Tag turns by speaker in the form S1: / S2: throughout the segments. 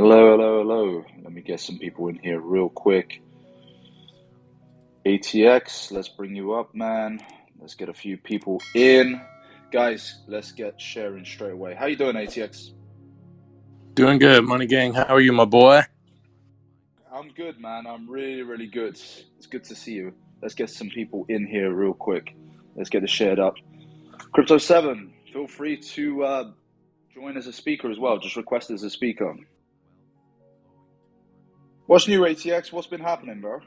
S1: Hello, hello, hello. Let me get some people in here real quick. ATX, let's bring you up, man. Let's get a few people in. Guys, let's get sharing straight away. How you doing, ATX?
S2: Doing good, Money Gang. How are you, my boy?
S1: I'm good, man. I'm really, really good. It's good to see you. Let's get some people in here real quick. Let's get it shared up. Crypto7, feel free to join as a speaker as well. Just request as a speaker. What's new, ATX? What's been happening, bro?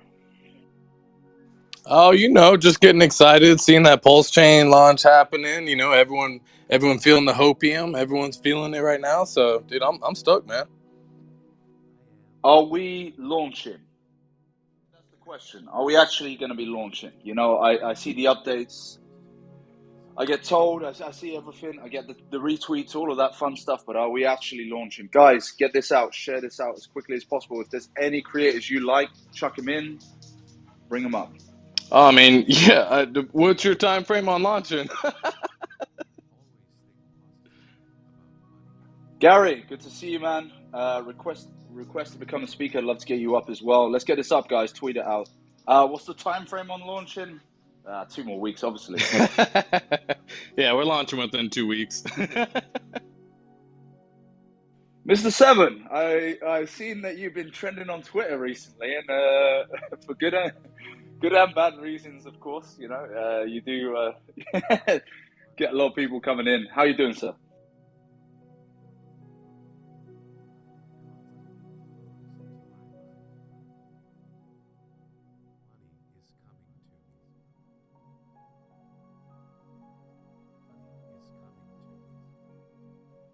S2: Oh, just getting excited, seeing that PulseChain launch happening. Everyone feeling the Hopium. Everyone's feeling it right now. So, dude, I'm stoked, man.
S1: Are we launching? That's the question. Are we actually going to be launching? I see the updates. I get told, I see everything. I get the retweets, all of that fun stuff. But are we actually launching? Guys, get this out. Share this out as quickly as possible. If there's any creators you like, chuck them in. Bring them up.
S2: Oh, I mean, yeah. What's your time frame on launching?
S1: Gary, good to see you, man. Request to become a speaker. I'd love to get you up as well. Let's get this up, guys. Tweet it out. What's the time frame on launching? 2 more weeks, obviously.
S2: Yeah, we're launching within 2 weeks.
S1: Mr. Seven, I've seen that you've been trending on Twitter recently, and for good and bad reasons, of course. You do get a lot of people coming in. How are you doing, sir?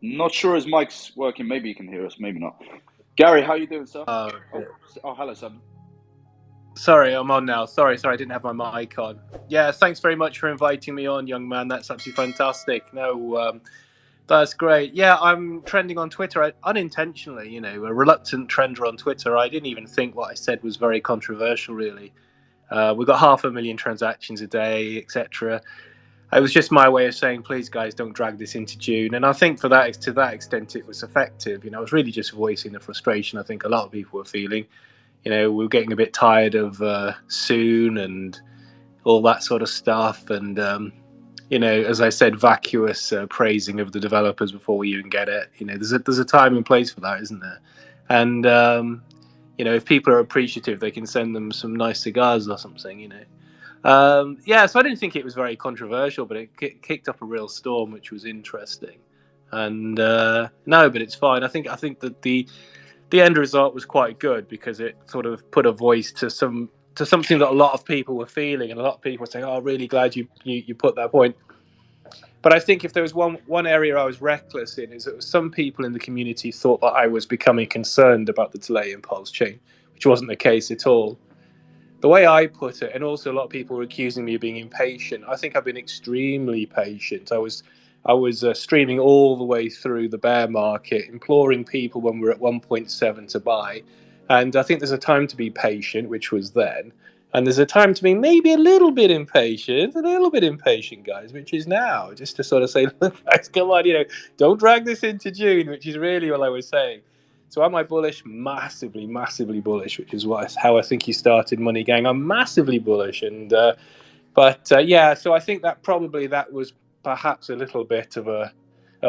S1: Not sure his mic's working. Maybe you can hear us, maybe not. Gary, how are you doing, sir?
S3: Oh,
S1: hello, Seven.
S3: sorry, I'm on now. Sorry, I didn't have my mic on. Yeah, thanks very much for inviting me on, young man. That's absolutely fantastic. No, that's great. Yeah, I'm trending on Twitter unintentionally, a reluctant trender on Twitter. I didn't even think what I said was very controversial, really. We've got 500,000 transactions a day, etc. It was just my way of saying, please, guys, don't drag this into June. And I think to that extent, it was effective. I was really just voicing the frustration I think a lot of people were feeling. We were getting a bit tired of soon and all that sort of stuff. And, as I said, vacuous praising of the developers before we even get it. There's a time and place for that, isn't there? And, if people are appreciative, they can send them some nice cigars or something, Yeah, so I didn't think it was very controversial, but it kicked up a real storm, which was interesting. And no, but it's fine. I think that the end result was quite good because it sort of put a voice to something that a lot of people were feeling, and a lot of people were saying, "Oh, really glad you put that point." But I think if there was one area I was reckless in, is that some people in the community thought that I was becoming concerned about the delay in PulseChain, which wasn't the case at all. The way I put it, and also a lot of people were accusing me of being impatient, I think I've been extremely patient. I was streaming all the way through the bear market, imploring people when we were at 1.7 to buy. And I think there's a time to be patient, which was then. And there's a time to be maybe a little bit impatient, guys, which is now. Just to sort of say, look, guys, come on, don't drag this into June, which is really what I was saying. So am I bullish? Massively, massively bullish, which is how I think you started Money Gang. I'm massively bullish, but yeah. So I think that was perhaps a little bit of a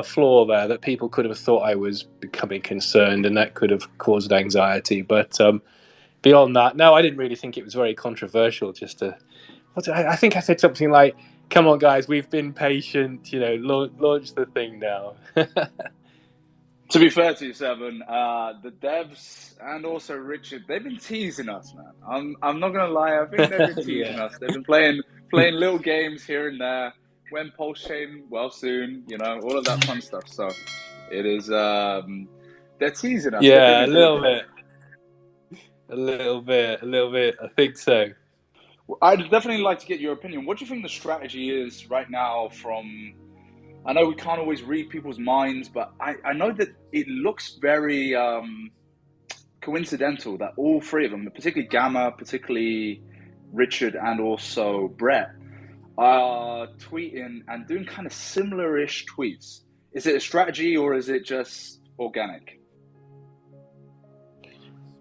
S3: flaw there, that people could have thought I was becoming concerned, and that could have caused anxiety. But beyond that, no, I didn't really think it was very controversial. I think I said something like, "Come on, guys, we've been patient. Launch the thing now."
S1: To be fair to you, Seven, the devs and also Richard, they've been teasing us, man. I'm not gonna lie, I think they've been teasing
S3: Yeah.
S1: us. They've been playing little games here and there. When PulseChain, well, soon, all of that fun stuff. So it is, they're teasing us. They're
S3: Yeah,
S1: really
S3: a
S1: doing
S3: little
S1: it.
S3: bit, a little bit. I think so.
S1: I'd definitely like to get your opinion. What do you think the strategy is right now I know we can't always read people's minds, but I know that it looks very coincidental that all three of them, particularly Gamma, particularly Richard, and also Brett, are tweeting and doing kind of similar-ish tweets. Is it a strategy or is it just organic?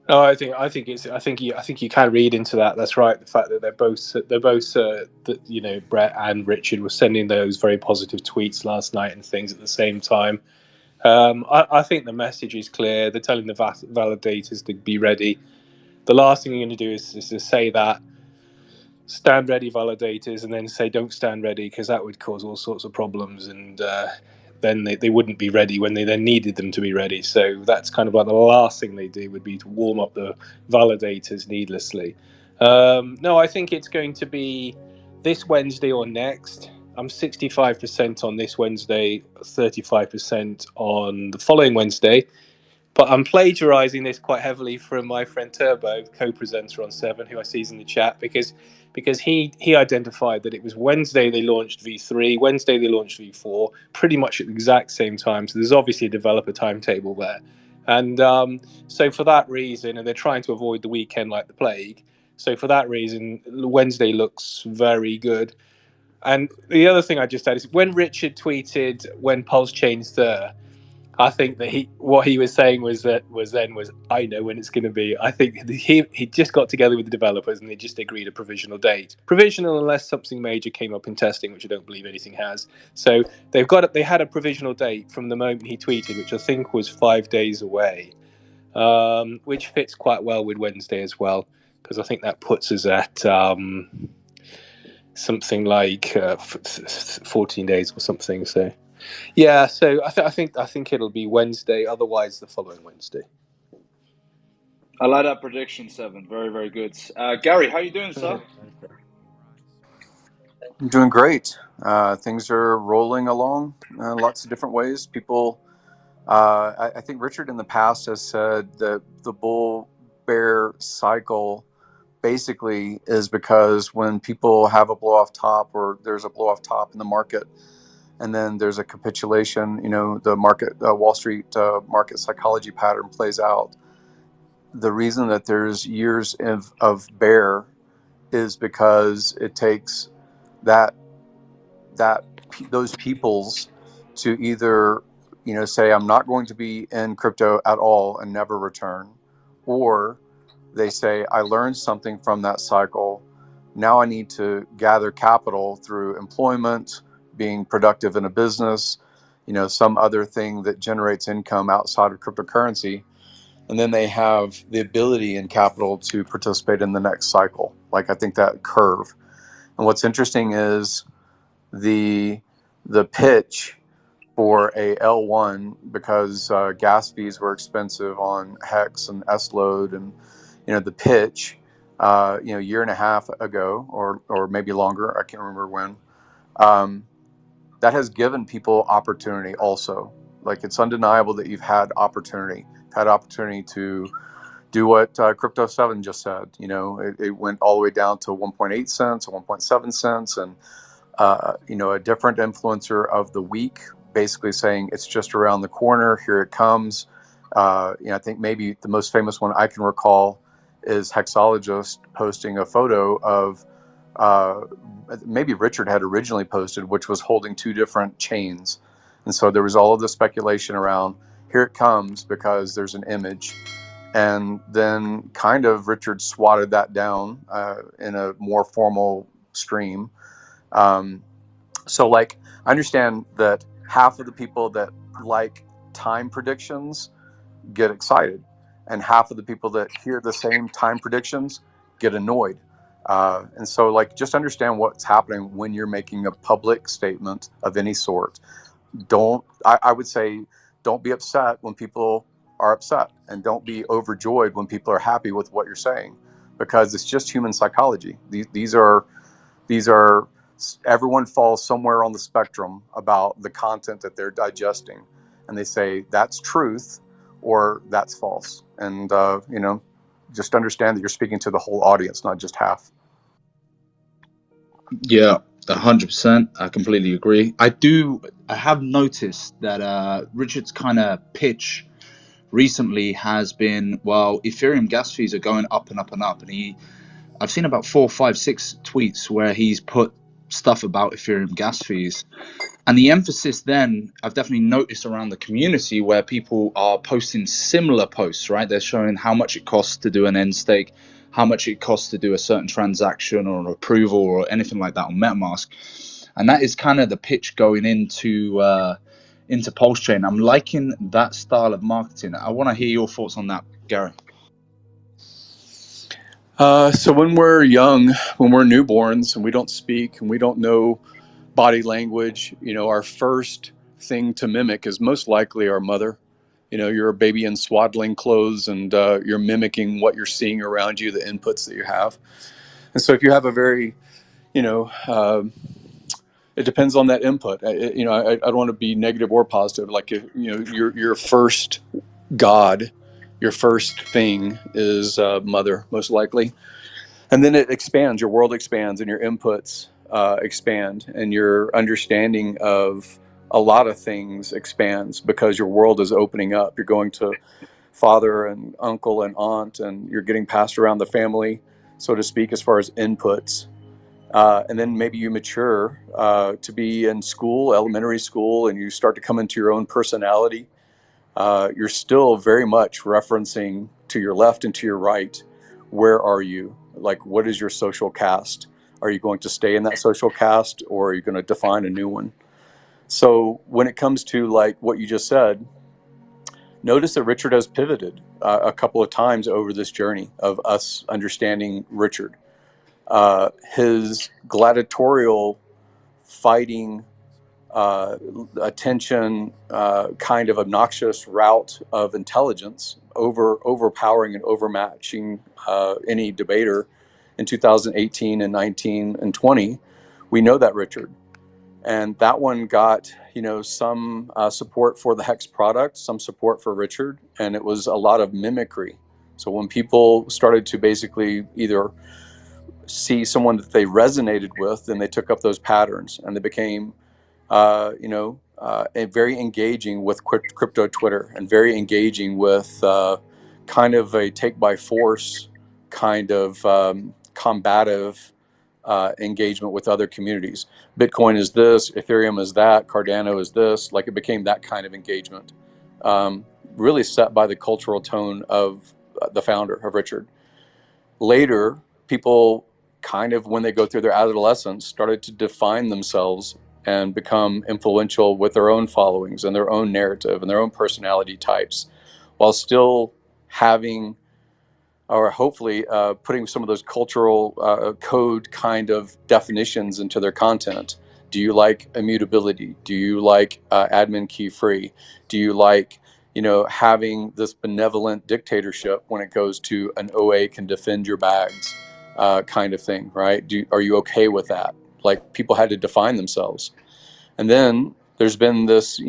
S3: No, I think you can read into that. That's right. The fact that they're both Brett and Richard were sending those very positive tweets last night and things at the same time. I think the message is clear. They're telling the validators to be ready. The last thing you're going to do is to say that, stand ready validators, and then say don't stand ready, because that would cause all sorts of problems, and then they wouldn't be ready when they then needed them to be ready. So that's kind of like the last thing they do would be to warm up the validators needlessly. No, I think it's going to be this Wednesday or next. I'm 65% on this Wednesday, 35% on the following Wednesday. But I'm plagiarizing this quite heavily from my friend Turbo, co-presenter on Seven, who I see in the chat, because he identified that it was Wednesday they launched V3, Wednesday they launched V4, pretty much at the exact same time. So there's obviously a developer timetable there. And so for that reason, and they're trying to avoid the weekend like the plague, so for that reason, Wednesday looks very good. And the other thing I just add is when Richard tweeted when PulseChain's there, I think that what he was saying was I know when it's going to be. I think he just got together with the developers and they just agreed a provisional date. Provisional unless something major came up in testing, which I don't believe anything has. So they had a provisional date from the moment he tweeted, which I think was 5 days away, which fits quite well with Wednesday as well, because I think that puts us at something like 14 days or something. So. Yeah, so I think it'll be Wednesday. Otherwise, the following Wednesday.
S1: I like that prediction, Seven. Very, very good. Gary, how you doing, sir?
S4: I'm doing great. Things are rolling along lots of different ways. People, I think Richard in the past has said that the bull bear cycle basically is because when people have a blow off top, or there's a blow off top in the market, and then there's a capitulation, the market, Wall Street market psychology pattern plays out. The reason that there's years of bear is because it takes those peoples to either say I'm not going to be in crypto at all and never return, or they say I learned something from that cycle, now I need to gather capital through employment, being productive in a business, some other thing that generates income outside of cryptocurrency, and then they have the ability and capital to participate in the next cycle. Like, I think that curve. And what's interesting is the pitch for a L1, because gas fees were expensive on Hex and S-Load, and the pitch a year and a half ago, or maybe longer, I can't remember when, that has given people opportunity also. Like, it's undeniable that you've had opportunity to do what Crypto 7 just said. It went all the way down to 1.8 cents, 1.7 cents, and a different influencer of the week basically saying it's just around the corner, here it comes. I think maybe the most famous one I can recall is Hexologist posting a photo of maybe Richard had originally posted, which was holding two different chains. And so there was all of the speculation around, here it comes, because there's an image. And then kind of Richard swatted that down in a more formal stream. So I understand that half of the people that like time predictions get excited, and half of the people that hear the same time predictions get annoyed. And so just understand what's happening when you're making a public statement of any sort. I would say don't be upset when people are upset, and don't be overjoyed when people are happy with what you're saying, because it's just human psychology. These are everyone falls somewhere on the spectrum about the content that they're digesting, and they say that's truth or that's false. And just understand that you're speaking to the whole audience, not just half.
S5: Yeah, 100%. I completely agree. I have noticed that Richard's kind of pitch recently has been, well, Ethereum gas fees are going up and up and up, and I've seen about 4, 5, 6 tweets where he's put stuff about Ethereum gas fees. And the emphasis then, I've definitely noticed around the community where people are posting similar posts, right? They're showing how much it costs to do an end stake, how much it costs to do a certain transaction or an approval or anything like that on MetaMask. And that is kind of the pitch going into PulseChain. I'm liking that style of marketing. I want to hear your thoughts on that, Gary.
S2: So when we're young, when we're newborns and we don't speak and we don't know body language, our first thing to mimic is most likely our mother. You're a baby in swaddling clothes and you're mimicking what you're seeing around you, the inputs that you have. And so if you have a very, it depends on that input. I don't want to be negative or positive. Like, your first God, your first thing is mother, most likely. And then it expands, your world expands and your inputs expand and your understanding of a lot of things expands because your world is opening up. You're going to father and uncle and aunt and you're getting passed around the family, so to speak, as far as inputs. And then maybe you mature to be in school, elementary school, and you start to come into your own personality. You're still very much referencing to your left and to your right. Where are you? Like, what is your social caste? Are you going to stay in that social caste or are you going to define a new one? So when it comes to like what you just said, notice that Richard has pivoted a couple of times over this journey of us understanding Richard. His gladiatorial fighting, attention, kind of obnoxious route of intelligence, overpowering and overmatching any debater in 2018 and 19 and 20. We know that Richard. And that one got, some support for the Hex product, some support for Richard, and it was a lot of mimicry. So when people started to basically either see someone that they resonated with, then they took up those patterns and they became very engaging with crypto Twitter and very engaging with kind of a take by force kind of combative engagement with other communities. Bitcoin is this, Ethereum is that, Cardano is this. Like, it became that kind of engagement, really set by the cultural tone of the founder, of Richard. Later, people kind of, when they go through their adolescence, started to define themselves and become influential with their own followings and their own narrative and their own personality types, while still having, or hopefully putting some of those cultural code kind of definitions into their content. Do you like immutability? Do you like admin key free? Do you like, having this benevolent dictatorship when it goes to an OA can defend your bags kind of thing, right? Are you okay with that? Like, people had to define themselves. And then there's been this,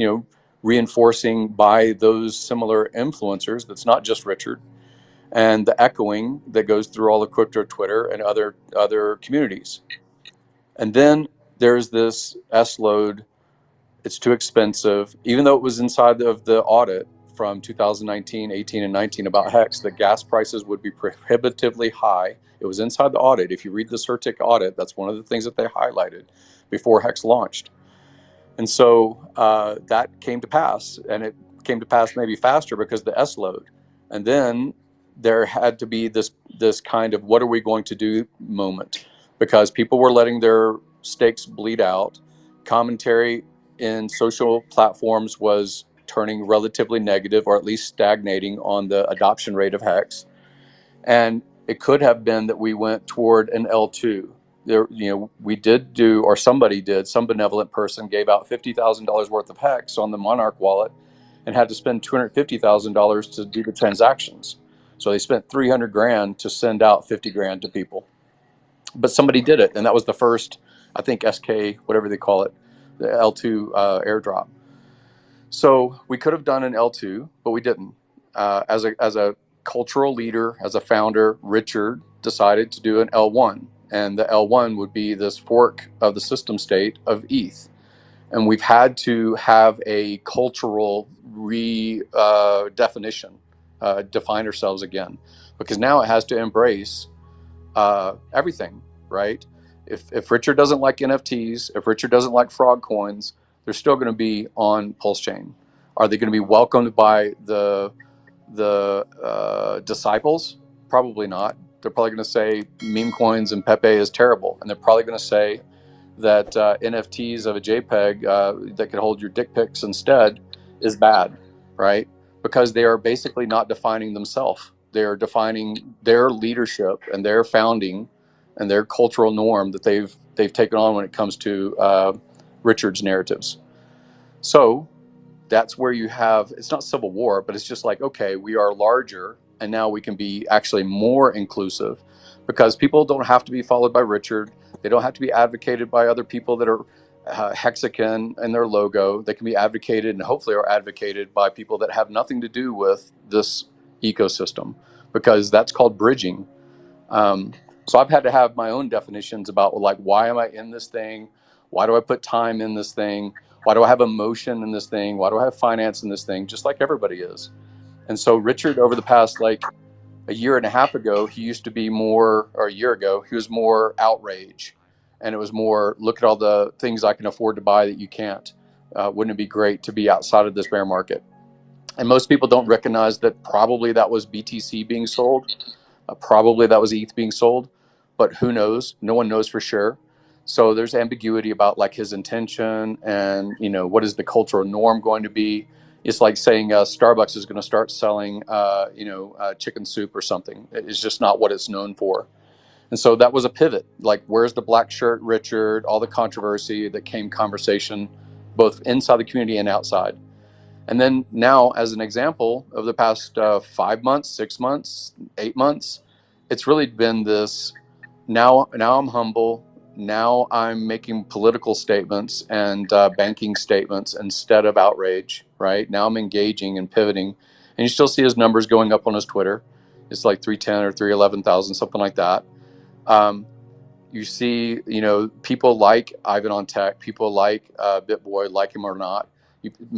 S2: reinforcing by those similar influencers. That's not just Richard, and the echoing that goes through all of crypto Twitter and other communities. And then there's this S-load. It's too expensive, even though it was inside of the audit from 2019, 18, and 19 about Hex, that gas prices would be prohibitively high. It was inside the audit. If you read the CerTic audit, that's one of the things that they highlighted before Hex launched. And so that came to pass, and it came to pass maybe faster because of the S-load. And then there had to be this kind of, what are we going to do moment, because people were letting their stakes bleed out. Commentary in social platforms was turning relatively negative, or at least stagnating on the adoption rate of Hex. And it could have been that we went toward an L2. There, we did do, or somebody did, some benevolent person gave out $50,000 worth of Hex on the Monarch wallet and had to spend $250,000 to do the transactions. So they spent $300,000 to send out $50,000 to people. But somebody did it, and that was the first, I think, SK, whatever they call it, the L2 airdrop. So we could have done an L2, but we didn't. As a cultural leader, as a founder, Richard decided to do an L1, and the L1 would be this fork of the system state of ETH. And we've had to have a cultural redefinition, define ourselves again, because now it has to embrace everything, right? If Richard doesn't like NFTs, if Richard doesn't like frog coins, they're still going to be on PulseChain. Are they going to be welcomed by the disciples? Probably not. They're probably going to say meme coins and Pepe is terrible, and they're probably going to say that NFTs of a JPEG that could hold your dick pics instead is bad, right? Because they are basically not defining themselves. They are defining their leadership and their founding and their cultural norm that they've taken on when it comes to Richard's narratives. So that's where you have, it's not civil war, but it's just like, okay, we are larger and now we can be actually more inclusive, because people don't have to be followed by Richard. They don't have to be advocated by other people that are hexican in their logo. They can be advocated, and hopefully are advocated by people that have nothing to do with this ecosystem, because that's called bridging. So I've had to have my own definitions about, like, why am I in this thing? Why do I put time in this thing? Why do I have emotion in this thing? Why do I have finance in this thing? Just like everybody is. And so Richard, over the past, like, a year and a half ago, he used to be more, or a year ago, he was more outrage. And it was more, look at all the things I can afford to buy that you can't. Wouldn't it be great to be outside of this bear market? And most people don't recognize that probably that was BTC being sold. Probably that was ETH being sold. But who knows? No one knows for sure. So there's ambiguity about, like, his intention and, you know, what is the cultural norm going to be? It's like saying Starbucks is going to start selling, chicken soup or something. It's just not what it's known for. And so that was a pivot. Like, where's the black shirt, Richard? All the controversy that came conversation, both inside the community and outside. And then now, as an example of the past 5 months, 6 months, 8 months, it's really been this. Now I'm humble. Now I'm making political statements and banking statements instead of outrage, right? Now I'm engaging and pivoting. And you still see his numbers going up on his Twitter. It's like 310 or 311,000, something like that. You see, you know, people like Ivan on Tech, people like BitBoy, like him or not.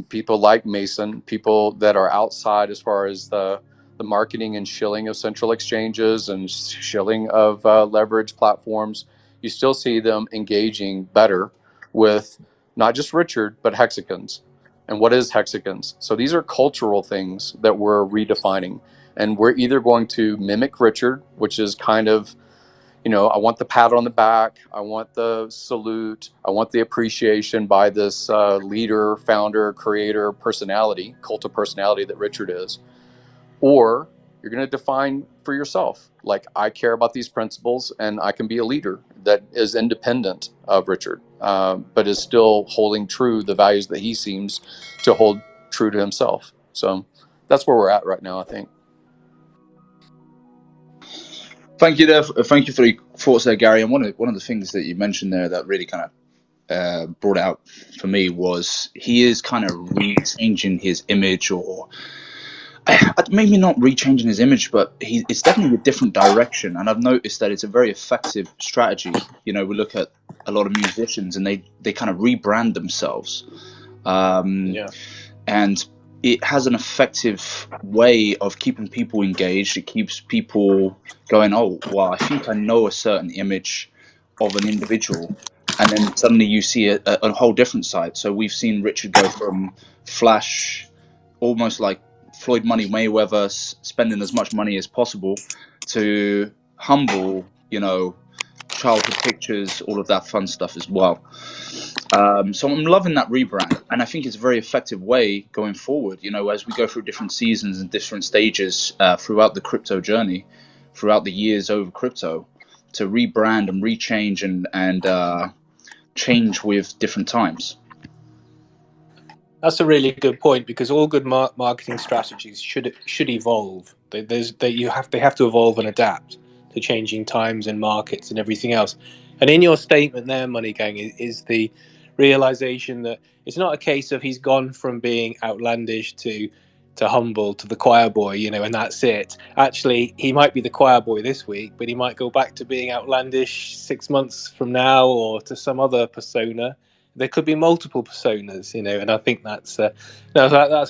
S2: People like Mason, people that are outside as far as the marketing and shilling of central exchanges and shilling of leverage platforms. You still see them engaging better with not just Richard, but hexicans. And what is hexicans? So these are cultural things that we're redefining. And we're either going to mimic Richard, which is kind of, you know, I want the pat on the back, I want the salute, I want the appreciation by this leader, founder, creator, personality, cult of personality that Richard is. Or you're going to define for yourself, like, I care about these principles and I can be a leader that is independent of Richard, but is still holding true the values that he seems to hold true to himself. So that's where we're at right now, I think.
S5: Thank you there. Thank you for your thoughts there, Gary. And one of the things that you mentioned there that really kind of brought out for me was he is kind of rechanging his image, or maybe not rechanging his image, but it's definitely a different direction. And I've noticed that it's a very effective strategy. You know, we look at a lot of musicians and they kind of rebrand themselves. And it has an effective way of keeping people engaged. It keeps people going, oh, well, I think I know a certain image of an individual. And then suddenly you see a whole different side. So we've seen Richard go from flash, almost like Floyd Money Mayweather, spending as much money as possible, to humble, you know, childhood pictures, all of that fun stuff as well. So I'm loving that rebrand, and I think it's a very effective way going forward. You know, as we go through different seasons and different stages throughout the crypto journey, throughout the years over crypto, to rebrand and rechange and change with different times.
S3: That's a really good point, because all good marketing strategies should evolve. They have to evolve and adapt to changing times and markets and everything else. And in your statement there, Money Gang, is the realization that it's not a case of he's gone from being outlandish to humble to the choir boy, you know, and that's it. Actually, he might be the choir boy this week, but he might go back to being outlandish 6 months from now, or to some other persona. There could be multiple personas, you know, and I think that's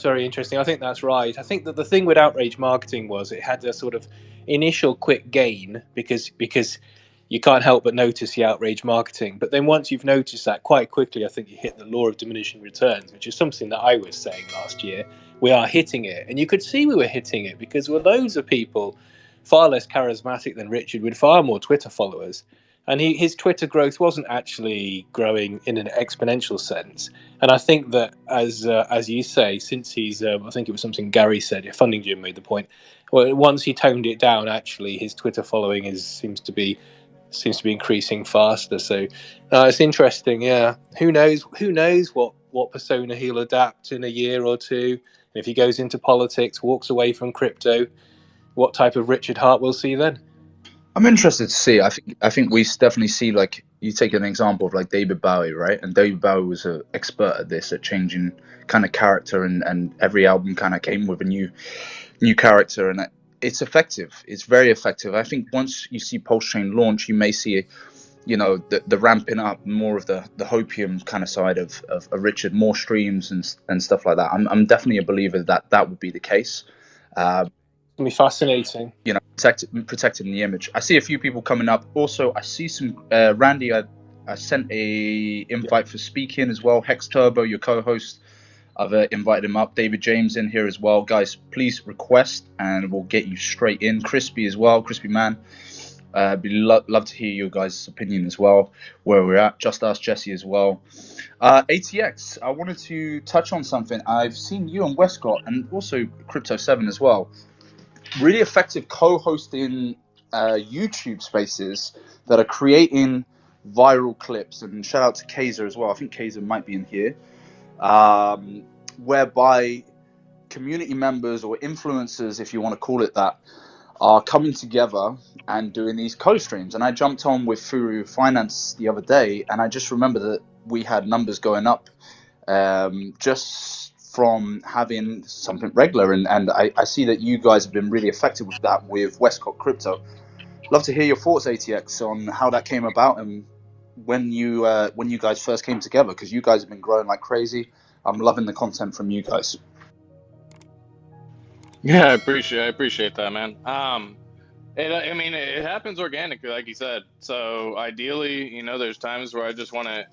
S3: very interesting. I think that's right. I think that the thing with outrage marketing was it had a sort of initial quick gain because you can't help but notice the outrage marketing. But then once you've noticed that, quite quickly, I think you hit the law of diminishing returns, which is something that I was saying last year. We are hitting it. And you could see we were hitting it because there were loads of people far less charismatic than Richard with far more Twitter followers. And his Twitter growth wasn't actually growing in an exponential sense. And I think that, as you say, since he's, I think it was something Gary said, Funding Jim made the point, well, once he toned it down, actually, his Twitter following seems to be increasing faster. So it's interesting. Yeah, who knows what persona he'll adapt in a year or two. And if he goes into politics, walks away from crypto, what type of Richard Hart we'll see then.
S5: I'm interested to see. I think we definitely see, like, you take an example of like David Bowie, right? And David Bowie was an expert at this, at changing kind of character, and every album kind of came with a new character, and it's effective. It's very effective. I think once you see PulseChain launch, you may see, you know, the ramping up more of the Hopium kind of side of Richard, more streams and stuff like that. I'm definitely a believer that would be the case.
S3: It'll be fascinating.
S5: You know, protecting the image. I see a few people coming up. Also, I see some Randy. I sent a invite for speaking as well. Hex Turbo, your co-host, I've invited him up. David James in here as well. Guys, please request and we'll get you straight in. Crispy as well. Crispy man. Love to hear your guys' opinion as well, where we're at. Just Ask Jesse as well. ATX, I wanted to touch on something. I've seen you and Westcott, and also Crypto7 as well, really effective co-hosting YouTube spaces that are creating viral clips. And shout out to Kaiser as well. I think Kaiser might be in here. Whereby community members or influencers, if you want to call it that, are coming together and doing these co-streams. And I jumped on with Furu Finance the other day, and I just remember that we had numbers going up just from having something regular. And I see that you guys have been really effective with that with Westcott Crypto. Love to hear your thoughts, ATX, on how that came about and when you guys first came together, because you guys have been growing like crazy. I'm loving the content from you guys.
S6: Yeah, I appreciate that, man. It happens organically, like you said. So ideally, you know, there's times where I just want to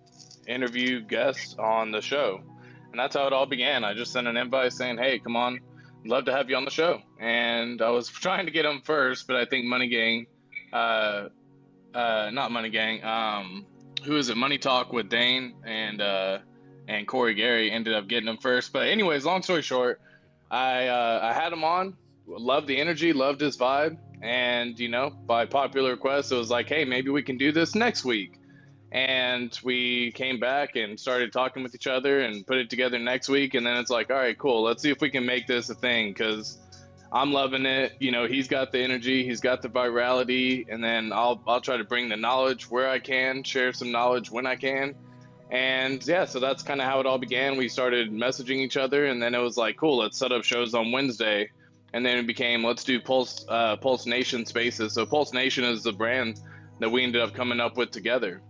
S6: interview guests on the show, and that's how it all began. I just sent an invite saying, "Hey, come on, I'd love to have you on the show." And I was trying to get him first, but I think not Money Gang. Who is it? Money Talk with Dane and Corey Gary ended up getting him first. But anyways, long story short, I had him on, loved the energy, loved his vibe, and, you know, by popular request, it was like, hey, maybe we can do this next week. And we came back and started talking with each other and put it together next week. And then it's like, all right, cool, let's see if we can make this a thing, because I'm loving it. You know, he's got the energy, he's got the virality, and then I'll try to bring the knowledge where I can, share some knowledge when I can. And yeah, so that's kind of how it all began. We started messaging each other, and then it was like, cool, let's set up shows on Wednesday. And then it became, let's do Pulse Nation spaces. So Pulse Nation is the brand that we ended up coming up with together.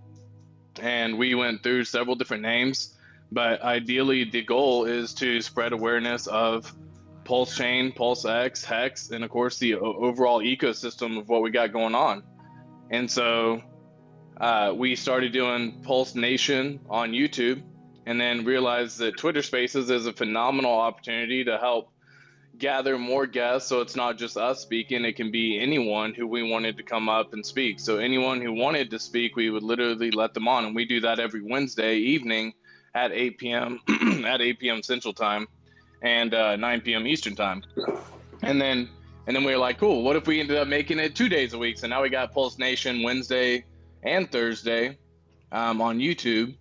S6: And we went through several different names, but ideally the goal is to spread awareness of PulseChain, PulseX, Hex, and of course the overall ecosystem of what we got going on. And so we started doing Pulse Nation on YouTube, and then realized that Twitter Spaces is a phenomenal opportunity to help gather more guests. So it's not just us speaking, it can be anyone who we wanted to come up and speak. So anyone who wanted to speak, we would literally let them on. And we do that every Wednesday evening at 8 p.m. at 8 p.m. Central Time and 9 p.m. Eastern Time. And then we were like, cool, what if we ended up making it 2 days a week? So now we got Pulse Nation Wednesday and Thursday on YouTube.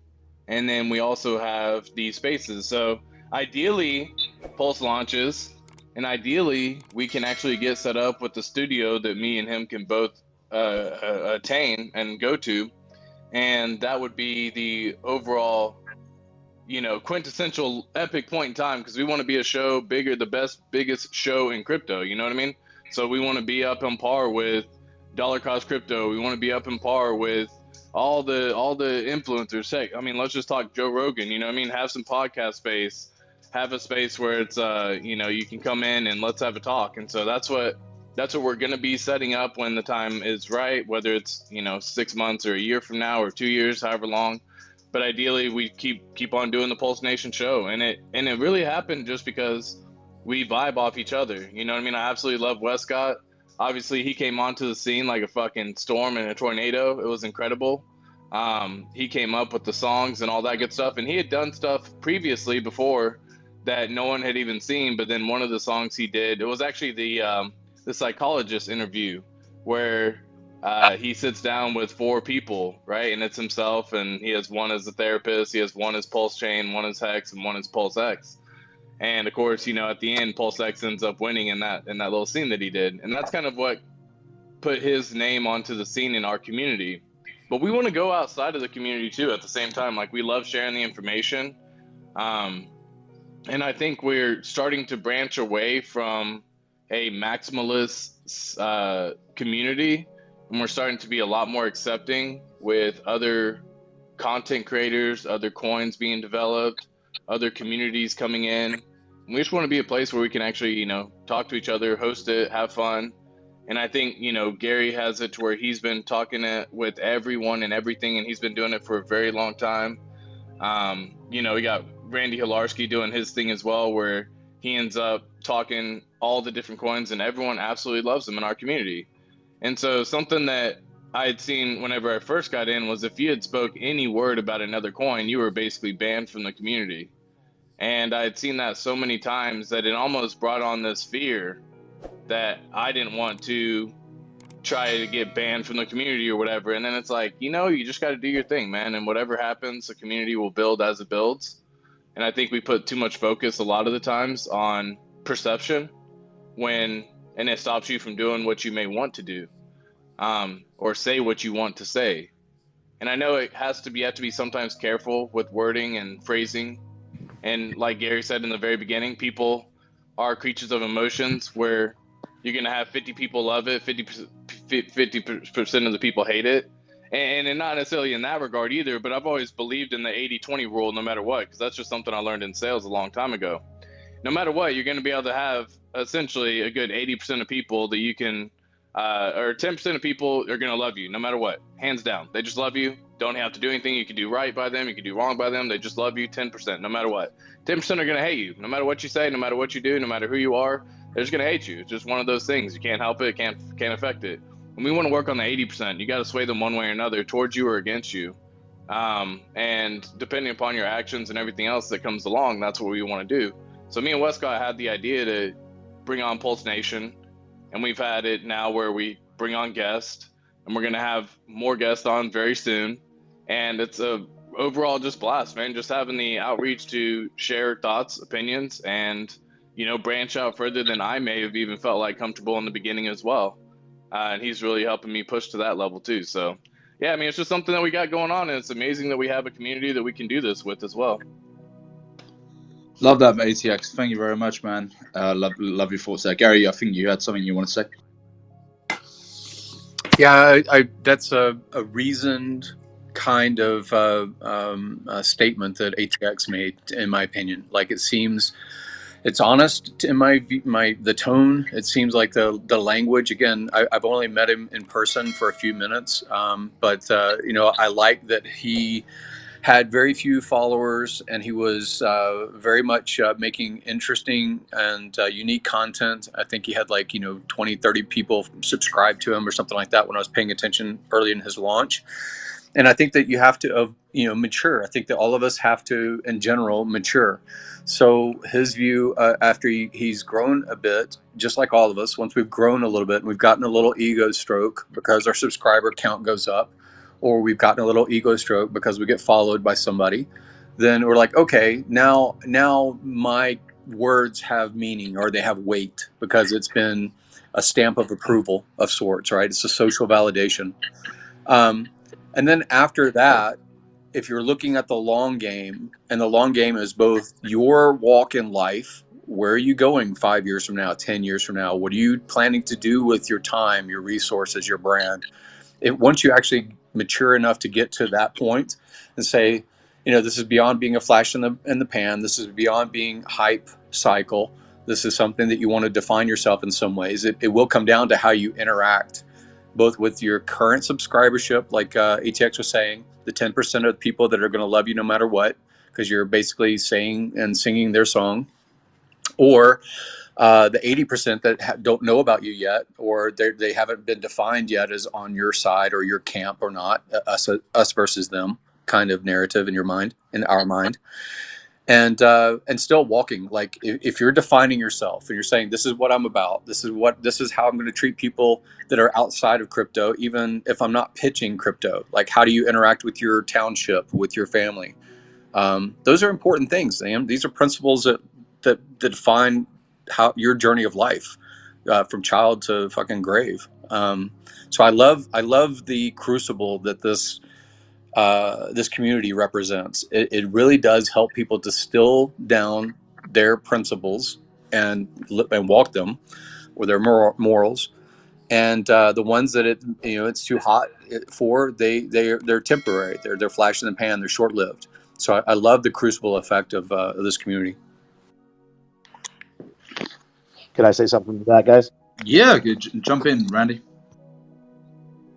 S6: And then we also have these spaces. So ideally, Pulse launches, and ideally we can actually get set up with the studio that me and him can both attain and go to. And that would be the overall, you know, quintessential epic point in time, because we want to be a show bigger, biggest show in crypto, you know what I mean? So we want to be up on par with Dollar Cost Crypto. We want to be up in par with all the influencers. Heck, I mean, let's just talk Joe Rogan, you know what I mean? Have some podcast space, have a space where it's you know, you can come in and let's have a talk. And so that's what that's what we're going to be setting up when the time is right, whether it's 6 months or a year from now or 2 years, however long. But ideally, we keep on doing the Pulse Nation show, and it really happened just because we vibe off each other. You know what I mean? I absolutely love Westcott. Obviously, he came onto the scene like a fucking storm and a tornado. It was incredible. He came up with the songs and all that good stuff, and he had done stuff previously before that no one had even seen. But then one of the songs he did, it was actually the psychologist interview where he sits down with 4 people, right? And it's himself, and he has one as a therapist, he has one as PulseChain, one as Hex, and one as PulseX. And of course, at the end, PulseX ends up winning in that little scene that he did, and that's kind of what put his name onto the scene in our community. But we want to go outside of the community too at the same time. Like, we love sharing the information, and I think we're starting to branch away from a maximalist community, and we're starting to be a lot more accepting with other content creators, other coins being developed, other communities coming in. And we just want to be a place where we can actually, talk to each other, host it, have fun. And I think, Gary has it to where he's been talking with everyone and everything, and he's been doing it for a very long time. We got Randy Hilarski doing his thing as well, where he ends up talking all the different coins, and everyone absolutely loves them in our community. And so something that I had seen whenever I first got in was if you had spoke any word about another coin, you were basically banned from the community. And I had seen that so many times that it almost brought on this fear that I didn't want to try to get banned from the community or whatever. And then it's like, you just got to do your thing, man. And whatever happens, the community will build as it builds. And I think we put too much focus a lot of the times on perception and it stops you from doing what you may want to do, or say what you want to say. And I know you have to be sometimes careful with wording and phrasing. And like Gary said in the very beginning, people are creatures of emotions, where you're going to have 50 people love it, 50% of the people hate it. And not necessarily in that regard either, but I've always believed in the 80-20 rule no matter what, because that's just something I learned in sales a long time ago. No matter what, you're going to be able to have essentially a good 80% of people that you can, or 10% of people are going to love you no matter what, hands down. They just love you. Don't have to do anything. You can do right by them. You can do wrong by them. They just love you 10%, no matter what. 10% are going to hate you, no matter what you say, no matter what you do, no matter who you are. They're just going to hate you. It's just one of those things. You can't help it. Can't affect it. When we want to work on the 80%, you got to sway them one way or another, towards you or against you. And depending upon your actions and everything else that comes along, that's what we want to do. So me and Westcott had the idea to bring on Pulse Nation, and we've had it now where we bring on guests, and we're going to have more guests on very soon. And it's a overall just blast, man. Just having the outreach to share thoughts, opinions, and, branch out further than I may have even felt like comfortable in the beginning as well. And he's really helping me push to that level too. So yeah, I mean, it's just something that we got going on, and it's amazing that we have a community that we can do this with as well.
S5: Love that, ATX. Thank you very much, man. Love your thoughts there. Gary, I think you had something you want to say.
S2: Yeah, that's a reasoned kind of statement that ATX made, in my opinion. Like, it seems it's honest in the tone. It seems like the language. Again, I've only met him in person for a few minutes, but I like that he had very few followers, and he was very much making interesting and unique content. I think he had 20, 30 people subscribe to him or something like that when I was paying attention early in his launch. And I think that you have to, mature. I think that all of us have to, in general, mature. So his view, after he's grown a bit, just like all of us, once we've grown a little bit and we've gotten a little ego stroke because our subscriber count goes up, or we've gotten a little ego stroke because we get followed by somebody, then we're like, okay, now my words have meaning, or they have weight, because it's been a stamp of approval of sorts, right? It's a social validation. And then after that, if you're looking at the long game, and the long game is both your walk in life, where are you going 5 years from now, 10 years from now? What are you planning to do with your time, your resources, your brand? Once you actually mature enough to get to that point and say, this is beyond being a flash in the pan. This is beyond being hype cycle. This is something that you want to define yourself in some ways. It will come down to how you interact, both with your current subscribership, like ATX was saying, the 10% of people that are going to love you no matter what, because you're basically saying and singing their song, or the 80% that don't know about you yet, or they haven't been defined yet as on your side or your camp or not, us versus them kind of narrative in your mind, in our mind. And still walking, like if you're defining yourself and you're saying, this is what I'm about, this is how I'm going to treat people that are outside of crypto, even if I'm not pitching crypto, like how do you interact with your township, with your family? Those are important things, Sam. These are principles that define how your journey of life, from child to fucking grave. So I love the crucible that this community represents. It really does help people distill down their principles and walk them, or their morals. And the ones that it's too hot for, they're temporary. They're flash in the pan. They're short lived. So I love the crucible effect of this community.
S7: Can I say something to that, guys?
S5: Yeah, jump in, Randy.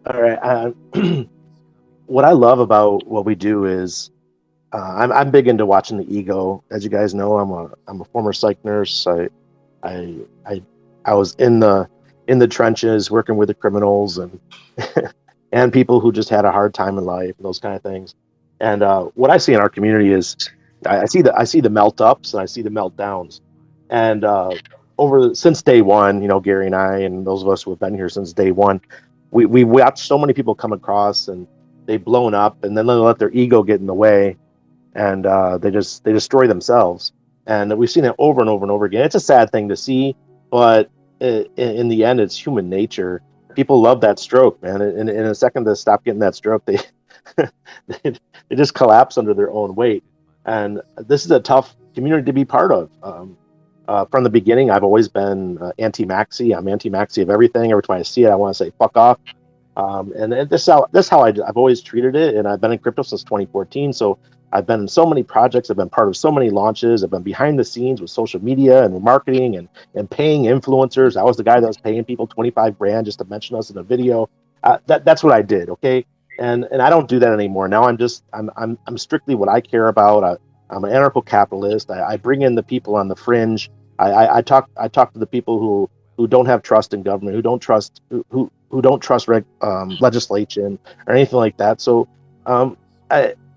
S7: All right. What I love about what we do is I'm big into watching the ego. As you guys know, I'm a former psych nurse. I was in the trenches working with the criminals and and people who just had a hard time in life, those kind of things. And what I see in our community is I see the melt ups and I see the meltdowns. And since day one, Gary and I and those of us who have been here since day one, we watched so many people come across and they've blown up, and then they let their ego get in the way, and they destroy themselves. And we've seen it over and over and over again. It's a sad thing to see, but in the end, it's human nature. People love that stroke, man. In a second to stop getting that stroke, they they just collapse under their own weight. And this is a tough community to be part of. From the beginning, I've always been anti-maxi. I'm anti-maxi of everything. Every time I see it, I want to say "fuck off." And this is how I've always treated it. And I've been in crypto since 2014. So I've been in so many projects. I've been part of so many launches. I've been behind the scenes with social media and marketing and paying influencers. I was the guy that was paying people 25 grand just to mention us in a video. That's what I did. Okay. And I don't do that anymore. Now I'm strictly what I care about. I'm an anarcho-capitalist. I bring in the people on the fringe. I talk to the people who don't have trust in government, who don't trust legislation or anything like that. So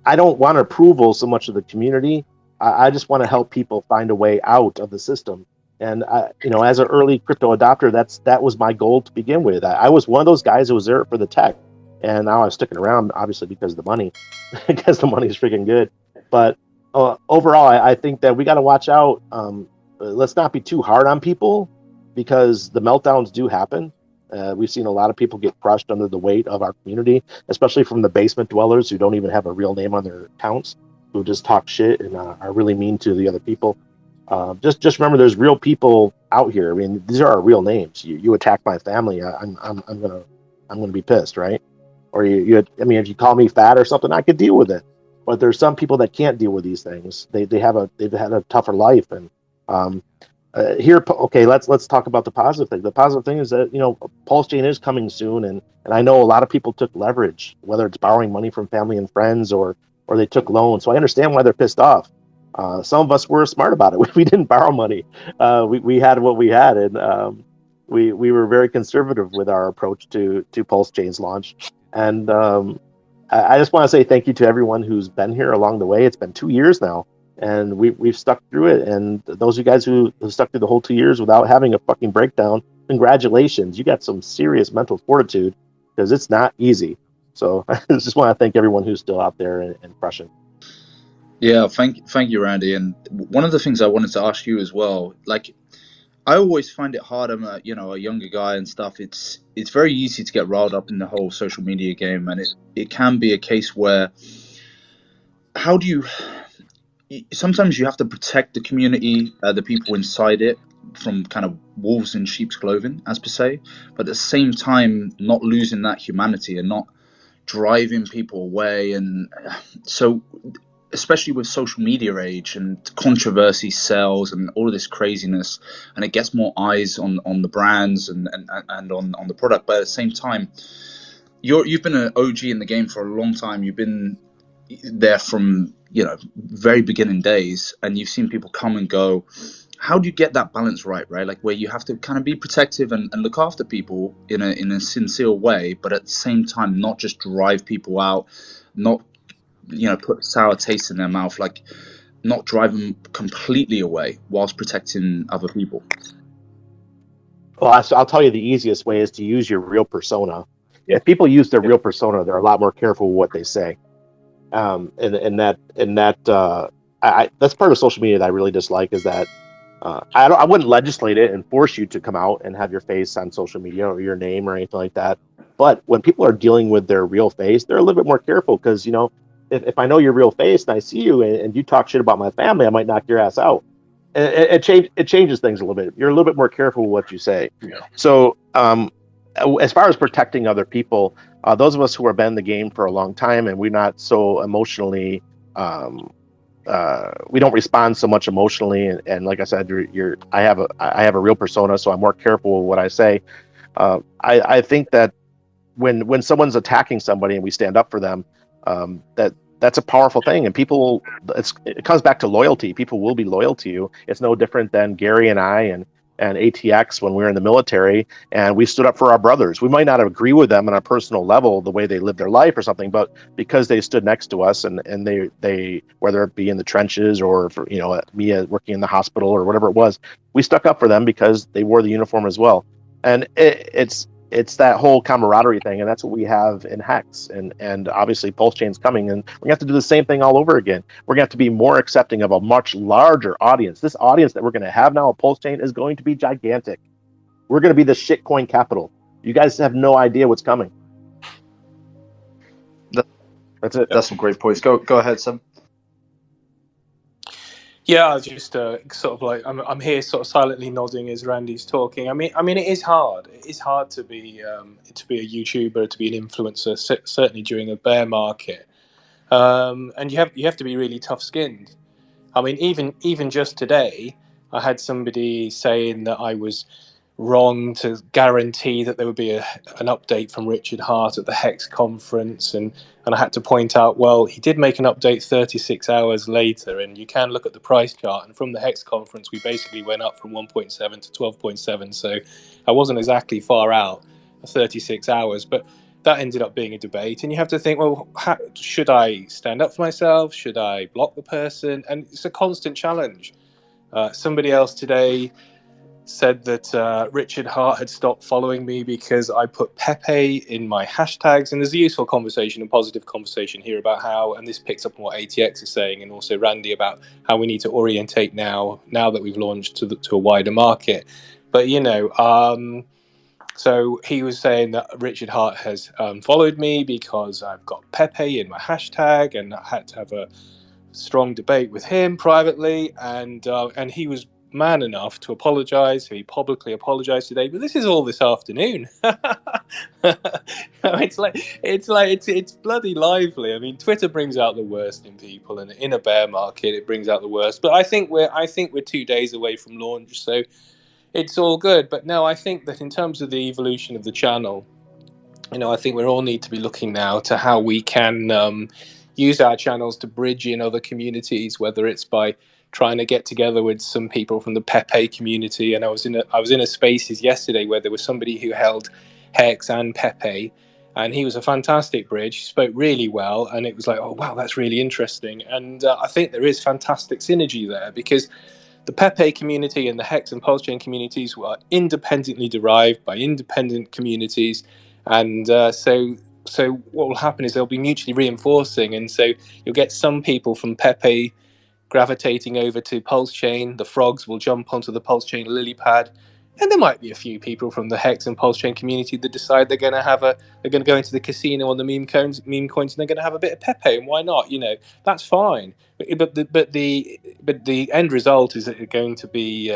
S7: I don't want approval so much of the community. I just want to help people find a way out of the system. And as an early crypto adopter, that was my goal to begin with. I was one of those guys who was there for the tech, and now I'm sticking around obviously because of the money, because the money is freaking good. But overall, I think that we got to watch out. Let's not be too hard on people, because the meltdowns do happen. We've seen a lot of people get crushed under the weight of our community, especially from the basement dwellers who don't even have a real name on their accounts, who just talk shit and are really mean to the other people. Just remember, there's real people out here. I mean, these are our real names. You attack my family, I'm gonna be pissed, right? Or if you call me fat or something, I could deal with it. But there's some people that can't deal with these things. They've had a tougher life, and let's talk about the positive thing. The positive thing is that PulseChain is coming soon, and I know a lot of people took leverage, whether it's borrowing money from family and friends or they took loans. So I understand why they're pissed off. Some of us were smart about it. We didn't borrow money. We had what we had, and we were very conservative with our approach to PulseChain's launch. And I just want to say thank you to everyone who's been here along the way. It's been 2 years now, and we've stuck through it. And those of you guys who stuck through the whole 2 years without having a fucking breakdown, congratulations. You got some serious mental fortitude, because it's not easy. So I just want to thank everyone who's still out there and crushing.
S5: Yeah, thank you, Randy. And one of the things I wanted to ask you as well, like, I always find it hard. I'm a younger guy and stuff. It's very easy to get riled up in the whole social media game, and it can be a case where sometimes you have to protect the community, the people inside it, from kind of wolves in sheep's clothing, as per se, but at the same time not losing that humanity and not driving people away. And so especially with social media age and controversy sells and all of this craziness, and it gets more eyes on the brands and on the product. But at the same time, you've been an OG in the game for a long time. You've been there from, you know, very beginning days, and you've seen people come and go. How do you get that balance right, like where you have to kind of be protective and look after people in a sincere way, but at the same time not just drive people out, not, you know, put sour taste in their mouth, like not drive them completely away whilst protecting other people?
S7: Well, I'll tell you the easiest way is to use your real persona. If people use their real persona, they're a lot more careful with what they say. And that's part of social media that I really dislike, is that I wouldn't legislate it and force you to come out and have your face on social media or your name or anything like that. But when people are dealing with their real face, they're a little bit more careful, because, you know, if I know your real face and I see you and you talk shit about my family, I might knock your ass out. And it changes things a little bit. You're a little bit more careful with what you say.
S2: Yeah.
S7: So as far as protecting other people, those of us who have been in the game for a long time and we're not so emotionally we don't respond so much emotionally, and like I said, I have a real persona, so I'm more careful with what I say. I think that when someone's attacking somebody and we stand up for them, that's a powerful thing, and it comes back to loyalty. People will be loyal to you. It's no different than Gary and I and ATX when we were in the military, and we stood up for our brothers. We might not agree with them on a personal level, the way they live their life or something, but because they stood next to us and they whether it be in the trenches or for, you know, me working in the hospital or whatever it was, we stuck up for them because they wore the uniform as well. And it's that whole camaraderie thing, and that's what we have in Hex, and obviously PulseChain's coming, and we're gonna have to do the same thing all over again. We're gonna have to be more accepting of a much larger audience. This audience that we're gonna have now at PulseChain is going to be gigantic. We're gonna be the shitcoin capital. You guys have no idea what's coming. That's it.
S5: That's some great points. Go ahead, Sam.
S3: Yeah, I was just sort of like I'm here, sort of silently nodding as Randy's talking. I mean, it is hard. It is hard to be a YouTuber, to be an influencer, certainly during a bear market. And you have to be really tough-skinned. I mean, even just today, I had somebody saying that I was wrong to guarantee that there would be an update from Richard Hart at the HEX conference, and I had to point out, well, he did make an update 36 hours later, and you can look at the price chart, and from the HEX conference we basically went up from 1.7 to 12.7, so I wasn't exactly far out 36 hours, but that ended up being a debate, and you have to think, well, should I stand up for myself? Should I block the person? And it's a constant challenge. Somebody else today said that Richard Hart had stopped following me because I put Pepe in my hashtags, and there's a useful conversation and positive conversation here about how, and this picks up on what ATX is saying, and also Randy, about how we need to orientate now that we've launched to a wider market. But you know, so he was saying that Richard Hart has followed me because I've got Pepe in my hashtag, and I had to have a strong debate with him privately, and he was man enough to apologize. So he publicly apologized today, but this is all this afternoon. It's bloody lively. I mean, Twitter brings out the worst in people, and in a bear market it brings out the worst. But I think we're 2 days away from launch, so it's all good. But no, I think that in terms of the evolution of the channel, you know, I think we all need to be looking now to how we can use our channels to bridge in other communities, whether it's by trying to get together with some people from the Pepe community. And I was in a spaces yesterday where there was somebody who held Hex and Pepe, and he was a fantastic bridge. He spoke really well, and it was like, oh wow, that's really interesting. And I think there is fantastic synergy there, because the Pepe community and the Hex and PulseChain communities were independently derived by independent communities, and so what will happen is they'll be mutually reinforcing, and so you'll get some people from Pepe gravitating over to PulseChain. The frogs will jump onto the PulseChain lily pad, and there might be a few people from the Hex and PulseChain community that decide they're going to go into the casino on the meme coins, and they're going to have a bit of Pepe, and why not? You know, that's fine. But the end result is going to be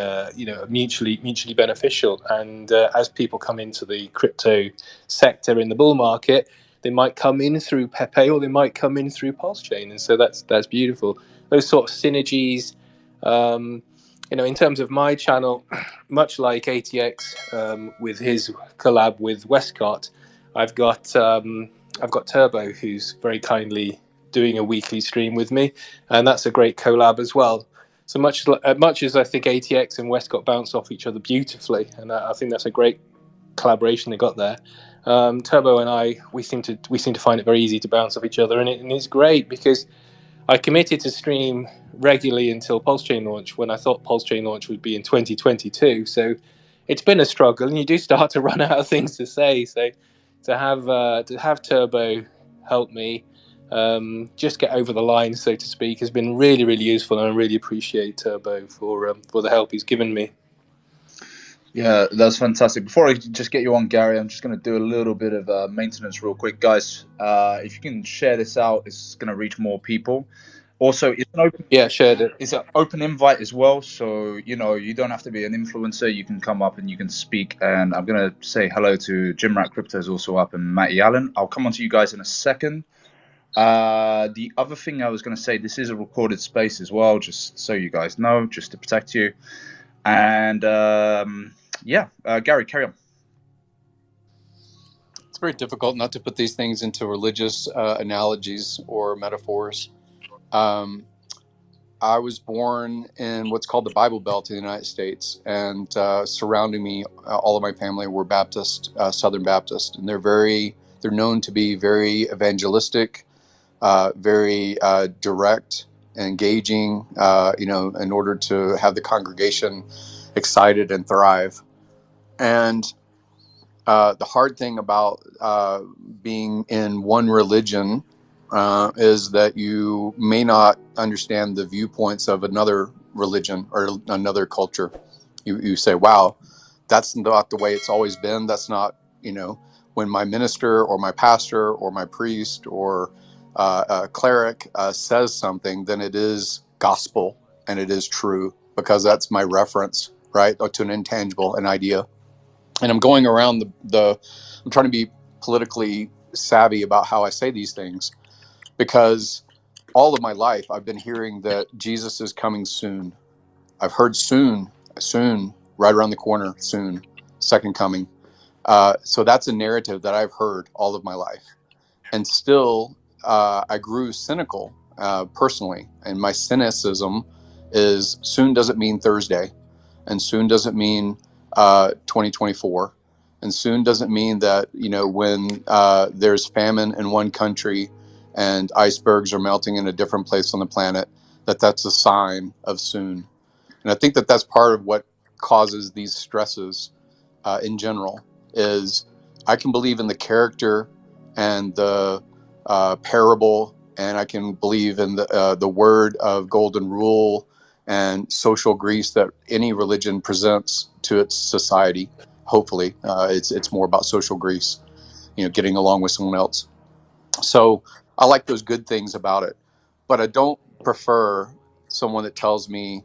S3: mutually beneficial. And as people come into the crypto sector in the bull market, They might come in through Pepe, or they might come in through PulseChain, and so that's beautiful. Those sort of synergies. In terms of my channel, much like ATX with his collab with Westcott, I've got Turbo, who's very kindly doing a weekly stream with me, and that's a great collab as well. So much as I think ATX and Westcott bounce off each other beautifully, and I think that's a great collaboration they got there. Turbo and I, we seem to find it very easy to bounce off each other, and it's great because I committed to stream regularly until PulseChain launch, when I thought PulseChain launch would be in 2022. So it's been a struggle, and you do start to run out of things to say. So to have Turbo help me just get over the line, so to speak, has been really, really useful, and I really appreciate Turbo for the help he's given me.
S5: Yeah, that's fantastic. Before I just get you on, Gary, I'm just going to do a little bit of maintenance real quick. Guys, if you can share this out, it's going to reach more people. Also, it's an open,
S3: shared it.
S5: It's an open invite as well, so you don't have to be an influencer. You can come up and you can speak. And I'm going to say hello to JimRatCrypto is also up, and Matty Allen. I'll come on to you guys in a second. The other thing I was going to say, this is a recorded space as well, just so you guys know, just to protect you. And Gary, carry on.
S2: It's very difficult not to put these things into religious analogies or metaphors. I was born in what's called the Bible Belt in the United States, and surrounding me, all of my family were Baptist, Southern Baptist, and they're known to be very evangelistic, very direct, engaging, in order to have the congregation excited and thrive. And the hard thing about being in one religion is that you may not understand the viewpoints of another religion or another culture. You say, wow, that's not the way it's always been. That's not, when my minister or my pastor or my priest or a cleric says something, then it is gospel and it is true, because that's my reference, right, to an intangible, an idea. And I'm going around I'm trying to be politically savvy about how I say these things, because all of my life I've been hearing that Jesus is coming soon. I've heard soon, right around the corner, soon, second coming. So that's a narrative that I've heard all of my life. And still, I grew cynical personally. And my cynicism is soon doesn't mean Thursday. And soon doesn't mean 2024. And soon doesn't mean that, when there's famine in one country and icebergs are melting in a different place on the planet, that's a sign of soon. And I think that that's part of what causes these stresses in general, is I can believe in the character and the parable, and I can believe in the word of golden rule and social grease that any religion presents to its society. Hopefully, it's more about social grease, getting along with someone else. So I like those good things about it, but I don't prefer someone that tells me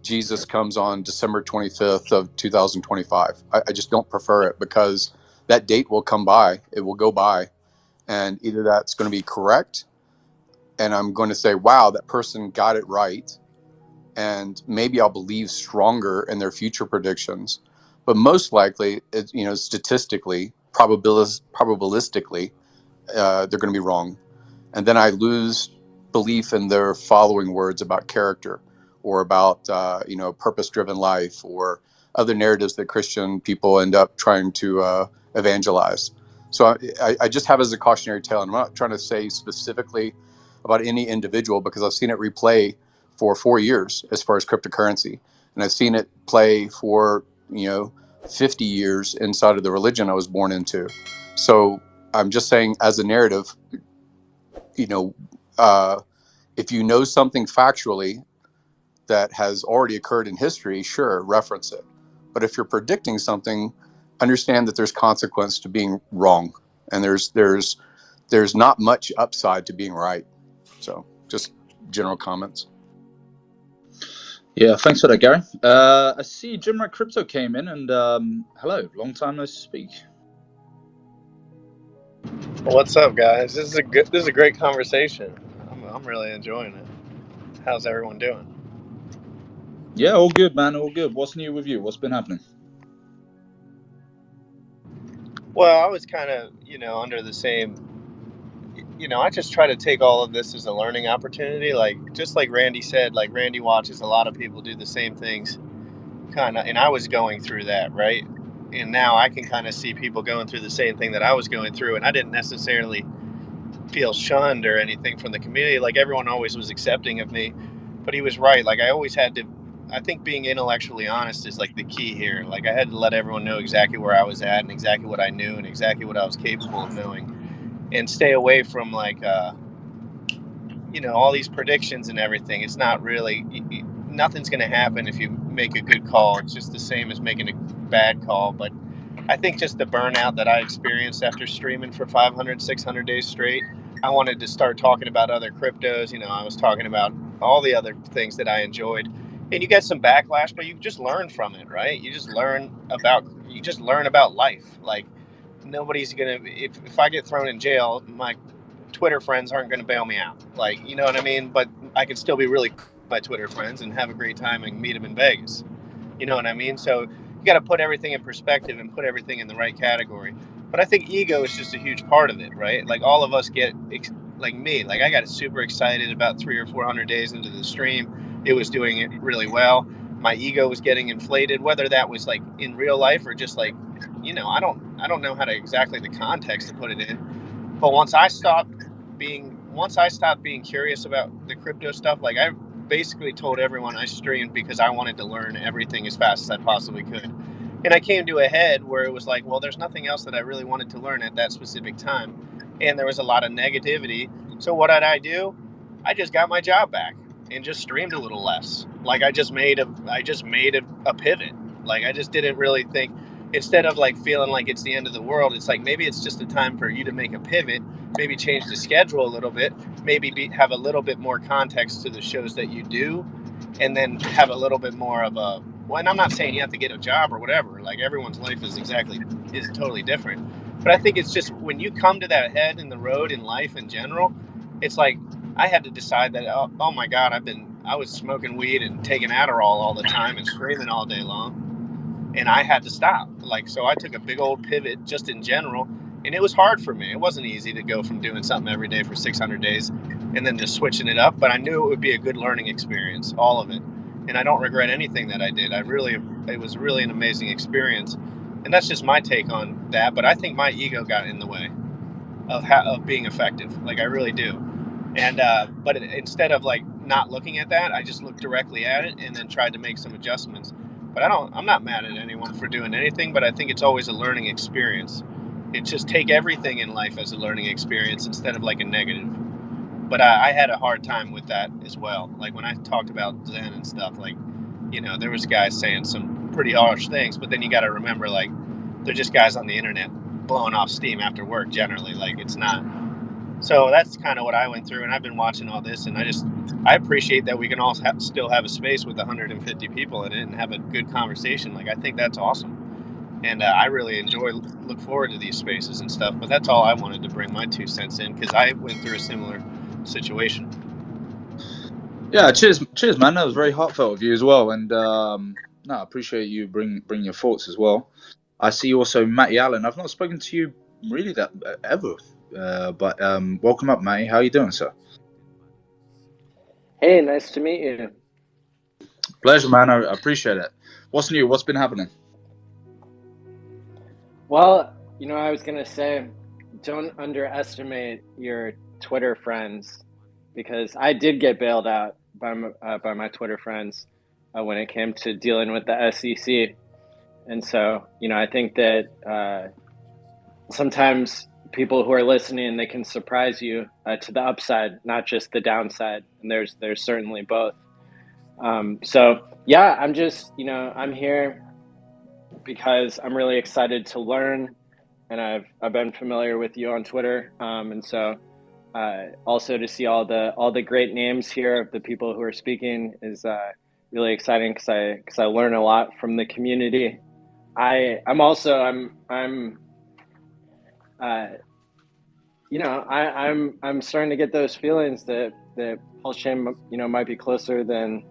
S2: Jesus comes on December 25th of 2025. I just don't prefer it, because that date will come by. It will go by, and either that's going to be correct, and I'm going to say, wow, that person got it right, and maybe I'll believe stronger in their future predictions. But most likely, statistically, probabilistically, they're going to be wrong. And then I lose belief in their following words about character, or about, purpose-driven life, or other narratives that Christian people end up trying to evangelize. So I just have as a cautionary tale, and I'm not trying to say specifically about any individual, because I've seen it replay for 4 years as far as cryptocurrency. And I've seen it play for, 50 years inside of the religion I was born into. So I'm just saying, as a narrative, if you know something factually that has already occurred in history, sure, reference it. But if you're predicting something, understand that there's consequence to being wrong, and there's not much upside to being right. So just general comments.
S5: Yeah, thanks for that, Gary. I see JimRatCrypto came in, and hello, long time no speak.
S3: What's up, guys? This is a great conversation. I'm really enjoying it. How's everyone doing?
S5: Yeah, all good, man. All good. What's new with you? What's been happening?
S3: Well, I was kind of, under the same, I just try to take all of this as a learning opportunity. Like, just like Randy said, like Randy watches a lot of people do the same things kind of, and I was going through that, right? And now I can kind of see people going through the same thing that I was going through, and I didn't necessarily feel shunned or anything from the community. Like, everyone always was accepting of me, but he was right. Like, I always had to, I think being intellectually honest is like the key here. Like, I had to let everyone know exactly where I was at and exactly what I knew and exactly what I was capable of knowing, and stay away from like all these predictions and everything. It's not really, nothing's going to happen if you make a good call. It's just the same as making a bad call. But I think just the burnout that I experienced after streaming for 500, 600 days straight, I wanted to start talking about other cryptos. I was talking about all the other things that I enjoyed. And you get some backlash, but you just learn from it, right? You just learn about life. Like, nobody's going to, if I get thrown in jail, my Twitter friends aren't going to bail me out. Like, you know what I mean? But I can still be really cool with my Twitter friends and have a great time and meet them in Vegas. You know what I mean? So you got to put everything in perspective and put everything in the right category. But I think ego is just a huge part of it, right? Like, all of us get, like me, like I got super excited about 300 or 400 days into the stream. It was doing it really well. My ego was getting inflated, whether that was like in real life or just like, I don't know how to exactly the context to put it in. But once I stopped being curious about the crypto stuff, like I basically told everyone I streamed because I wanted to learn everything as fast as I possibly could. And I came to a head where it was like, well, there's nothing else that I really wanted to learn at that specific time. And there was a lot of negativity. So what did I do? I just got my job back and just streamed a little less. Like, I just made a pivot. Like, I just didn't really think, instead of like feeling like it's the end of the world, it's like maybe it's just a time for you to make a pivot, maybe change the schedule a little bit, maybe have a little bit more context to the shows that you do, and then have a little bit more of a, well, and I'm not saying you have to get a job or whatever, like everyone's life is totally different. But I think it's just when you come to that head in the road in life in general, it's like I had to decide that, oh my God, I was smoking weed and taking Adderall all the time and screaming all day long, and I had to stop. Like, so I took a big old pivot just in general, and it was hard for me. It wasn't easy to go from doing something every day for 600 days and then just switching it up, but I knew it would be a good learning experience, all of it. And I don't regret anything that I did. It was really an amazing experience. And that's just my take on that. But I think my ego got in the way of being effective. Like, I really do. And but instead of like not looking at that, I just looked directly at it and then tried to make some adjustments. But I'm not mad at anyone for doing anything, but I think it's always a learning experience. It just take everything in life as a learning experience instead of like a negative. But I had a hard time with that as well. Like, when I talked about Zen and stuff, like, there was guys saying some pretty harsh things, but then you got to remember, like, they're just guys on the internet blowing off steam after work generally. Like, it's not. So that's kind of what I went through, and I've been watching all this, and I appreciate that we can all still have a space with 150 people in it and have a good conversation. Like, I think that's awesome, and I really look forward to these spaces and stuff. But that's all I wanted to bring my 2 cents in, because I went through a similar situation.
S5: Yeah, cheers, man. That was very heartfelt of you as well, and no, I appreciate you bring your thoughts as well. I see also Matty Allen. I've not spoken to you really that ever, but welcome up, Matty. How you doing, sir?
S8: Hey, nice to meet you.
S5: Pleasure, man. I appreciate it. What's new? What's been happening?
S8: Well, I was gonna say, don't underestimate your Twitter friends, because I did get bailed out by my Twitter friends when it came to dealing with the SEC, and so I think that sometimes people who are listening, they can surprise you to the upside, not just the downside, and there's certainly both. So yeah, I'm just I'm here because I'm really excited to learn, and I've been familiar with you on Twitter, and so also to see all the great names here of the people who are speaking is really exciting, because I learn a lot from the community. I'm I'm starting to get those feelings that PulseChain, might be closer than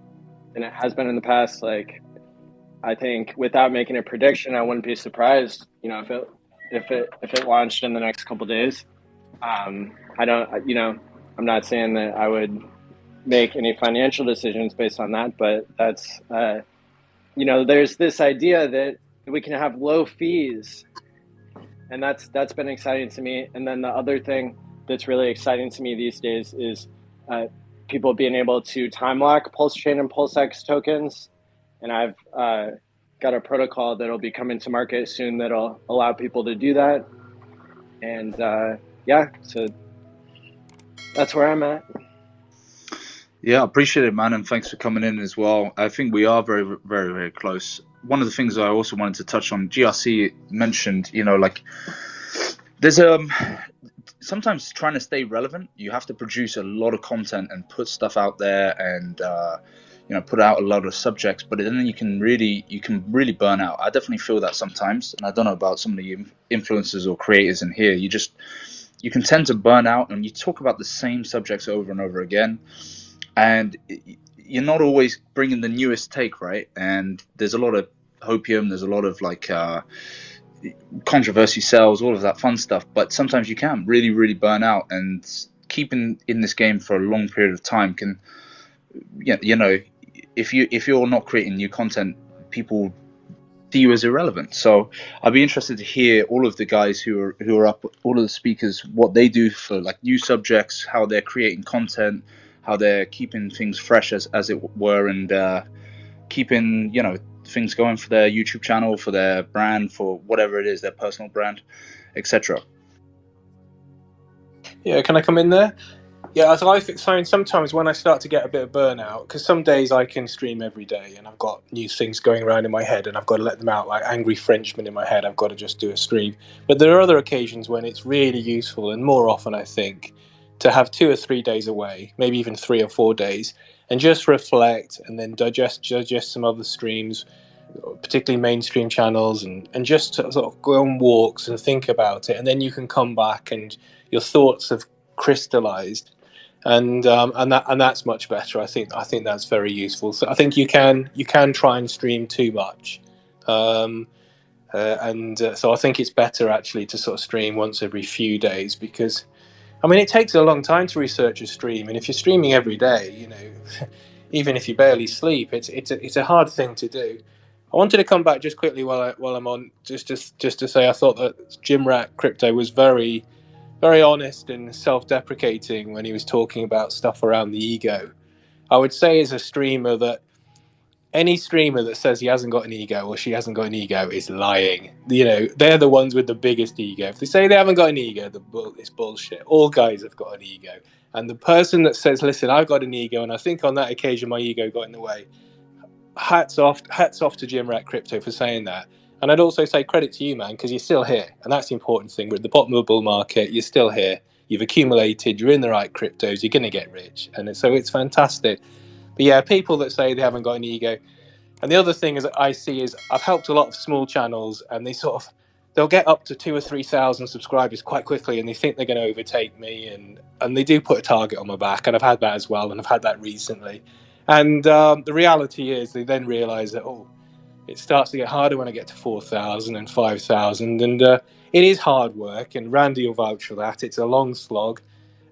S8: it has been in the past. Like, I think without making a prediction, I wouldn't be surprised, if it launched in the next couple of days. I don't, I'm not saying that I would make any financial decisions based on that, but that's, there's this idea that we can have low fees, and that's been exciting to me. And then the other thing that's really exciting to me these days is people being able to time lock PulseChain and PulseX tokens, and I've got a protocol that'll be coming to market soon that'll allow people to do that. And so that's where I'm at.
S5: Yeah, I appreciate it, man, and thanks for coming in as well. I think we are very, very, very close. One of the things I also wanted to touch on, GRC mentioned, like there's sometimes trying to stay relevant, you have to produce a lot of content and put stuff out there and put out a lot of subjects, but then you can really burn out. I definitely feel that sometimes, and I don't know about some of the influencers or creators in here. You can tend to burn out, and you talk about the same subjects over and over again, and you're not always bringing the newest take, right? And there's a lot of hopium, there's a lot of like controversy sells, all of that fun stuff, but sometimes you can really, really burn out, and keeping in this game for a long period of time can, if you're not creating new content, people see you as irrelevant. So I'd be interested to hear all of the guys who are up, all of the speakers, what they do for like new subjects, how they're creating content, how they're keeping things fresh as it were, and keeping things going for their YouTube channel, for their brand, for whatever it is, their personal brand, etc.
S3: Yeah, can I come in there? Yeah, as I find sometimes when I start to get a bit of burnout, because some days I can stream every day and I've got new things going around in my head and I've got to let them out like angry Frenchmen in my head. I've got to just do a stream. But there are other occasions when it's really useful, and more often I think, to have 2 or 3 days away, maybe even 3 or 4 days, and just reflect and then digest some other streams, particularly mainstream channels, and just sort of go on walks and think about it, and then you can come back and your thoughts have crystallized, and that's much better. I think that's very useful. So I think you can try and stream too much, so I think it's better actually to sort of stream once every few days, because it takes a long time to research a stream, and if you're streaming every day, even if you barely sleep, it's a hard thing to do. I wanted to come back just quickly while I'm on, just to say I thought that MoneyGangCrypto was very, very honest and self-deprecating when he was talking about stuff around the ego. I would say as a streamer that any streamer that says he hasn't got an ego or she hasn't got an ego is lying. They're the ones with the biggest ego. If they say they haven't got an ego, it's bullshit. All guys have got an ego. And the person that says, listen, I've got an ego, and I think on that occasion my ego got in the way, hats off to MoneyGangCrypto for saying that. And I'd also say credit to you, man, because you're still here. And that's the important thing. We're at the bottom of the bull market. You're still here. You've accumulated. You're in the right cryptos. You're going to get rich. And so it's fantastic. But yeah, people that say they haven't got an ego. And the other thing is that I see is I've helped a lot of small channels, and they'll get up to 2,000 or 3,000 subscribers quite quickly, and they think they're going to overtake me, and they do put a target on my back, and I've had that as well, and I've had that recently. And the reality is they then realize that, it starts to get harder when I get to 4,000 and 5,000, and it is hard work, and Randy will vouch for that. It's a long slog,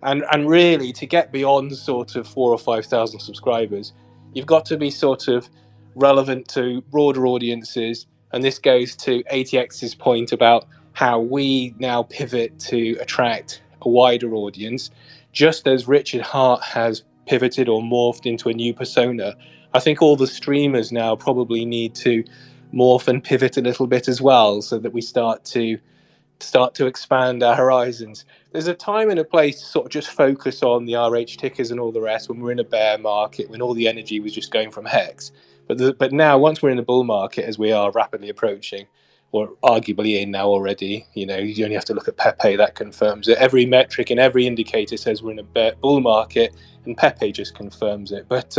S3: and really to get beyond sort of 4,000 or 5,000 subscribers, you've got to be sort of relevant to broader audiences. And this goes to ATX's point about how we now pivot to attract a wider audience. Just as Richard Hart has pivoted or morphed into a new persona, I think all the streamers now probably need to morph and pivot a little bit as well, so that we start to expand our horizons. There's a time and a place to sort of just focus on the RH tickers and all the rest when we're in a bear market, when all the energy was just going from HEX. But now, once we're in the bull market, as we are rapidly approaching, or arguably in now already, you only have to look at Pepe, that confirms it. Every metric and every indicator says we're in a bull market, and Pepe just confirms it. But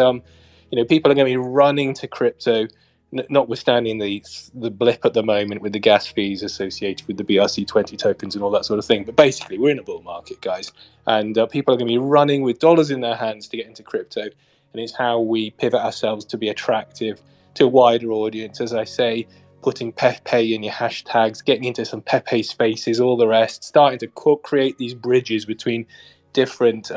S3: people are going to be running to crypto, notwithstanding the blip at the moment with the gas fees associated with the BRC20 tokens and all that sort of thing. But basically, we're in a bull market, guys, and people are going to be running with dollars in their hands to get into crypto, and it's how we pivot ourselves to be attractive to a wider audience. As I say, putting Pepe in your hashtags, getting into some Pepe spaces, all the rest, starting to create these bridges between different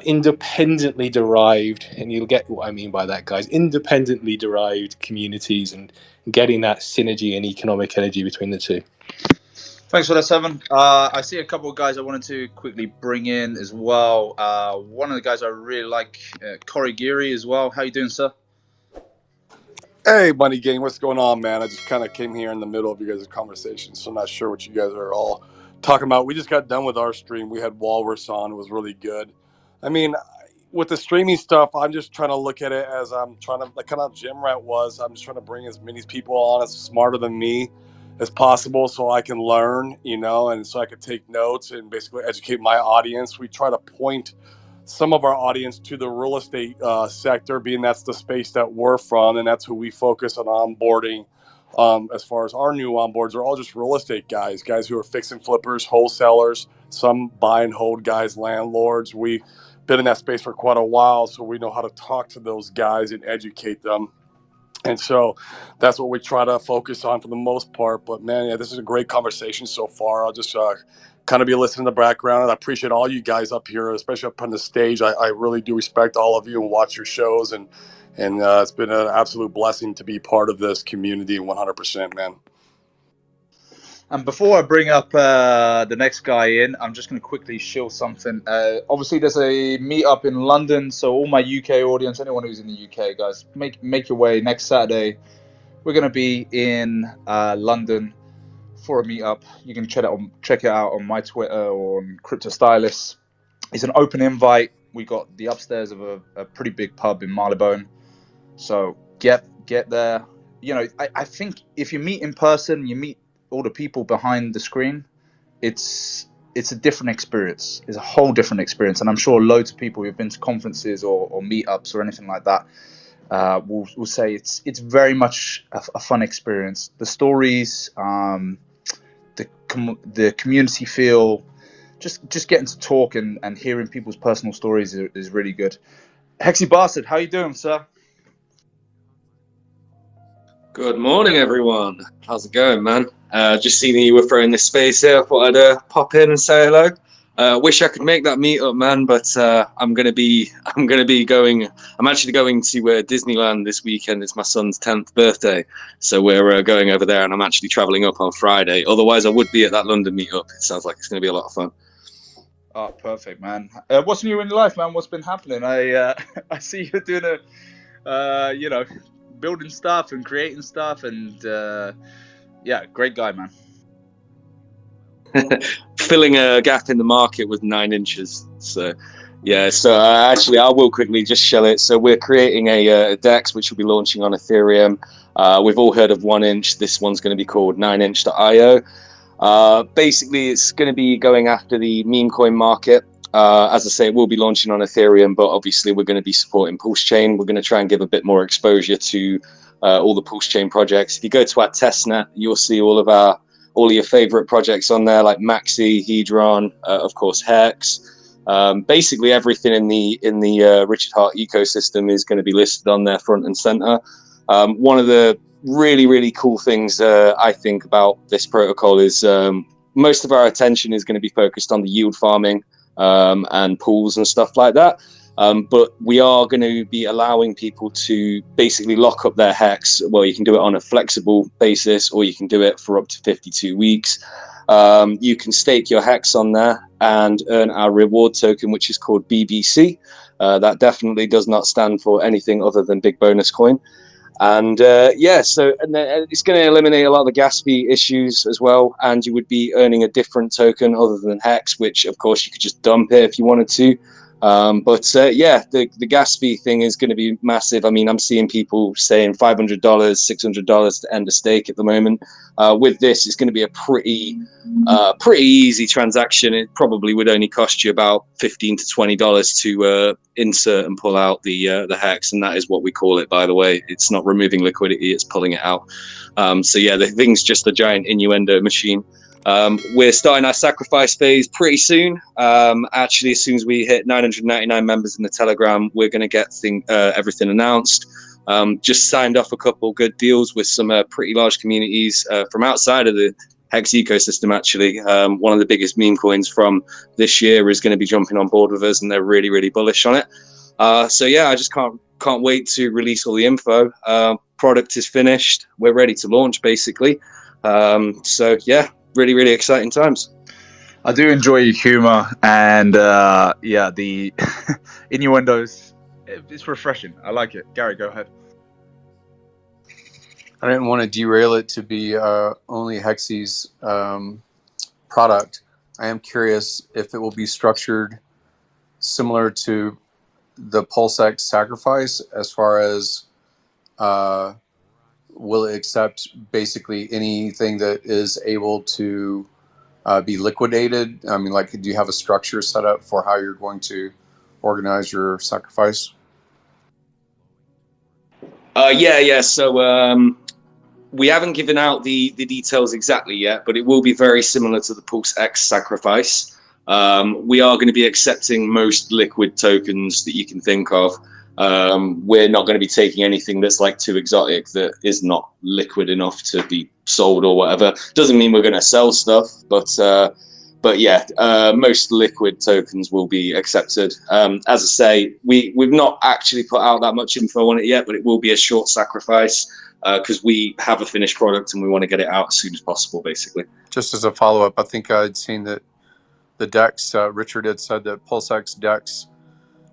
S3: independently derived, and you'll get what I mean by that, guys, independently derived communities, and getting that synergy and economic energy between the two.
S5: Thanks for that, Seven. I see a couple of guys I wanted to quickly bring in as well. One of the guys I really like, Corey Geary as well. How you doing, sir?
S9: Hey, Money Gang, what's going on, man? I just kind of came here in the middle of you guys' conversation, so I'm not sure what you guys are all talking about. We just got done with our stream. We had Walrus on. It was really good. I mean, with the streaming stuff, I'm just trying to look at it as I'm trying to, like kind of Jim Rat was, I'm just trying to bring as many people on as smarter than me as possible so I can learn, you know, and so I could take notes and basically educate my audience. We try to point some of our audience to the real estate sector, being that's the space that we're from, and that's who we focus on onboarding. As far as our new onboards are all just real estate guys who are fix and flippers, wholesalers, some buy and hold guys, landlords. We've been in that space for quite a while, so we know how to talk to those guys and educate them. And so that's what we try to focus on for the most part. But man, yeah, this is a great conversation so far. I'll just kind of be listening in the background, and I appreciate all you guys up here, especially up on the stage. I really do respect all of you and watch your shows, and it's been an absolute blessing to be part of this community 100%, man.
S5: And before I bring up the next guy in, I'm just going to quickly shill something. Obviously, there's a meetup in London, so all my UK audience, anyone who's in the UK, guys, make your way. Next Saturday, we're going to be in London for a meetup. You can check it out on my Twitter or on Crypto Stylist. It's an open invite. We got the upstairs of a pretty big pub in Marylebone, so get there. You know, I think if you meet in person, you meet all the people behind the screen, it's a different experience. It's a whole different experience, and I'm sure loads of people who've been to conferences or meetups or anything like that will say it's very much a fun experience. The stories, the community feel, just getting to talk and hearing people's personal stories is really good. Hexy Bastard, how you doing, sir?
S10: Good morning, everyone. How's it going, man? Just seen you were throwing this space here. I thought I'd pop in and say hello. Wish I could make that meetup, man, but I'm actually going to Disneyland this weekend. It's my son's 10th birthday, so we're going over there, and I'm actually traveling up on Friday. Otherwise, I would be at that London meetup. It sounds like it's going to be a lot of fun.
S5: Oh, perfect, man. What's new in your life, man? What's been happening? I see you're doing building stuff and creating stuff, and yeah, great guy, man.
S10: Filling a gap in the market with 9 inches. So yeah, so actually I will quickly just shell it. So we're creating a DEX which will be launching on Ethereum. We've all heard of 1 inch. This one's going to be called 9inch.io. Basically it's going to be going after the meme coin market. As I say, it will be launching on Ethereum, but obviously we're going to be supporting PulseChain. We're going to try and give a bit more exposure to all the PulseChain projects. If you go to our testnet, you'll see all of your favorite projects on there, like Maxi, Hedron, of course, Hex. Basically everything in the Richard Hart ecosystem is going to be listed on there front and center. One of the really, really cool things I think about this protocol is most of our attention is going to be focused on the yield farming and pools and stuff like that. But we are going to be allowing people to basically lock up their hex. Well, you can do it on a flexible basis, or you can do it for up to 52 weeks. You can stake your hex on there and earn our reward token, which is called BBC. That definitely does not stand for anything other than big bonus coin. And and it's going to eliminate a lot of the gas fee issues as well. And you would be earning a different token other than hex, which of course you could just dump it if you wanted to. Yeah, the gas fee thing is going to be massive. I mean, I'm seeing people saying $500, $600 to end a stake at the moment. With this, it's going to be a pretty easy transaction. It probably would only cost you about $15 to $20 to insert and pull out the hex, and that is what we call it, by the way. It's not removing liquidity; it's pulling it out. Yeah, the thing's just a giant innuendo machine. We're starting our sacrifice phase pretty soon. Actually, as soon as we hit 999 members in the Telegram, we're going to get everything announced. Just signed off a couple good deals with some pretty large communities from outside of the Hex ecosystem, actually. One of the biggest meme coins from this year is going to be jumping on board with us, and they're really, really bullish on it. Yeah, I just can't wait to release all the info. Product is finished. We're ready to launch, basically. Yeah. Really, really exciting times.
S5: I do enjoy your humor, and yeah, the innuendos. It's refreshing. I like it. Gary, go ahead.
S2: I didn't want to derail it to be only Hexy's product. I am curious if it will be structured similar to the PulseX sacrifice, as far as will it accept basically anything that is able to be liquidated? I mean, like, do you have a structure set up for how you're going to organize your sacrifice?
S10: Yeah. So we haven't given out the details exactly yet, but it will be very similar to the PulseX sacrifice. We are going to be accepting most liquid tokens that you can think of. We're not going to be taking anything that's like too exotic, that is not liquid enough to be sold or whatever. Doesn't mean we're going to sell stuff, but yeah, most liquid tokens will be accepted. As I say, we've not actually put out that much info on it yet, but it will be a short sacrifice because we have a finished product and we want to get it out as soon as possible, basically.
S2: Just as a follow-up, I think I'd seen that the DEX, Richard had said that PulseX DEX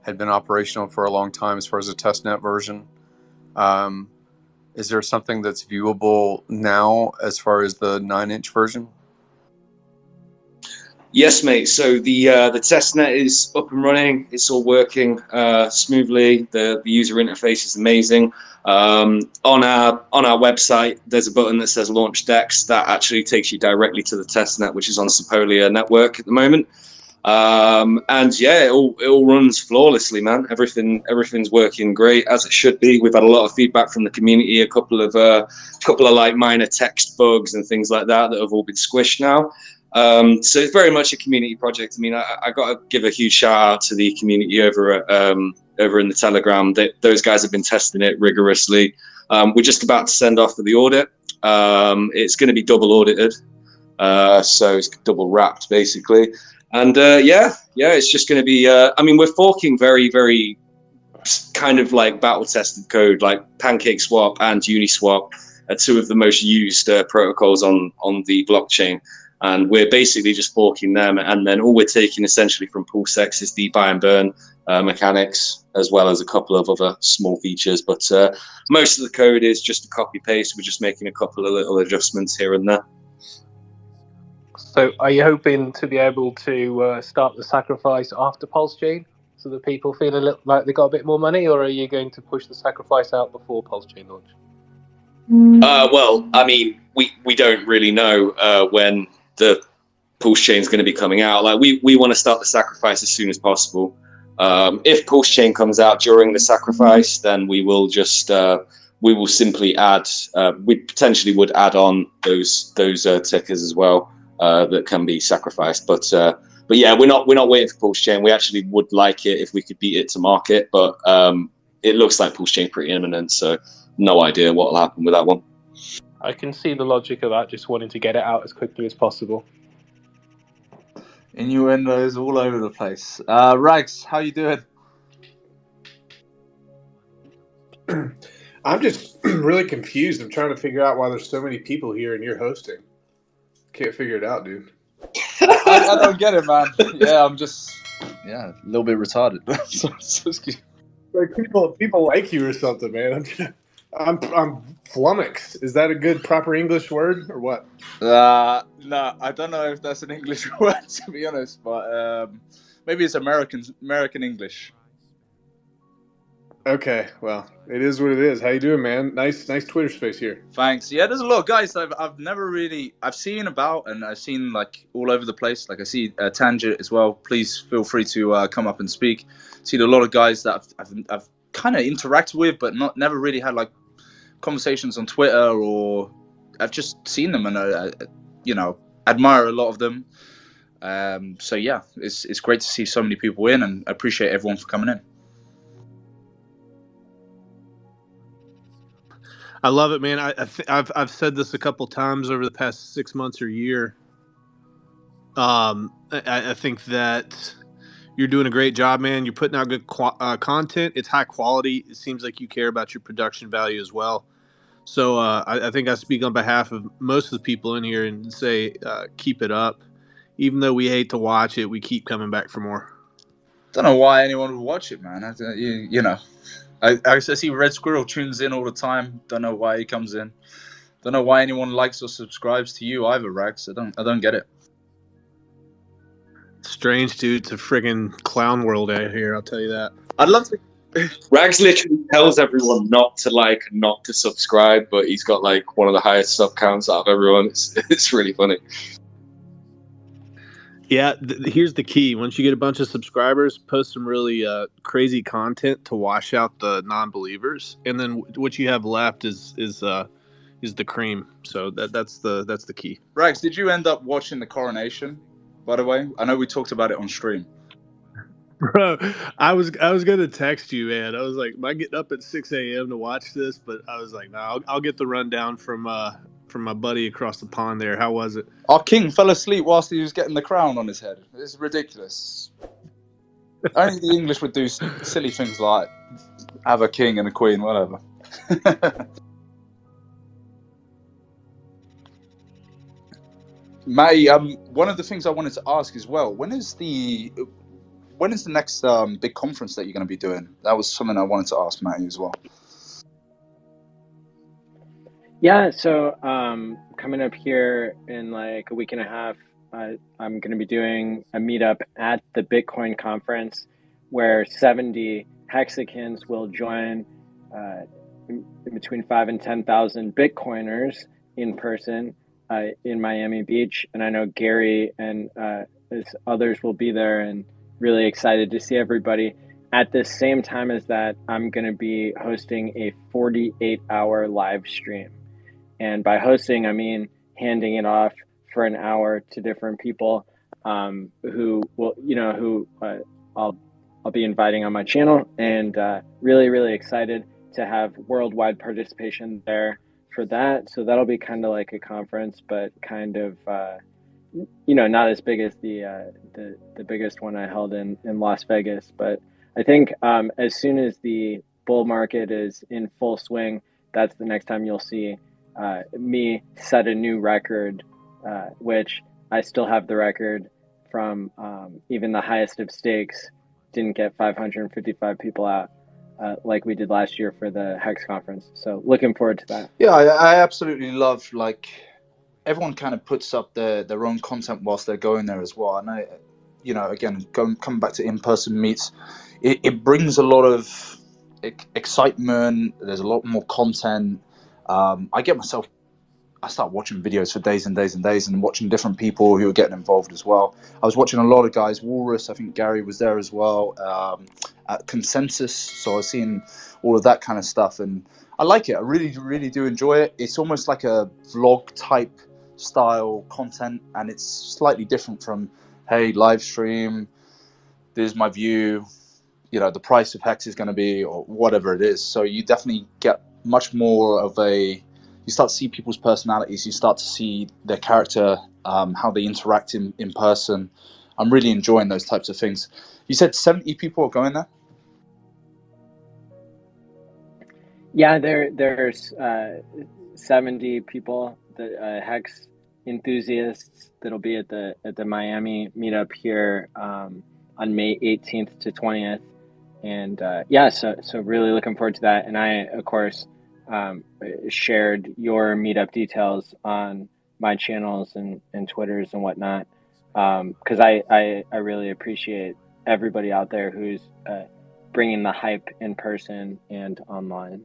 S2: had been operational for a long time as far as a testnet version. Is there something that's viewable now as far as the 9-inch version?
S10: Yes, mate. So the testnet is up and running. It's all working smoothly. The user interface is amazing. On our website, there's a button that says Launch DEX. That actually takes you directly to the testnet, which is on Sepolia network at the moment. And yeah, it all runs flawlessly, man. Everything's working great, as it should be. We've had a lot of feedback from the community, a couple of like minor text bugs and things like that have all been squished now. So it's very much a community project. I mean, I got to give a huge shout out to the community over in the Telegram. Those guys have been testing it rigorously. We're just about to send off for the audit. It's going to be double audited, so it's double wrapped basically. And yeah, it's just going to be. I mean, we're forking very, very kind of like battle tested code, like PancakeSwap and Uniswap are two of the most used protocols on the blockchain. And we're basically just forking them, and then all we're taking essentially from PulseX is the buy and burn mechanics, as well as a couple of other small features. But most of the code is just a copy paste. We're just making a couple of little adjustments here and there.
S3: So are you hoping to be able to start the sacrifice after PulseChain so that people feel a little like they got a bit more money, or are you going to push the sacrifice out before PulseChain launch?
S10: Well, I mean, we don't really know when the PulseChain is going to be coming out. Like we want to start the sacrifice as soon as possible. If PulseChain comes out during the sacrifice, then we will just we will simply add. We potentially would add on those tickers as well that can be sacrificed. But yeah, we're not waiting for PulseChain. We actually would like it if we could beat it to market, but it looks like PulseChain pretty imminent. So no idea what will happen with that one.
S3: I can see the logic of that, just wanting to get it out as quickly as possible.
S5: Innuendos all over the place. Rags, how you doing?
S11: I'm just really confused. I'm trying to figure out why there's so many people here and you're hosting. Can't figure it out, dude.
S5: I don't get it, man. Yeah, I'm just a little bit retarded.
S11: Like people like you or something, man. I'm flummoxed. Is that a good proper English word or what?
S5: No, I don't know if that's an English word, to be honest. But Maybe it's American English.
S11: Okay, well, it is what it is. How you doing, man? Nice Twitter space here.
S5: Thanks. Yeah, there's a lot of guys that I've never really seen about, and I've seen like all over the place. Like I see Tangent as well. Please feel free to come up and speak. Seen a lot of guys that I've kind of interacted with, but never really had like conversations on Twitter, or I've just seen them and admire a lot of them. So yeah, it's great to see so many people in, and I appreciate everyone for coming in.
S3: I love it, man. I've said this a couple times over the past 6 months or year. I think that you're doing a great job, man. You're putting out good content. It's high quality. It seems like you care about your production value as well. So I think I speak on behalf of most of the people in here and say keep it up. Even though we hate to watch it, we keep coming back for more.
S5: Don't know why anyone would watch it, man. I see Red Squirrel tunes in all the time. Don't know why he comes in. Don't know why anyone likes or subscribes to you either, Rags. I don't get it.
S3: Strange, dude. It's a friggin' clown world out here, I'll tell you that.
S5: I'd love to.
S10: Rags literally tells everyone not to subscribe, but he's got like one of the highest sub counts out of everyone. It's really funny.
S3: Yeah, here's the key. Once you get a bunch of subscribers, post some really crazy content to wash out the non-believers, and then what you have left is the cream. So that's the key.
S5: Rags, did you end up watching the coronation? By the way, I know we talked about it on stream.
S3: Bro, I was gonna text you, man. I was like, am I getting up at 6 a.m. to watch this? But I was like, no, I'll get the rundown from my buddy across the pond there. How was it?
S5: Our king fell asleep whilst he was getting the crown on his head. It's ridiculous. Only the English would do silly things like have a king and a queen, whatever. Matty, one of the things I wanted to ask as well, when is the next big conference that you're going to be doing? That was something I wanted to ask Matty as well.
S8: Yeah, so coming up here in like a week and a half, I'm going to be doing a meetup at the Bitcoin conference where 70 hexicans will join in between 5,000 and 10,000 Bitcoiners in person in Miami Beach. And I know Gary and others will be there, and really excited to see everybody. At the same time as that, I'm going to be hosting a 48-hour live stream. And by hosting, I mean handing it off for an hour to different people who I'll be inviting on my channel, and really, really excited to have worldwide participation there for that. So that'll be kind of like a conference, but kind of not as big as the biggest one I held in Las Vegas. But I think as soon as the bull market is in full swing, that's the next time you'll see me set a new record, which I still have the record from even the highest of stakes. Didn't get 555 people out like we did last year for the Hex conference. So looking forward to that.
S5: Yeah, I absolutely love, like, everyone kind of puts up their own content whilst they're going there as well. And again, coming back to in-person meets, it brings a lot of excitement. There's a lot more content. I start watching videos for days and days and days, and watching different people who are getting involved as well. I was watching a lot of guys, Walrus, I think Gary was there as well, at Consensus, so I was seeing all of that kind of stuff, and I like it. I really, really do enjoy it. It's almost like a vlog type style content, and it's slightly different from, hey, live stream, this is my view, the price of Hex is going to be, or whatever it is. So you definitely get much more of you start to see people's personalities, you start to see their character, how they interact in person. I'm really enjoying those types of things. You said 70 people are going there?
S8: Yeah, there's 70 people, the Hex enthusiasts that'll be at the Miami meetup here on May 18th to 20th. And so really looking forward to that. And I, of course, shared your meetup details on my channels and Twitters and whatnot, because I really appreciate everybody out there who's bringing the hype in person and online.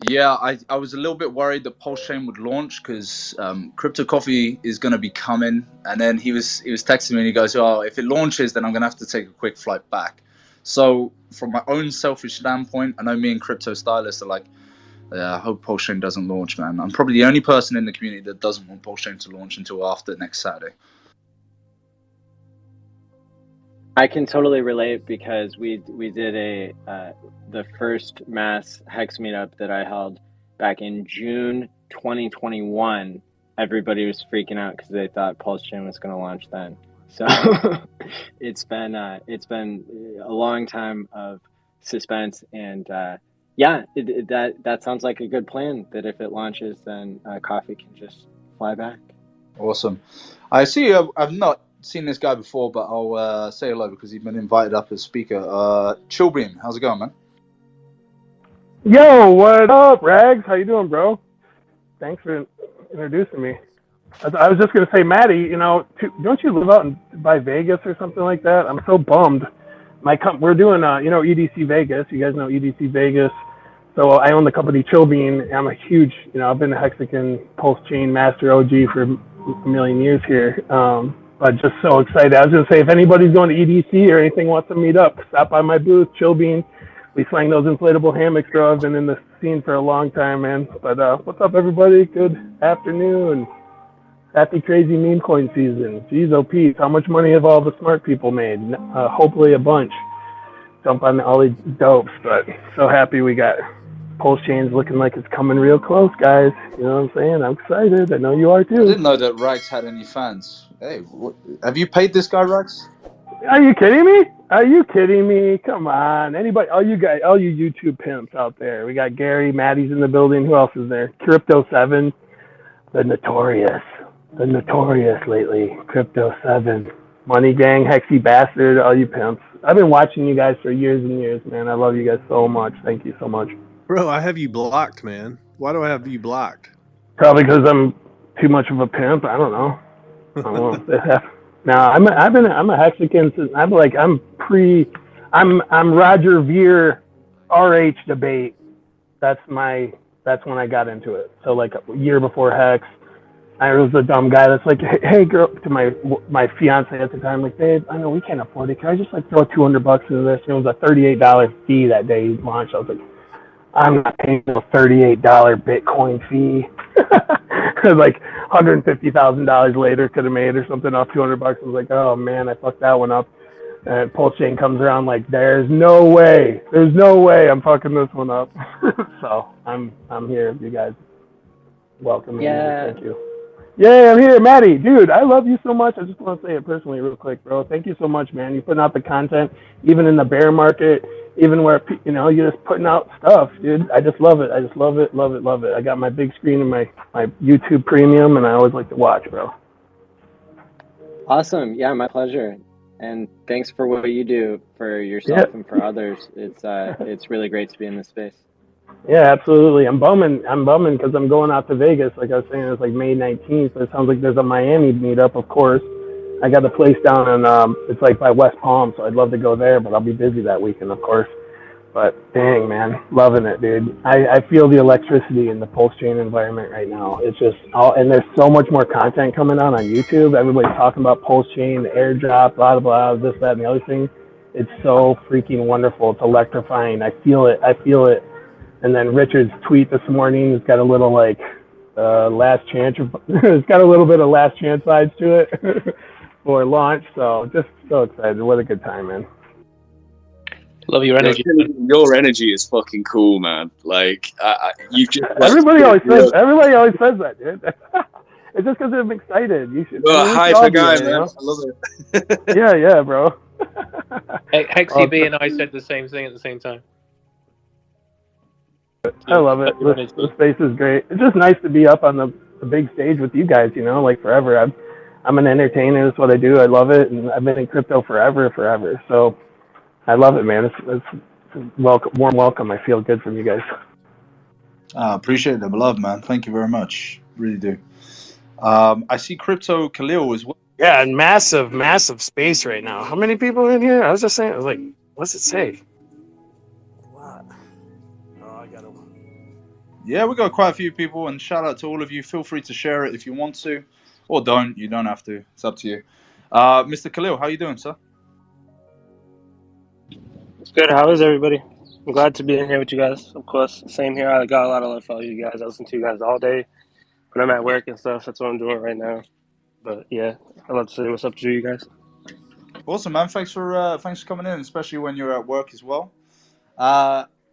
S5: Yeah, I was a little bit worried that PulseChain would launch because Crypto Coffee is going to be coming, and then he was texting me and he goes, "Oh, if it launches, then I'm going to have to take a quick flight back." So from my own selfish standpoint, I know me and Crypto Stylists are like, I hope PulseChain doesn't launch, man. I'm probably the only person in the community that doesn't want PulseChain to launch until after next Saturday.
S8: I can totally relate because we did the first mass hex meetup that I held back in June 2021. Everybody was freaking out because they thought PulseChain was going to launch then. So it's been a long time of suspense, and that sounds like a good plan. That if it launches, then Coffee can just fly back.
S5: Awesome. I see. I've not seen this guy before, but I'll say hello because he's been invited up as speaker. Chillbeam, how's it going, man?
S12: Yo, what up, Rags? How you doing, bro? Thanks for introducing me. I was just gonna say, Maddie, don't you live out by Vegas or something like that? I'm so bummed. We're doing EDC Vegas. You guys know EDC Vegas. So I own the company Chillbeam. I'm a huge, I've been a Hexican PulseChain master OG for a million years here. But just so excited. I was going to say, if anybody's going to EDC or anything wants to meet up, stop by my booth, Chillbeam. We slang those inflatable hammocks, bro. I've been in the scene for a long time, man. But what's up, everybody? Good afternoon. Happy crazy meme coin season. Jeez, oh, Pete, how much money have all the smart people made? Hopefully a bunch. Jump on all these dopes, but so happy we got PulseChain's looking like it's coming real close, guys. You know what I'm saying? I'm excited. I know you are too.
S5: I didn't know that Rags had any fans. Hey, have you paid this guy, Rags?
S12: Are you kidding me? Are you kidding me? Come on. Anybody, all you YouTube pimps out there. We got Gary, Maddie's in the building. Who else is there? Crypto7, the notorious lately. Crypto7, Money Gang, Hexy Bastard, all you pimps. I've been watching you guys for years and years, man. I love you guys so much. Thank you so much.
S11: Bro, I have you blocked, man. Why do I have you blocked?
S12: Probably because I'm too much of a pimp. I don't know. No, I'm a Hexican since I'm Roger Ver RH debate. That's when I got into it. So like a year before Hex, I was the dumb guy that's like, hey girl, to my fiance at the time, like, babe, I know we can't afford it. Can I just like throw $200 into this? And it was a $38 fee that day he launched. I was like, I'm not paying a $38 Bitcoin fee. Like $150,000 later could have made or something off $200. I was like, oh man, I fucked that one up. And PulseChain comes around like, there's no way I'm fucking this one up. So I'm here, you guys. Welcome.
S8: Yeah.
S12: Thank you. Yeah, I'm here, Maddie. Dude, I love you so much. I just want to say it personally real quick, bro. Thank you so much, man. You're putting out the content, even in the bear market, even where, you're just putting out stuff, dude. I just love it. I just love it. I got my big screen and my YouTube premium, and I always like to watch, bro.
S8: Awesome. Yeah, my pleasure. And thanks for what you do for yourself and for others. It's really great to be in this space.
S12: Yeah, absolutely. I'm bumming because I'm going out to Vegas. Like I was saying, it's like May 19th. So it sounds like there's a Miami meetup, of course. I got a place down in, it's like by West Palm, so I'd love to go there, but I'll be busy that weekend, of course. But dang, man, loving it, dude. I feel the electricity in the PulseChain environment right now. It's just and there's so much more content coming on YouTube. Everybody's talking about PulseChain, the airdrop, blah, blah, blah, this, that, and the other thing. It's so freaking wonderful. It's electrifying. I feel it. And then Richard's tweet this morning has got a little like last chance. It's got a little bit of last chance vibes to it for launch. So just so excited. What a good time, man.
S3: Love your energy.
S10: Your energy is fucking cool, man. Like you just.
S12: Everybody always says that, dude. It's just because I'm excited. You should.
S10: Well, hyper guy, man. I love it.
S12: Yeah, bro.
S3: Hexy B and I said the same thing at the same time.
S12: I love it. The space is great. It's just nice to be up on the big stage with you guys, like forever. I'm an entertainer. That's what I do. I love it. And I've been in crypto forever. So I love it, man. It's warm welcome. I feel good from you guys.
S5: Appreciate the love, man. Thank you very much. Really do. I see Crypto Khalil as well.
S13: Yeah, and massive space right now. How many people in here? I was just saying, I was like, what's it say? A lot. Oh, I got to.
S5: Yeah, we got quite a few people, and shout out to all of you. Feel free to share it if you want to, or don't. You don't have to. It's up to you. Mr. Khalil, how you doing, sir?
S14: It's good. How is everybody? I'm glad to be in here with you guys. Of course, same here. I got a lot of love for you guys. I listen to you guys all day when I'm at work and stuff. That's what I'm doing right now. But yeah, I'd love to say what's up to you guys.
S5: Awesome, man. Thanks for coming in, especially when you're at work as well.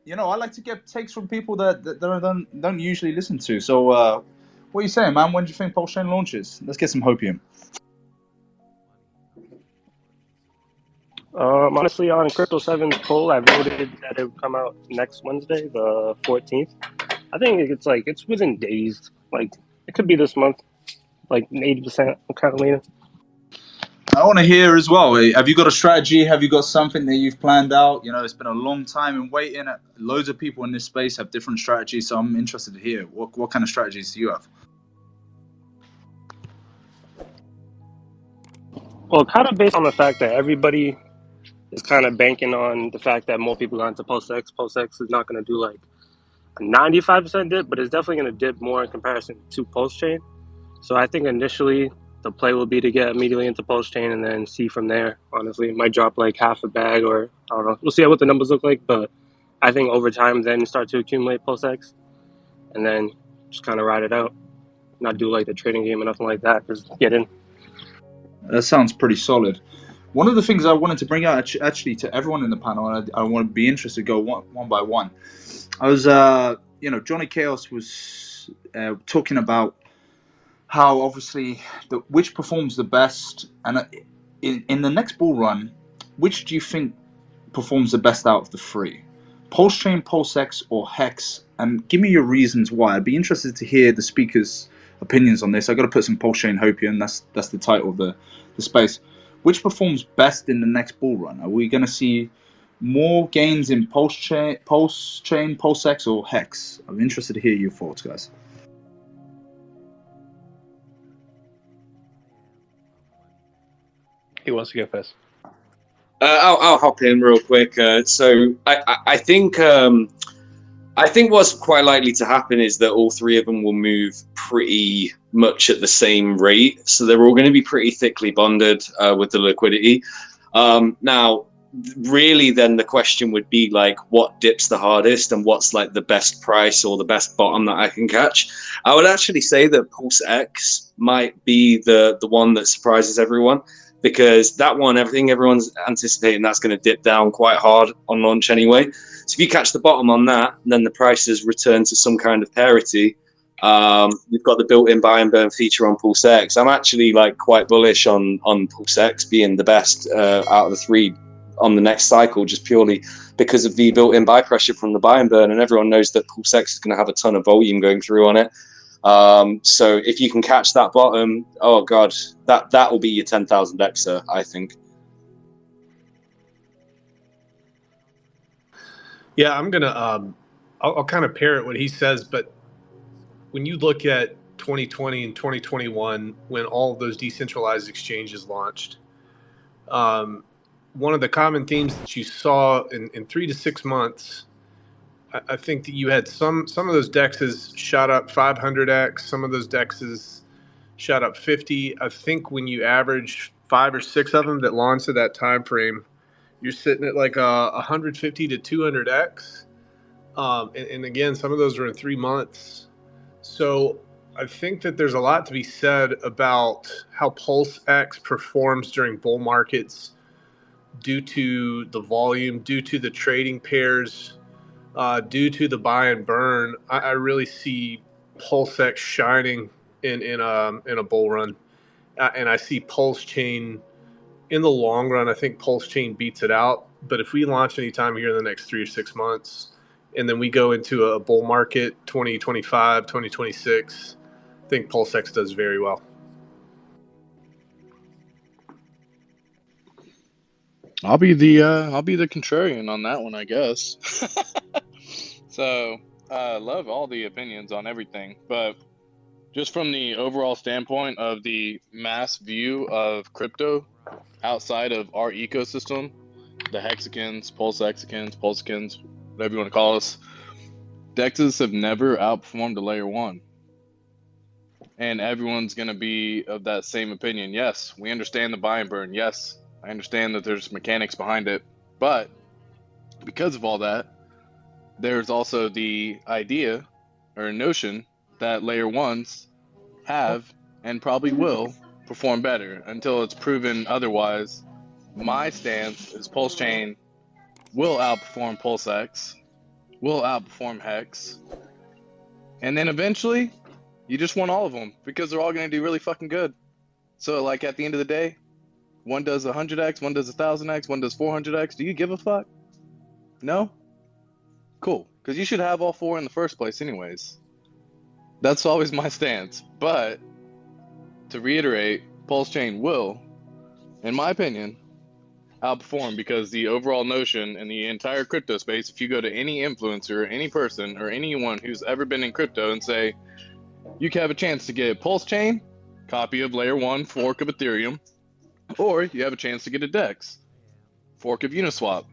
S5: You know, I like to get takes from people that don't usually listen to. So, what are you saying, man? When do you think PulseChain launches? Let's get some Hopium.
S14: Honestly, on Crypto 7's poll, I voted that it would come out next Wednesday, the 14th. I think it's within days. Like, it could be this month. Like 80%. I'm kind of leaning.
S5: I want to hear as well. Have you got a strategy? Have you got something that you've planned out? You know, it's been a long time in waiting. Loads of people in this space have different strategies, so I'm interested to hear what kind of strategies do you have?
S14: Well, kind of based on the fact that everybody is kind of banking on the fact that more people got into PulseX. PulseX is not going to do like a 95% dip, but it's definitely going to dip more in comparison to PulseChain. So I think initially the play will be to get immediately into PulseChain and then see from there. Honestly, it might drop like half a bag, or I don't know. We'll see what the numbers look like, but I think over time then start to accumulate PulseX and then just kind of ride it out. Not do like the trading game or nothing like that. Just get in.
S5: That sounds pretty solid. One of the things I wanted to bring out actually to everyone in the panel, and I want to be interested to go one by one. I was, Johnny Chaos was talking about how obviously which performs the best, and in the next bull run, which do you think performs the best out of the three? PulseChain, PulseX, or Hex? And give me your reasons why. I'd be interested to hear the speakers' opinions on this. I got to put some PulseChain Hopium. That's the title of the space. Which performs best in the next bull run? Are we going to see more gains in PulseChain, PulseX, or Hex? I'm interested to hear your thoughts, guys.
S3: He wants to go first.
S10: I'll hop in real quick. So I think what's quite likely to happen is that all three of them will move pretty much at the same rate. So they're all going to be pretty thickly bonded with the liquidity. Now, really, then the question would be like, what dips the hardest and what's like the best price or the best bottom that I can catch? I would actually say that PulseX might be the one that surprises everyone, because that one, everyone's anticipating that's going to dip down quite hard on launch anyway. So if you catch the bottom on that, then the prices return to some kind of parity. You've got the built-in buy and burn feature on PulseX. I'm actually like quite bullish on PulseX being the best out of the three on the next cycle, just purely because of the built-in buy pressure from the buy and burn, and everyone knows that PulseX is going to have a ton of volume going through on it. So if you can catch that bottom, oh god, that will be your 10,000 Xer, I think.
S11: Yeah, I'm gonna I'll kind of parrot what he says, but when you look at 2020 and 2021, when all of those decentralized exchanges launched, one of the common themes that you saw in 3 to 6 months, I think that you had some of those dexes shot up 500x, some of those dexes shot up 50. I think when you average 5 or 6 of them that launched at that time frame, you're sitting at like 150 to 200x. And again, some of those are in 3 months. So I think that there's a lot to be said about how PulseX performs during bull markets due to the volume, due to the trading pairs, due to the buy and burn. I really see PulseX shining in a bull run, and I see PulseChain in the long run. I think PulseChain beats it out. But if we launch anytime here in the next 3 or 6 months, and then we go into a bull market 2025, 2026, I think PulseX does very well.
S6: I'll be the contrarian on that one, I guess. So love all the opinions on everything, but Just from the overall standpoint of the mass view of crypto outside of our ecosystem, the hexicans, pulsexicans, whatever you want to call us, DEXs have never outperformed the layer one. And everyone's going to be of that same opinion. Yes, we understand the buy and burn. Yes, I understand that there's mechanics behind it. But because of all that, there's also the idea or notion that layer ones have and probably will perform better until it's proven otherwise. My stance is PulseChain will outperform PulseX, will outperform Hex, and then eventually you just want all of them because they're all going to do really fucking good. So like at the end of the day, one does 100x, one does 1000x, one does 400x. Do you give a fuck? No? Cool, because you should have all four in the first place anyways. That's always my stance. But to reiterate, PulseChain will, in my opinion, outperform because the overall notion in the entire crypto space, if you go to any influencer, any person, or anyone who's ever been in crypto and say, you can have a chance to get PulseChain, copy of layer one, fork of Ethereum, or you have a chance to get a DEX, fork of Uniswap.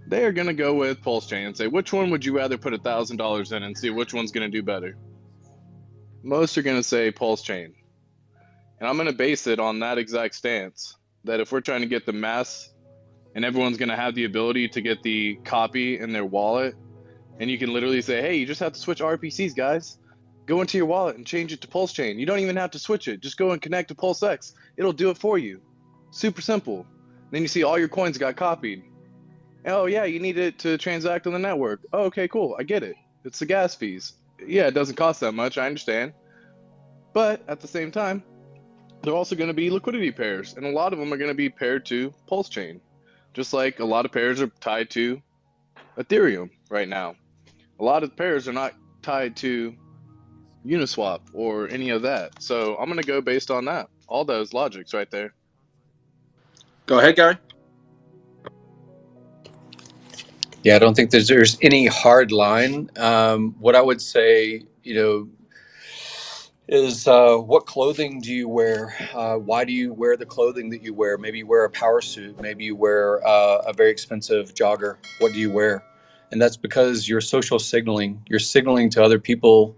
S6: They are going to go with PulseChain and say, which one would you rather put $1,000 in and see which one's going to do better? Most are going to say PulseChain. And I'm going to base it on that exact stance, that if we're trying to get the mass and everyone's going to have the ability to get the copy in their wallet, and you can literally say, hey, you just have to switch RPCs, guys. Go into your wallet and change it to PulseChain. You don't even have to switch it. Just go and connect to PulseX. It'll do it for you. Super simple. Then you see all your coins got copied. Oh, yeah, you need it to transact on the network. Oh, okay, cool. I get it. It's the gas fees. Yeah, it doesn't cost that much. I understand. But at the same time, they're also going to be liquidity pairs. And a lot of them are going to be paired to PulseChain. Just like a lot of pairs are tied to Ethereum right now. A lot of pairs are not tied to Uniswap or any of that. So I'm going to go based on that. All those logics right there.
S10: Go ahead, Gary.
S2: Yeah, I don't think there's any hard line. What I would say, is what clothing do you wear? Why do you wear the clothing that you wear? Maybe you wear a power suit. Maybe you wear a very expensive jogger. What do you wear? And that's because you're social signaling. You're signaling to other people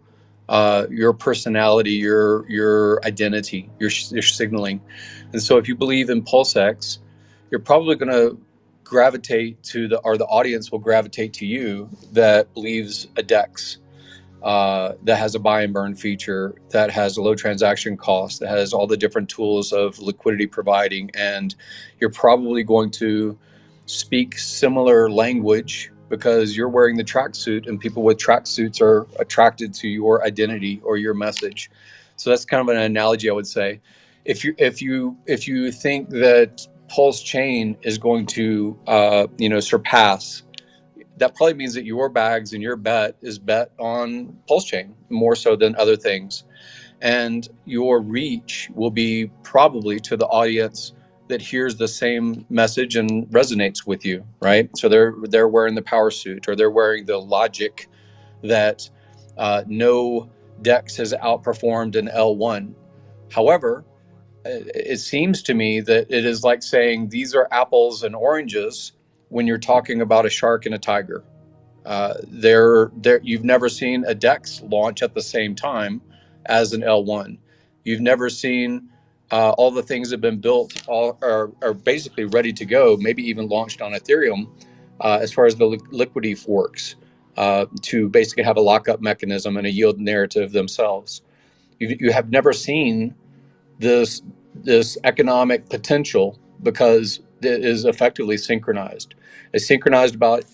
S2: your personality, your identity. You're signaling. And so if you believe in PulseX, you're probably going to gravitate to the audience will gravitate to you that believes a DEX. That has a buy and burn feature, that has a low transaction cost, that has all the different tools of liquidity providing, and you're probably going to speak similar language because you're wearing the tracksuit, and people with tracksuits are attracted to your identity or your message. So that's kind of an analogy I would say. If you think that PulseChain is going to surpass, that probably means that your bags and your bet is bet on PulseChain more so than other things. And your reach will be probably to the audience that hears the same message and resonates with you, right? So they're wearing the power suit, or they're wearing the logic that no DEX has outperformed an L1. However, it seems to me that it is like saying these are apples and oranges when you're talking about a shark and a tiger. You've never seen a DEX launch at the same time as an L1. You've never seen all the things that have been built are basically ready to go, maybe even launched on Ethereum, as far as the liquidity forks, to basically have a lockup mechanism and a yield narrative themselves. You have never seen this economic potential because it is effectively synchronized. It's synchronized about,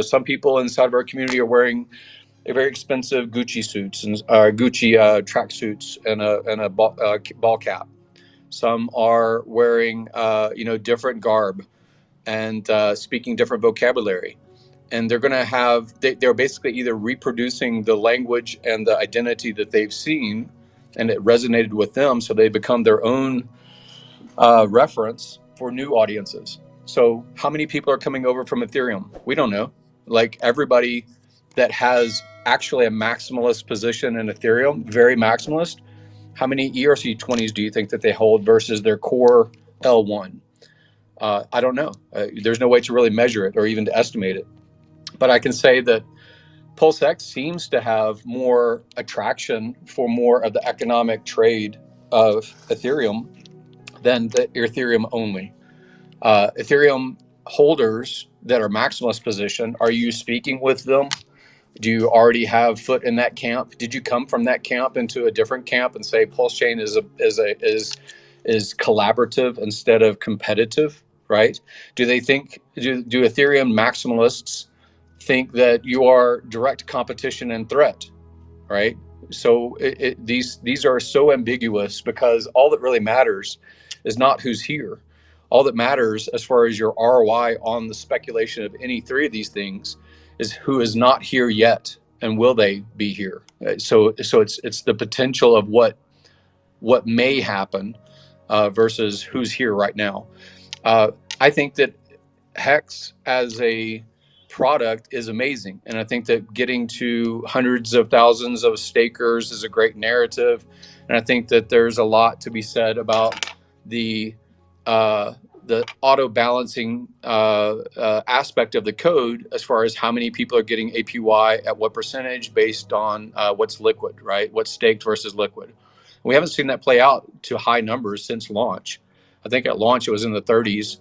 S2: some people inside of our community are wearing a very expensive Gucci suits and Gucci track suits and a ball cap. Some are wearing different garb and speaking different vocabulary. And they're going to have, they're basically either reproducing the language and the identity that they've seen and it resonated with them, so they become their own reference for new audiences. So how many people are coming over from Ethereum? We don't know. Like, everybody that has actually a maximalist position in Ethereum, very maximalist, how many ERC20s do you think that they hold versus their core L1? I don't know. There's no way to really measure it or even to estimate it. But I can say that PulseX seems to have more attraction for more of the economic trade of Ethereum than the Ethereum only. Ethereum holders that are maximalist position, are you speaking with them? Do you already have foot in that camp? Did you come from that camp into a different camp and say PulseChain is collaborative instead of competitive, right? Do they think do Ethereum maximalists think that you are direct competition and threat, right? So these are so ambiguous because all that really matters is not who's here. All that matters as far as your ROI on the speculation of any three of these things is who is not here yet and will they be here. So it's the potential of what may happen versus who's here right now. I think that Hex as a product is amazing, and I think that getting to hundreds of thousands of stakers is a great narrative, and I think that there's a lot to be said about the auto balancing aspect of the code as far as how many people are getting APY at what percentage based on what's liquid, right? What's staked versus liquid. We haven't seen that play out to high numbers since launch. I think at launch it was in the 30s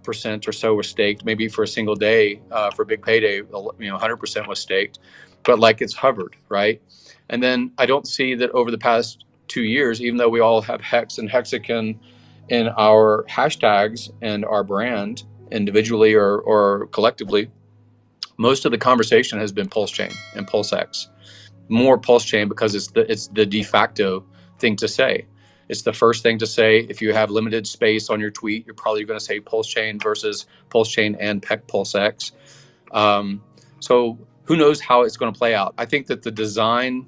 S2: percent or so was staked. Maybe for a single day for big payday, 100% was staked, but like it's hovered, right? And then I don't see that over the past 2 years, even though we all have Hex and Hexican in our hashtags and our brand individually or collectively, most of the conversation has been PulseChain and PulseX. More PulseChain because it's the de facto thing to say. It's the first thing to say. If you have limited space on your tweet, you're probably going to say PulseChain versus PulseChain and PulseX. So who knows how it's going to play out? I think that the design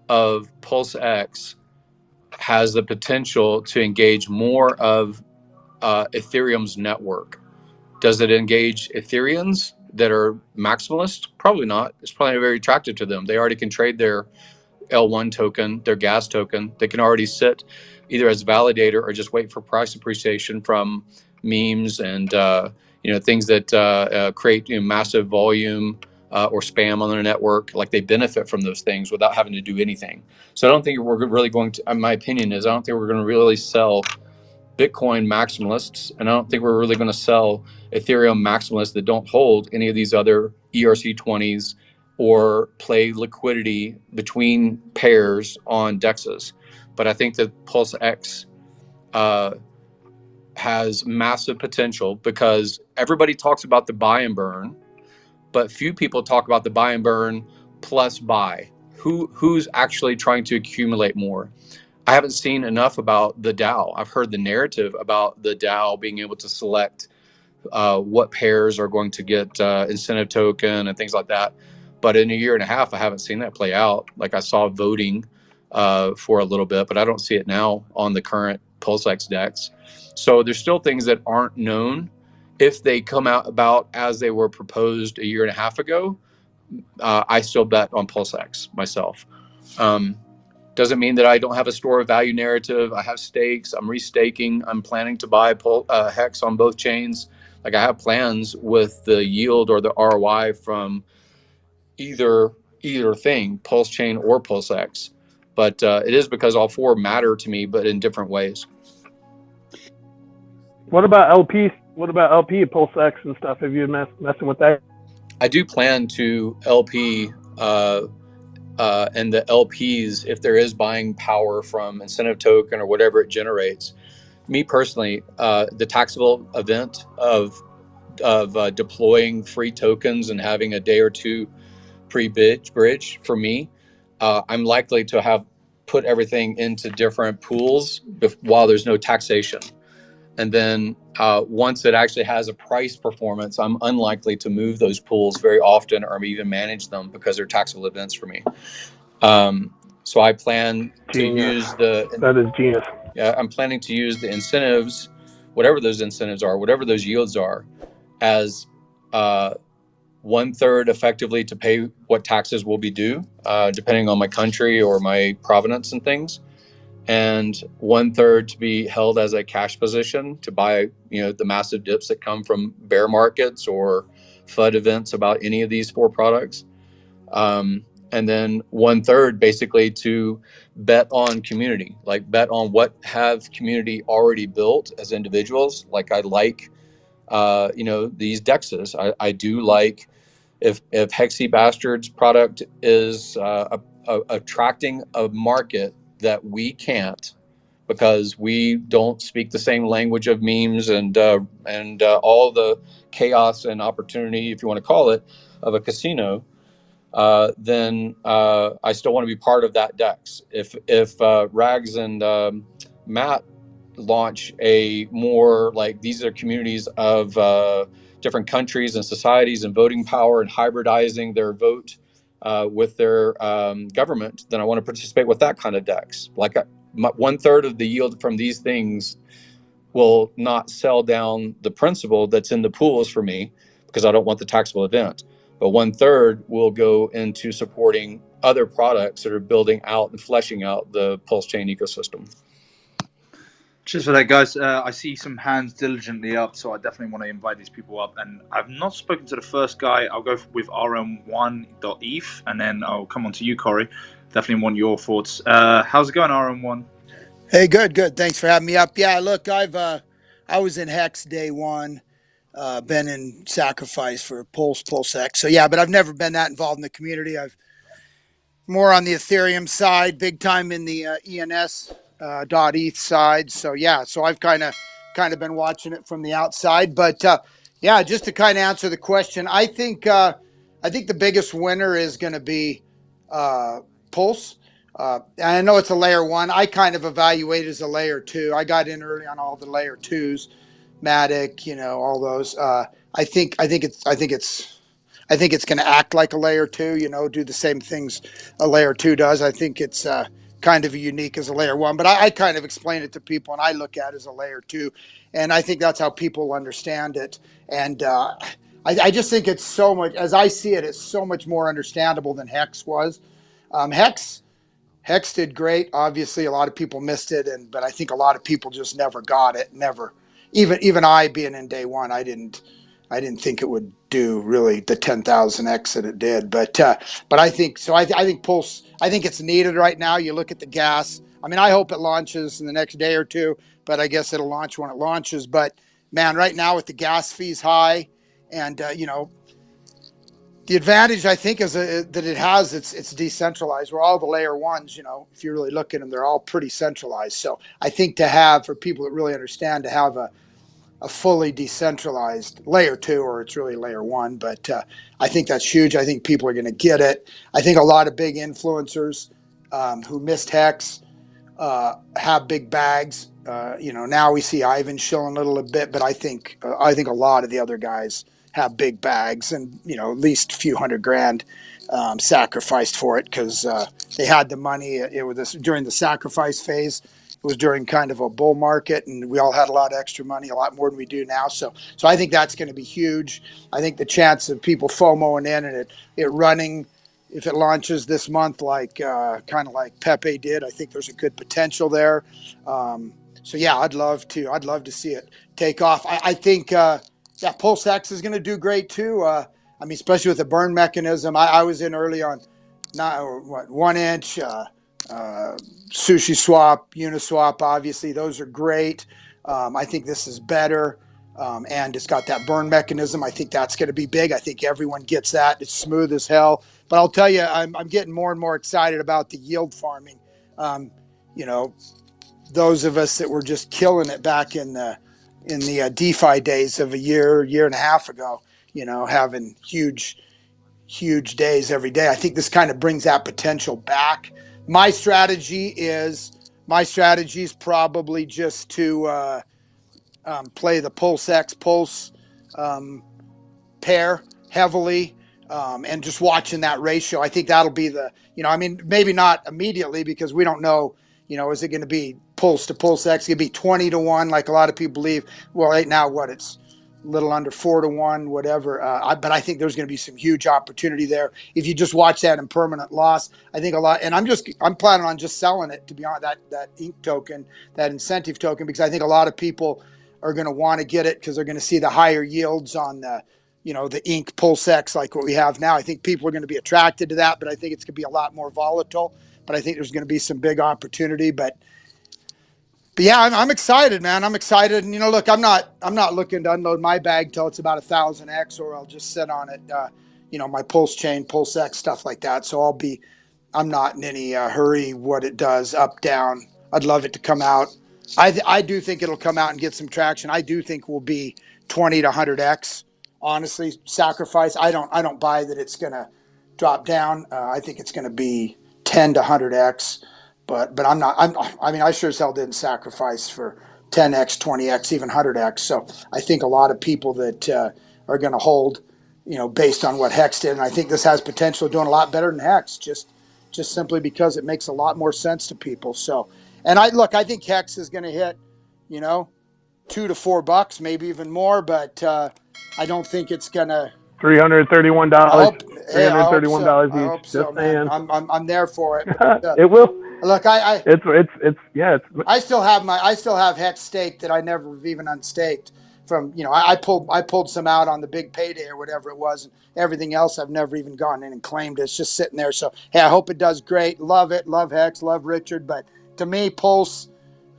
S2: of PulseX has the potential to engage more of Ethereum's network. Does it engage Ethereans that are maximalist? Probably not. It's probably very attractive to them. They already can trade their L1 token, their gas token. They can already sit either as validator or just wait for price appreciation from memes and things that create massive volume or spam on their network. Like they benefit from those things without having to do anything. So I don't think we're really going to. My opinion is I don't think we're going to really sell Bitcoin maximalists, and I don't think we're really going to sell Ethereum maximalists that don't hold any of these other ERC20s or play liquidity between pairs on DEXs. But I think that PulseX has massive potential because everybody talks about the buy and burn, but few people talk about the buy and burn plus buy. Who's actually trying to accumulate more? I haven't seen enough about the DAO. I've heard the narrative about the DAO being able to select what pairs are going to get incentive token and things like that. But in a year and a half, I haven't seen that play out. Like I saw voting for a little bit, but I don't see it now on the current PulseX DEX. So there's still things that aren't known. If they come out about as they were proposed a year and a half ago, I still bet on PulseX myself. Doesn't mean that I don't have a store of value narrative. I have stakes. I'm restaking. I'm planning to buy Hex on both chains. Like I have plans with the yield or the ROI from either thing, PulseChain or PulseX. But it is because all four matter to me, but in different ways.
S12: What about LP? What about LP, PulseX and stuff? Have you been messing with that?
S2: I do plan to LP and the LPs, if there is buying power from incentive token or whatever it generates. Me personally, the taxable event of deploying free tokens and having a day or two pre-bridge for me, I'm likely to have put everything into different pools while there's no taxation. And then once it actually has a price performance, I'm unlikely to move those pools very often or even manage them because they're taxable events for me. So I plan to use
S12: that is genius.
S2: Yeah, I'm planning to use the incentives, whatever those incentives are, whatever those yields are, as 1/3 effectively to pay what taxes will be due, depending on my country or my provenance and things, and 1/3 to be held as a cash position to buy, the massive dips that come from bear markets or FUD events about any of these 4 products. And then 1/3 basically to bet on community, like bet on what have community already built as individuals. Like I like, these dexes. I do like if Hexy Bastard's product is attracting a market that we can't, because we don't speak the same language of memes and all the chaos and opportunity, if you want to call it, of a casino. Then I still want to be part of that DEX. If Rags and Matt launch a more like these are communities of different countries and societies and voting power and hybridizing their vote with their government, then I want to participate with that kind of DEX. Like 1/3 of the yield from these things will not sell down the principal that's in the pools for me, because I don't want the taxable event. But 1/3 will go into supporting other products that are building out and fleshing out the PulseChain ecosystem.
S5: Cheers for that, guys. I see some hands diligently up, so I definitely want to invite these people up. And I've not spoken to the first guy. I'll go with RM1.eth, and then I'll come on to you, Corey. Definitely want your thoughts. How's it going, RM1?
S15: Hey, good. Thanks for having me up. Yeah, look, I was in Hex day one, been in Sacrifice for PulseX. So yeah, but I've never been that involved in the community. I've more on the Ethereum side, big time in the ENS .eth side. So yeah, so I've kind of been watching it from the outside. But yeah, just to kind of answer the question, I think the biggest winner is going to be Pulse. And I know it's a layer 1. I kind of evaluate it as a layer 2. I got in early on all the layer 2s, Matic, all those. I think it's going to act like a layer 2, do the same things a layer 2 does. I think it's kind of unique as a layer 1, but I kind of explain it to people and I look at it as a layer 2, and I think that's how people understand it. And I just think it's so much, as I see it, it's so much more understandable than Hex was. Hex did great. Obviously, a lot of people missed it, but I think a lot of people just never got it. Never, even I being in day one, I didn't think it would do really the 10,000x that it did. But I think so. I think Pulse. I think it's needed right now. You look at the gas. I mean, I hope it launches in the next day or two, but I guess it'll launch when it launches. But man, right now with the gas fees high, and the advantage I think is that it's decentralized. Where all the layer 1s, if you really look at them, they're all pretty centralized. So I think for people that really understand, to have a fully decentralized layer 2, or it's really layer 1, but I think that's huge. I think people are going to get it. I think a lot of big influencers who missed Hex have big bags. Now we see Ivan shilling a little bit, but I think a lot of the other guys have big bags, and at least a few $100,000 sacrificed for it, because they had the money. It was during the sacrifice phase. It was during kind of a bull market, and we all had a lot of extra money, a lot more than we do now. So I think that's going to be huge. I think the chance of people FOMOing in and it running, if it launches this month, like kind of like Pepe did, I think there's a good potential there. So yeah, I'd love to see it take off. I think. PulseX is going to do great too. I mean, especially with the burn mechanism. I was in early on, 1 inch, Sushi Swap, Uniswap. Obviously, those are great. I think this is better, and it's got that burn mechanism. I think that's going to be big. I think everyone gets that. It's smooth as hell. But I'll tell you, I'm getting more and more excited about the yield farming. Those of us that were just killing it back in the DeFi days of a year and a half ago, having huge days every day. I think this kind of brings that potential back. My strategy is probably just to play the PulseX Pulse pair heavily, and just watching that ratio. I think that'll be maybe not immediately, because we don't know, is it going to be Pulse to PulseX? It's going to be 20 to 1, like a lot of people believe. Well, right now, it's little under 4-1, whatever. But I think there's going to be some huge opportunity there. If you just watch that in permanent loss, I think a lot, and I'm planning on just selling it, to be honest, that ink token, that incentive token, because I think a lot of people are going to want to get it because they're going to see the higher yields on the, the ink PulseX, like what we have now. I think people are going to be attracted to that, but I think it's going to be a lot more volatile. But I think there's going to be some big opportunity. But yeah, I'm excited, man. I'm excited. And, look, I'm not looking to unload my bag till it's about 1,000x, or I'll just sit on it, my PulseChain, PulseX, stuff like that. So I'm not in any hurry what it does, up, down. I'd love it to come out. I do think it'll come out and get some traction. I do think we'll be 20 to 100x, honestly, sacrifice. I don't buy that it's going to drop down. I think it's going to be 10 to 100x. But I'm not. I sure as hell didn't sacrifice for 10x, 20x, even 100x. So I think a lot of people that are going to hold, based on what Hex did, and I think this has potential of doing a lot better than Hex, just simply because it makes a lot more sense to people. So, and I think Hex is going to hit, $2 to $4, maybe even more. But I don't think it's going to.
S12: $331. $331
S15: I hope
S12: each.
S15: so,
S12: Just
S15: man.
S12: saying.
S15: I'm there for it. But,
S12: it will.
S15: Look,
S12: I
S15: still have Hex staked that I never even unstaked from, I pulled some out on the big payday or whatever it was, and everything else I've never even gone in and claimed. It's just sitting there. So, hey, I hope it does great. Love it. Love Hex. Love Richard. But to me, Pulse.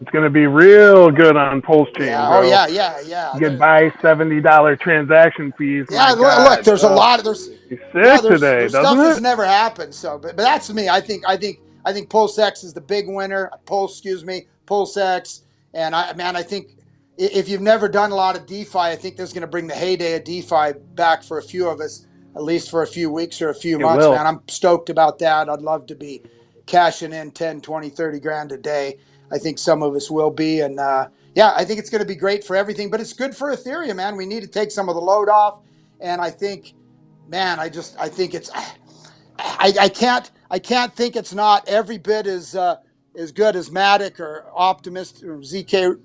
S12: It's going to be real good on PulseChain,
S15: Yeah.
S12: bro.
S15: Oh, yeah.
S12: You can buy $70 transaction fees.
S15: Yeah,
S12: look,
S15: there's a lot of
S12: He's sick today,
S15: there's
S12: doesn't
S15: stuff
S12: it?
S15: that's never happened. So, but that's me. I think PulseX is the big winner. PulseX, and I think if you've never done a lot of DeFi, I think this is going to bring the heyday of DeFi back for a few of us, at least for a few weeks or a few months. Man, I'm stoked about that. I'd love to be cashing in 10, 20, 30 grand a day. I think some of us will be, and I think it's going to be great for everything, but it's good for Ethereum, man. We need to take some of the load off. And I think, man, I think it's, I can't think it's not every bit as good as Matic or Optimist or ZK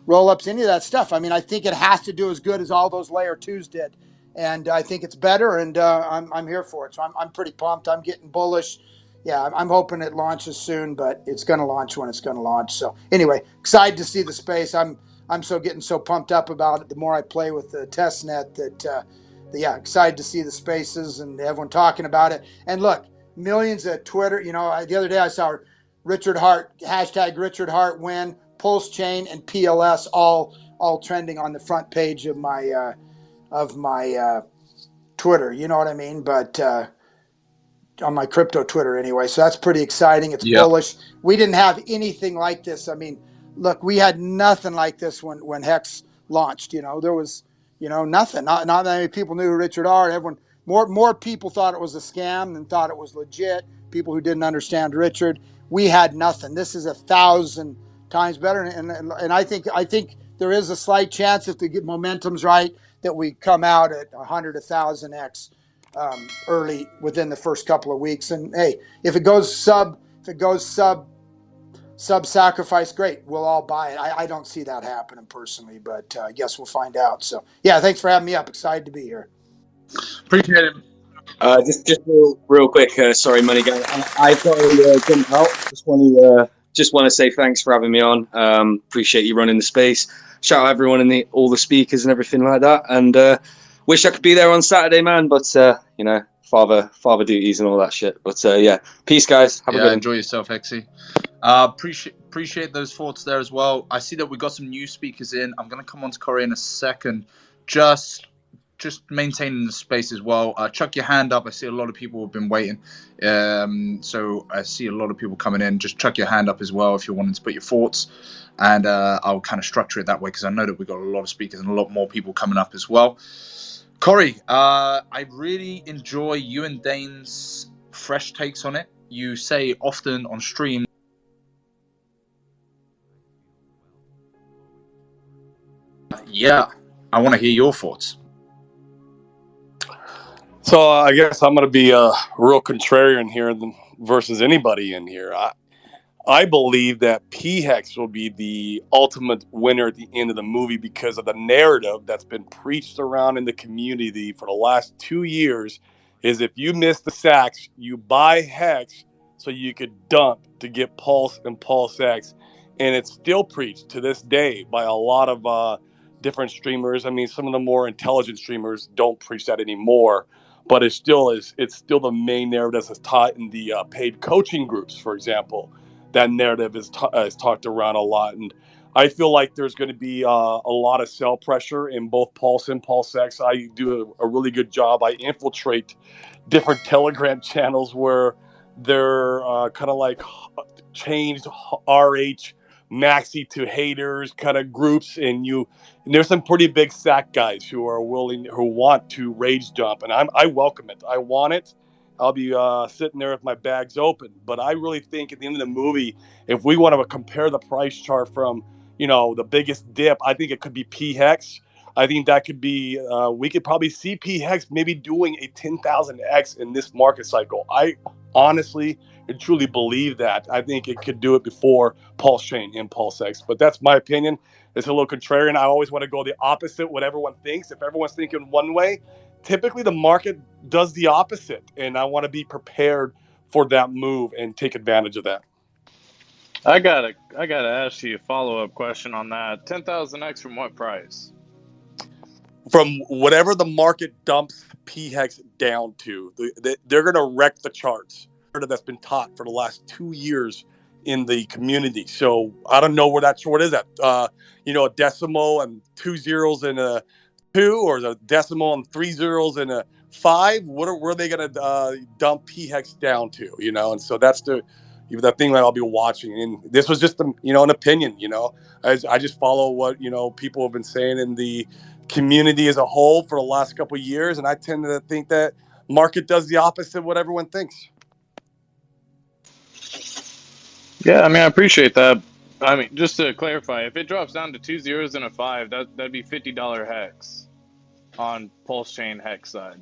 S15: rollups, any of that stuff. I think it has to do as good as all those layer 2s did. And I think it's better, and I'm here for it. So I'm pretty pumped. I'm getting bullish. Yeah, I'm hoping it launches soon, but it's going to launch when it's going to launch. So anyway, excited to see the space. I'm getting so pumped up about it. The more I play with the testnet, that excited to see the spaces and everyone talking about it. And look, millions of Twitter. The other day I saw Richard Hart #RichardHart win, PulseChain and PLS all trending on the front page of my Twitter. You know what I mean? But on my crypto Twitter anyway. So that's pretty exciting. It's bullish. We didn't have anything like this. Look, we had nothing like this when Hex launched. There was, nothing. Not that many people knew who Richard are. Everyone, more people thought it was a scam than thought it was legit. People who didn't understand Richard. We had nothing. This is 1,000 times better. And I think there is a slight chance, if the momentum's right, that we come out at 100, 1,000x. Early within the first couple of weeks, and hey, if it goes sub sacrifice, great, we'll all buy it. I don't see that happening personally, but I guess we'll find out. So yeah, thanks for having me up. Excited to be here.
S10: Appreciate it. Just real quick, sorry, Money Gang. I've got to jump out. Just want to say thanks for having me on. Appreciate you running the space. Shout out everyone all the speakers and everything like that. And wish I could be there on Saturday, man. But father duties and all that shit. But peace, guys. Have a good one.
S5: Enjoy yourself, Hexy. Appreciate those thoughts there as well. I see that we got some new speakers in. I'm going to come on to Corey in a second. Just maintaining the space as well. Chuck your hand up. I see a lot of people have been waiting. So I see a lot of people coming in. Just chuck your hand up as well if you're wanting to put your thoughts. And I'll kind of structure it that way because I know that we've got a lot of speakers and a lot more people coming up as well. Corey, I really enjoy you and Dane's fresh takes on it. You say often on stream. Yeah, I want to hear your thoughts.
S9: So I guess I'm going to be a real contrarian here versus anybody in here. I believe that PHEX will be the ultimate winner at the end of the movie because of the narrative that's been preached around in the community for the last 2 years is if you miss the sacks, you buy HEX so you could dump to get Pulse and PulseX. And it's still preached to this day by a lot of different streamers. I mean, some of the more intelligent streamers don't preach that anymore, but it's still the main narrative that's taught in the paid coaching groups, for example. That narrative is talked around a lot, and I feel like there's going to be a lot of sell pressure in both Pulse and PulseX. I do a really good job. I infiltrate different Telegram channels where they're kind of like changed RH maxi to haters kind of groups, and there's some pretty big sack guys who want to rage dump, and I welcome it. I want it. I'll be sitting there with my bags open. But I really think at the end of the movie, if we want to compare the price chart from, the biggest dip, I think it could be PHEX. I think that could be, we could probably see PHEX maybe doing a 10,000x in this market cycle. I honestly and truly believe that. I think it could do it before PulseChain and PulseX. But that's my opinion. It's a little contrarian. I always want to go the opposite, what everyone thinks. If everyone's thinking one way, typically the market does the opposite, and I want to be prepared for that move and take advantage of that.
S6: I gotta ask you a follow-up question on that. 10,000x from what price?
S9: From whatever the market dumps PHEX down to. They're going to wreck the charts. That's been taught for the last 2 years in the community. So I don't know where what is that? A decimal and 2 zeros and a 2, or the decimal and 3 zeros and a 5. Where are they going to dump PHEX down to? And so that's the thing that I'll be watching. And this was just an opinion. I just follow what people have been saying in the community as a whole for the last couple of years, and I tend to think that market does the opposite of what everyone thinks.
S6: Yeah, I mean, I appreciate that. I mean, just to clarify, if it drops down to 2 zeros and a 5, that'd be $50 HEX on PulseChain HEX side.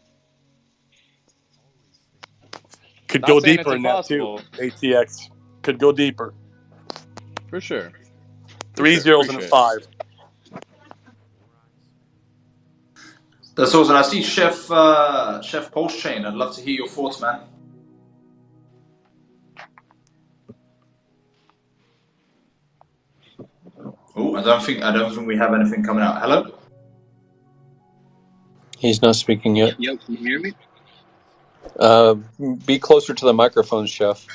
S9: Could go deeper in that too. ATX could go deeper.
S6: For sure.
S9: 3 zeros and a 5.
S1: That's awesome. I see Chef PulseChain. I'd love to hear your thoughts, man. Oh, I don't think we have anything coming out. Hello?
S2: He's not speaking yet.
S10: Yep, can you hear me?
S2: Be closer to the microphone, Chef.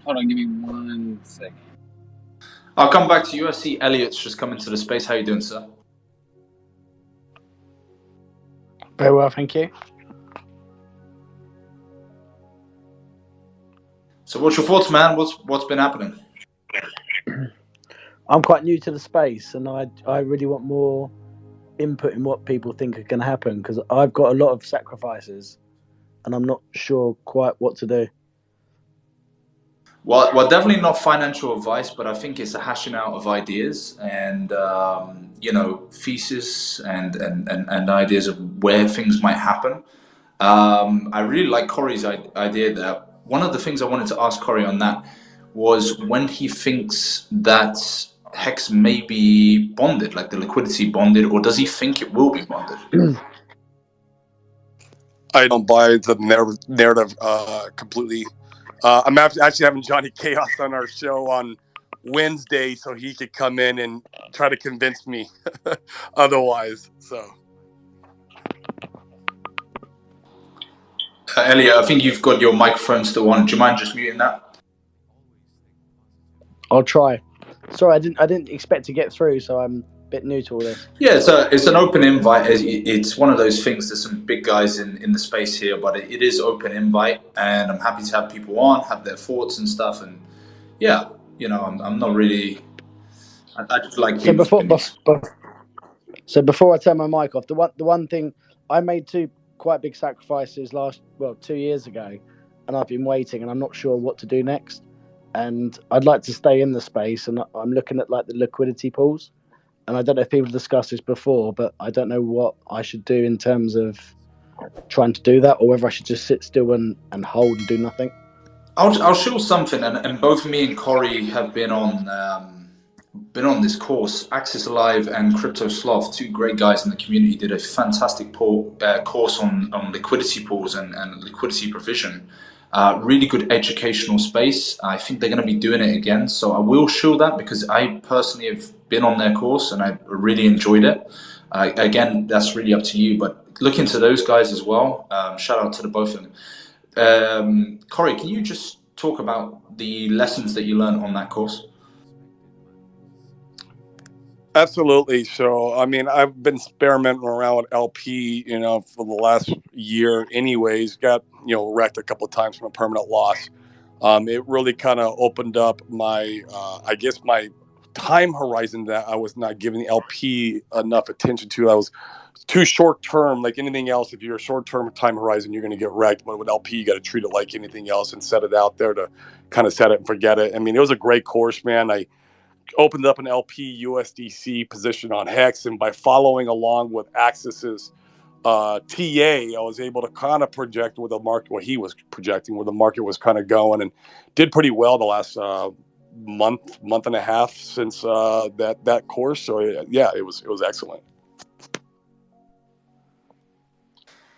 S10: Hold on, give me 1 second.
S1: I'll come back to you. I see Elliot's just come into the space. How you doing, sir?
S16: Very well, thank you.
S1: So what's your thoughts, man? What's been happening?
S16: I'm quite new to the space, and I really want more input in what people think are going to happen, because I've got a lot of sacrifices and I'm not sure quite what to do.
S1: Well, definitely not financial advice, but I think it's a hashing out of ideas and thesis and ideas of where things might happen. I really like Corey's idea that one of the things I wanted to ask Corey on that was when he thinks that HEX may be bonded, like the liquidity bonded, or does he think it will be bonded?
S9: I don't buy the narrative completely. I'm actually having Johnny Chaos on our show on Wednesday so he could come in and try to convince me otherwise. So,
S1: Elliot, I think you've got your microphone still on. Do you mind just muting that?
S16: I'll try. Sorry, I didn't expect to get through, so I'm a bit new to all this.
S1: Yeah, it's an open invite. It's one of those things. There's some big guys in the space here, but it is open invite, and I'm happy to have people on, have their thoughts and stuff. And yeah, I'm not really. I just like.
S16: So before I turn my mic off, the one thing I made 2 quite big sacrifices 2 years ago, and I've been waiting, and I'm not sure what to do next. And I'd like to stay in the space, and I'm looking at like the liquidity pools. And I don't know if people discussed this before, but I don't know what I should do in terms of trying to do that, or whether I should just sit still and hold and do nothing.
S1: I'll show something, and both me and Corey have been on this course. Axis Alive and Crypto Sloth, two great guys in the community, did a fantastic course on liquidity pools and liquidity provision. Really good educational space. I think they're going to be doing it again, so I will show that because I personally have been on their course and I really enjoyed it. Again, that's really up to you, but look into those guys as well. Shout out to the both of them. Corey, can you just talk about the lessons that you learned on that course?
S9: Absolutely. So, I mean, I've been experimenting around with LP, for the last year anyways, got, wrecked a couple of times from a permanent loss. It really kind of opened up my, my time horizon that I was not giving LP enough attention to. I was too short term. Like anything else, if you're a short term time horizon, you're going to get wrecked. But with LP, you got to treat it like anything else and set it out there to kind of set it and forget it. I mean, it was a great course, man. I opened up an LP USDC position on Hex, and by following along with Axis's TA, I was able to kind of project where the market, what he was projecting, where the market was kind of going, and did pretty well the last month and a half since that course. So yeah, it was excellent.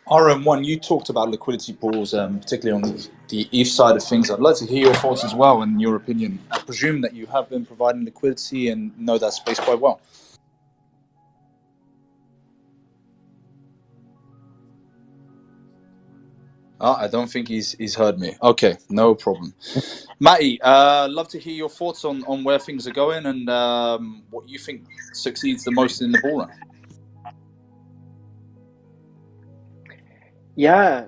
S1: RM1, you talked about liquidity pools, particularly on the ETH side of things. I'd like to hear your thoughts as well and your opinion. I presume that you have been providing liquidity and know that space quite well. I don't think he's heard me. Okay, no problem. Matty, love to hear your thoughts on where things are going and what you think succeeds the most in the bull run.
S8: Yeah.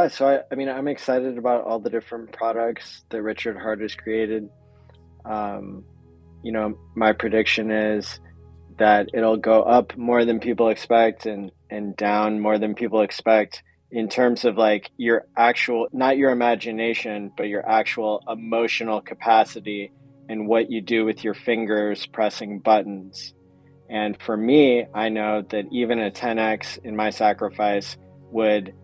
S8: So I mean, I'm excited about all the different products that Richard Hart has created. My prediction is that it'll go up more than people expect and down more than people expect in terms of like your actual, not your imagination, but your actual emotional capacity and what you do with your fingers pressing buttons. And for me, I know that even a 10x in my sacrifice would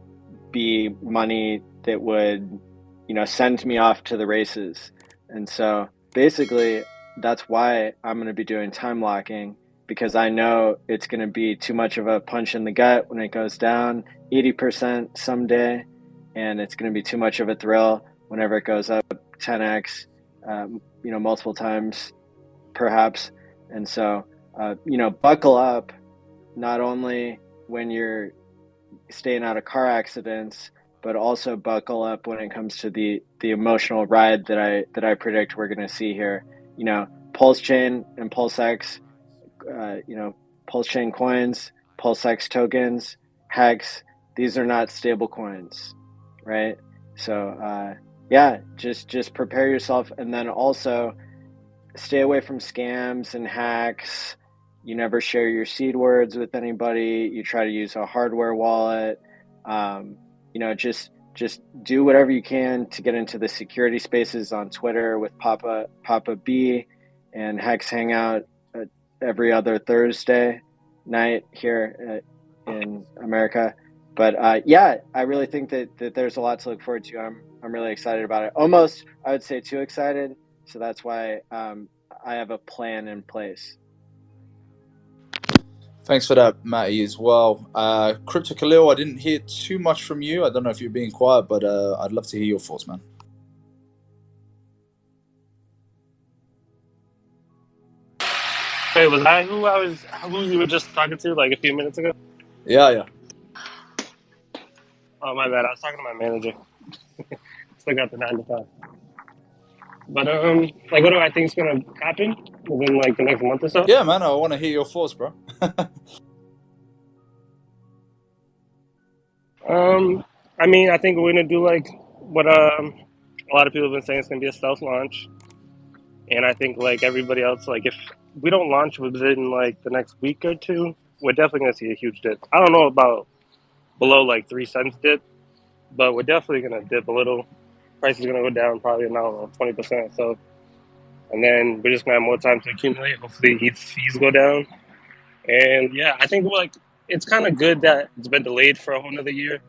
S8: be money that would, send me off to the races. And so basically, that's why I'm going to be doing time locking, because I know it's going to be too much of a punch in the gut when it goes down 80% someday, and it's going to be too much of a thrill whenever it goes up 10x, multiple times perhaps. And so, buckle up, not only when you're staying out of car accidents, but also buckle up when it comes to the emotional ride that I predict we're going to see here. PulseChain and PulseX, PulseChain coins, PulseX tokens, HEX. These are not stable coins, right? So just prepare yourself, and then also stay away from scams and hacks. You never share your seed words with anybody. You try to use a hardware wallet. Just do whatever you can to get into the security spaces on Twitter with Papa B and Hex Hangout every other Thursday night here in America. But I really think that there's a lot to look forward to. I'm really excited about it. Almost, I would say, too excited. So that's why I have a plan in place.
S1: Thanks for that, Matty, as well. Crypto Khalil, I didn't hear too much from you. I don't know if you're being quiet, but I'd love to hear your thoughts, man.
S14: Wait, was I who you were just talking to like a few minutes ago?
S1: Yeah.
S14: Oh, my bad. I was talking to my manager. Still got the 9 to 5. But what do I think is gonna happen within like the next month or so?
S1: Yeah, man, I want to hear your thoughts, bro.
S14: I mean, I think we're gonna do like what a lot of people have been saying. It's gonna be a stealth launch, and I think like everybody else, like if we don't launch within like the next week or two, we're definitely gonna see a huge dip. I don't know about below like 3 cents dip, but we're definitely gonna dip a little. Price is gonna go down probably now 20%. So, and then we're just gonna have more time to accumulate. Hopefully, ETH fees go down, and yeah, I think like it's kind of good that it's been delayed for a whole nother year,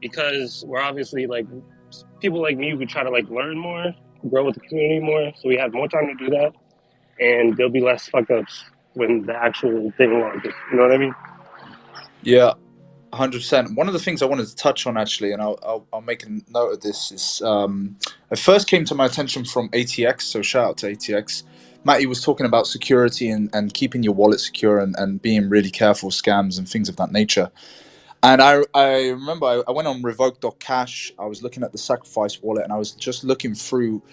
S14: because we're obviously like people like me who try to like learn more, grow with the community more, so we have more time to do that, and there'll be less fuck ups when the actual thing launches. You know what I mean?
S5: Yeah, 100%. One of the things I wanted to touch on actually, and I'll make a note of this, is it first came to my attention from ATX, so shout out to ATX. Matty was talking about security and keeping your wallet secure and being really careful of scams and things of that nature. And I remember I went on revoke.cash, I was looking at the Sacrifice wallet, and I was just looking through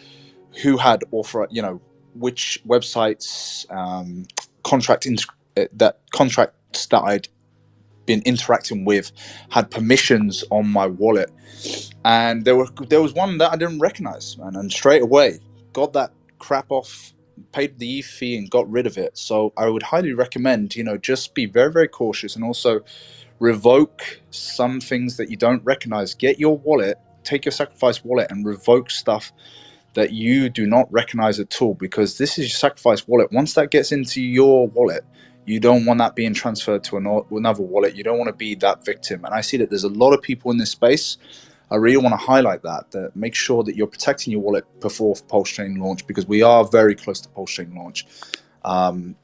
S5: who had which websites, contracts that I'd been interacting with had permissions on my wallet, and there was one that I didn't recognize, man, and straight away got that crap off, paid the ETH fee and got rid of it. So I would highly recommend, just be very, very cautious, and also revoke some things that you don't recognize. Get your wallet, take your Sacrifice wallet and revoke stuff that you do not recognize at all, because this is your Sacrifice wallet. Once that gets into your wallet, you don't want that being transferred to another wallet. You don't want to be that victim. And I see that there's a lot of people in this space. I really want to highlight that make sure that you're protecting your wallet before PulseChain launch, because we are very close to PulseChain launch. I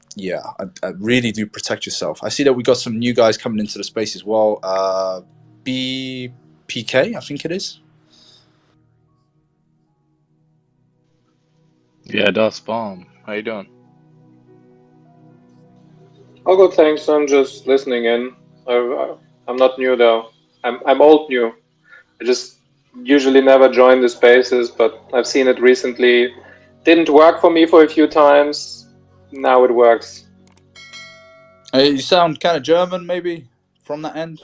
S5: really do protect yourself. I see that we got some new guys coming into the space as well. BPK, I think it is.
S6: Yeah, Das Bomb. How you doing?
S17: Oh, good, thanks. I'm just listening in. I'm not new though. I'm old new. I just usually never join the spaces, but I've seen it recently. Didn't work for me for a few times. Now it works.
S5: You sound kind of German, maybe, from that end.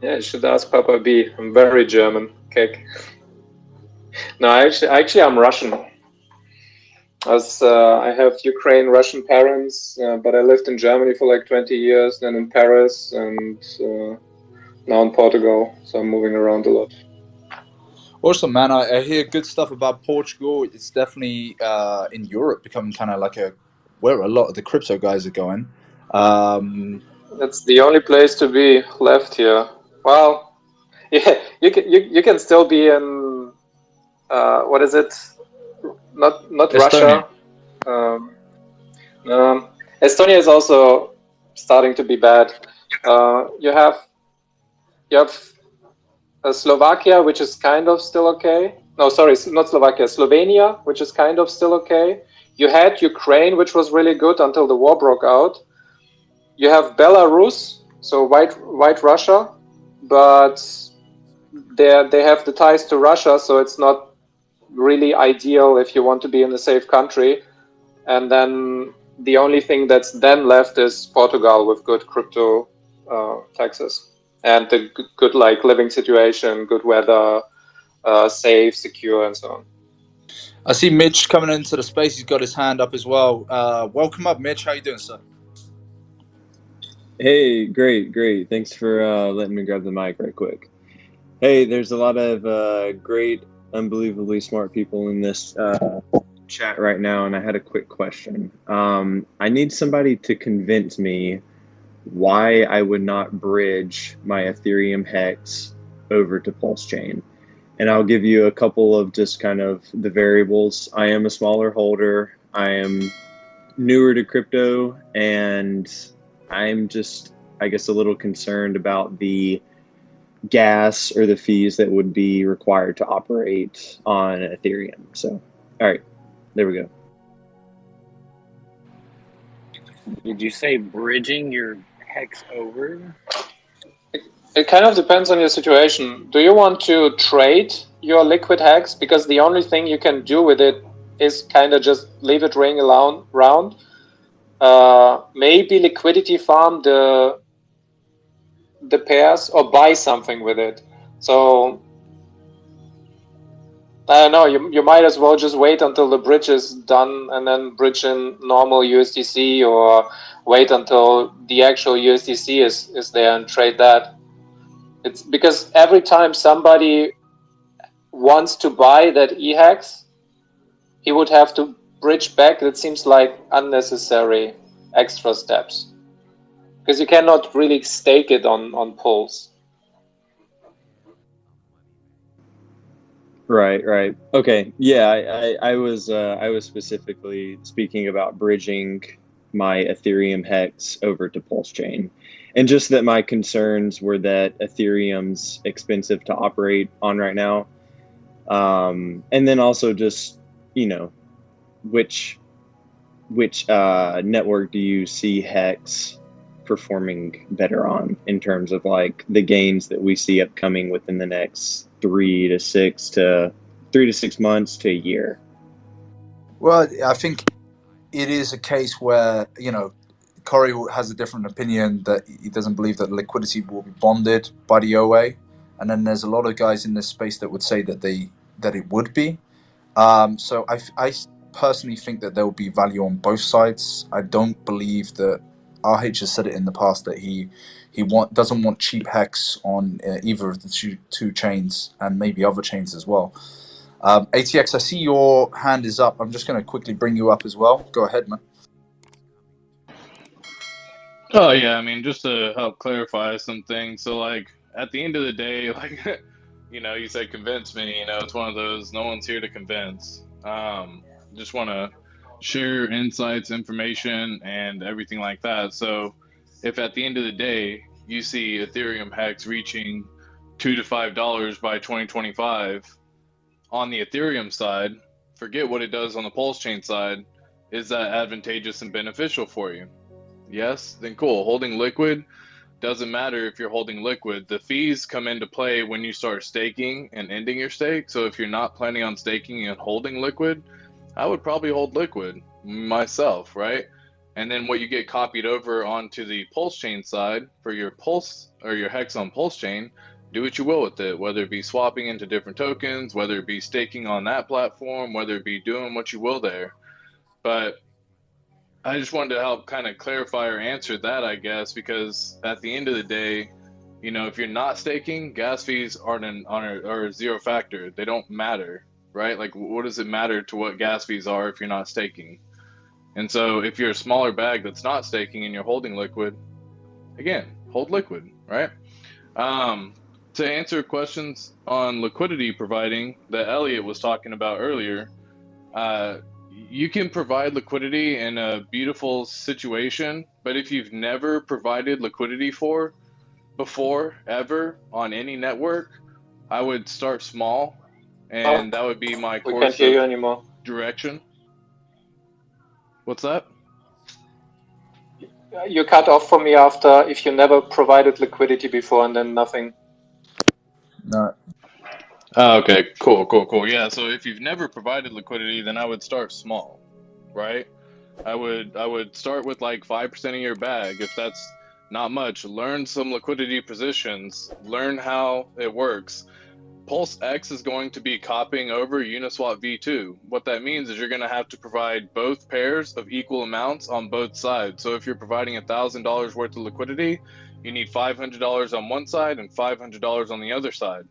S17: Yeah, you should ask Papa B. I'm very German. Cake. No, actually, I'm Russian. I have Ukraine-Russian parents, but I lived in Germany for like 20 years, then in Paris, and now in Portugal. So I'm moving around a lot.
S5: Awesome, man. I hear good stuff about Portugal. It's definitely in Europe becoming kind of like where a lot of the crypto guys are going.
S17: That's the only place to be left here. Well, yeah, you can still be in what is it? Not
S5: Estonia.
S17: Russia. Estonia is also starting to be bad. You have Slovakia, which is kind of still okay. No, sorry, not Slovakia. Slovenia, which is kind of still okay. You had Ukraine, which was really good until the war broke out. You have Belarus, so white Russia, but they have the ties to Russia, so it's not really ideal if you want to be in a safe country. And then the only thing that's then left is Portugal with good crypto taxes and the good like living situation, good weather, safe, secure, and so on.
S5: I see Mitch coming into the space. He's got his hand up as well. Welcome up, Mitch. How you doing, sir?
S18: Hey, great. Thanks for letting me grab the mic right quick. Hey, there's a lot of great, unbelievably smart people in this chat right now, and I had a quick question. I need somebody to convince me why I would not bridge my Ethereum hex over to PulseChain. And I'll give you a couple of just kind of the variables. I am a smaller holder. I am newer to crypto, and I'm just, I guess, a little concerned about the gas or the fees that would be required to operate on Ethereum. So, all right, there we go.
S19: Did you say bridging your hex over?
S17: It kind of depends on your situation. Do you want to trade your liquid hex? Because the only thing you can do with it is kind of just leave it ring around. Maybe liquidity farm the pairs or buy something with it. So I don't know, you might as well just wait until the bridge is done and then bridge in normal USDC, or wait until the actual USDC is there and trade that. It's because every time somebody wants to buy that EHEX, he would have to bridge back. It seems like unnecessary extra steps, because you cannot really stake it on Pulse.
S18: Right. Okay. Yeah, I was specifically speaking about bridging my Ethereum hex over to PulseChain, and just that my concerns were that Ethereum's expensive to operate on right now, and then also just, you know, which network do you see hex performing better on in terms of like the gains that we see upcoming within the next 3 to 6 months to a year?
S5: Well, I think it is a case where, you know, Corey has a different opinion, that he doesn't believe that liquidity will be bonded by the OA, and then there's a lot of guys in this space that would say that it would be. So I personally think that there will be value on both sides. I don't believe that RH has said it in the past that he doesn't want cheap hex on either of the two chains, and maybe other chains as well. ATX, I see your hand is up. I'm just going to quickly bring you up as well. Go ahead, man.
S6: Oh yeah, I mean, just to help clarify some things. So like at the end of the day, like you know, you said convince me, you know, it's one of those, no one's here to convince. Just want to share insights, information, and everything like that. So if at the end of the day you see Ethereum hex reaching $2 to $5 by 2025 on the Ethereum side, forget what it does on the PulseChain side. Is that advantageous and beneficial for you? Yes, then cool. Holding liquid doesn't matter if you're holding liquid. The fees come into play when you start staking and ending your stake. So if you're not planning on staking and holding liquid, I would probably hold liquid myself, right? And then what you get copied over onto the PulseChain side for your pulse or your hex on PulseChain, do what you will with it, whether it be swapping into different tokens, whether it be staking on that platform, whether it be doing what you will there. But I just wanted to help kind of clarify or answer that, I guess, because at the end of the day, you know, if you're not staking, gas fees are a zero factor. They don't matter, right? Like, what does it matter to what gas fees are if you're not staking? And so if you're a smaller bag that's not staking and you're holding liquid, again, hold liquid, right? To answer questions on liquidity providing that Elliot was talking about earlier, you can provide liquidity in a beautiful situation, but if you've never provided liquidity before ever on any network, I would start small, and that would be my course.
S17: We can't hear you anymore.
S6: Direction. What's that?
S17: You cut off for me after if you never provided liquidity before and then nothing.
S5: No.
S6: Oh, okay, cool. Yeah, so if you've never provided liquidity, then I would start small, right? I would start with like 5% of your bag. If that's not much, learn some liquidity positions, learn how it works. Pulse X is going to be copying over Uniswap v2. What that means is you're going to have to provide both pairs of equal amounts on both sides. So if you're providing $1,000 worth of liquidity, you need $500 on one side and $500 on the other side.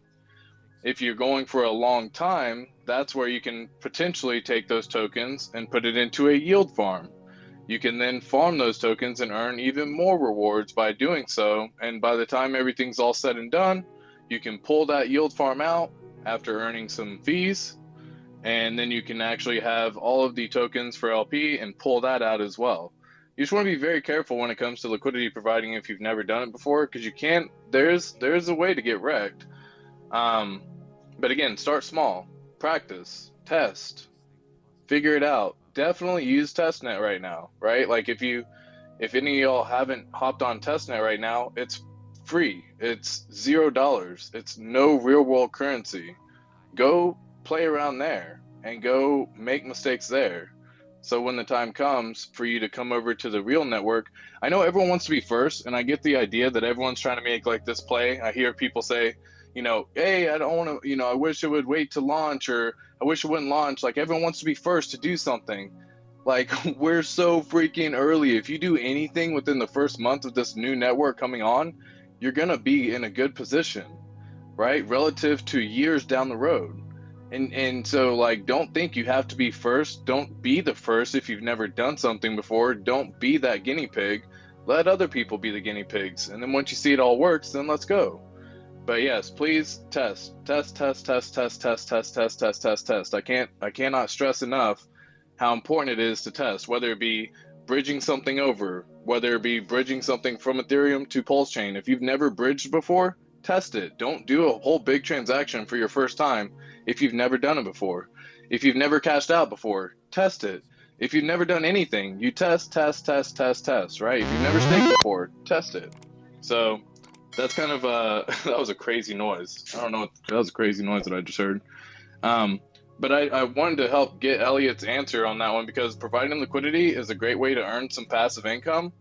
S6: If you're going for a long time, that's where you can potentially take those tokens and put it into a yield farm. You can then farm those tokens and earn even more rewards by doing so. And by the time everything's all said and done, you can pull that yield farm out after earning some fees, and then you can actually have all of the tokens for LP and pull that out as well. You just want to be very careful when it comes to liquidity providing if you've never done it before, because you can't, there's a way to get wrecked. But again, start small, practice, test, figure it out. Definitely use testnet right now, right? Like if any of y'all haven't hopped on testnet right now, it's free. It's $0. It's no real world currency. Go play around there and go make mistakes there. So when the time comes for you to come over to the real network, I know everyone wants to be first, and I get the idea that everyone's trying to make like this play. I hear people say, you know, hey, I don't want to, you know, I wish it would wait to launch, or I wish it wouldn't launch. Like everyone wants to be first to do something. Like we're so freaking early. If you do anything within the first month of this new network coming on, you're going to be in a good position, right? Relative to years down the road. And so like, don't think you have to be first. Don't be the first if you've never done something before. Don't be that guinea pig. Let other people be the guinea pigs. And then once you see it all works, then let's go. But yes, please test. I cannot stress enough how important it is to test, whether it be bridging something over, whether it be bridging something from Ethereum to PulseChain. If you've never bridged before, test it. Don't do a whole big transaction for your first time if you've never done it before. If you've never cashed out before, test it. If you've never done anything, you test, right? If you've never staked before, test it. So that's kind of that was a crazy noise. I don't know, that was a crazy noise that I just heard. But I wanted to help get Elliot's answer on that one, because providing liquidity is a great way to earn some passive income,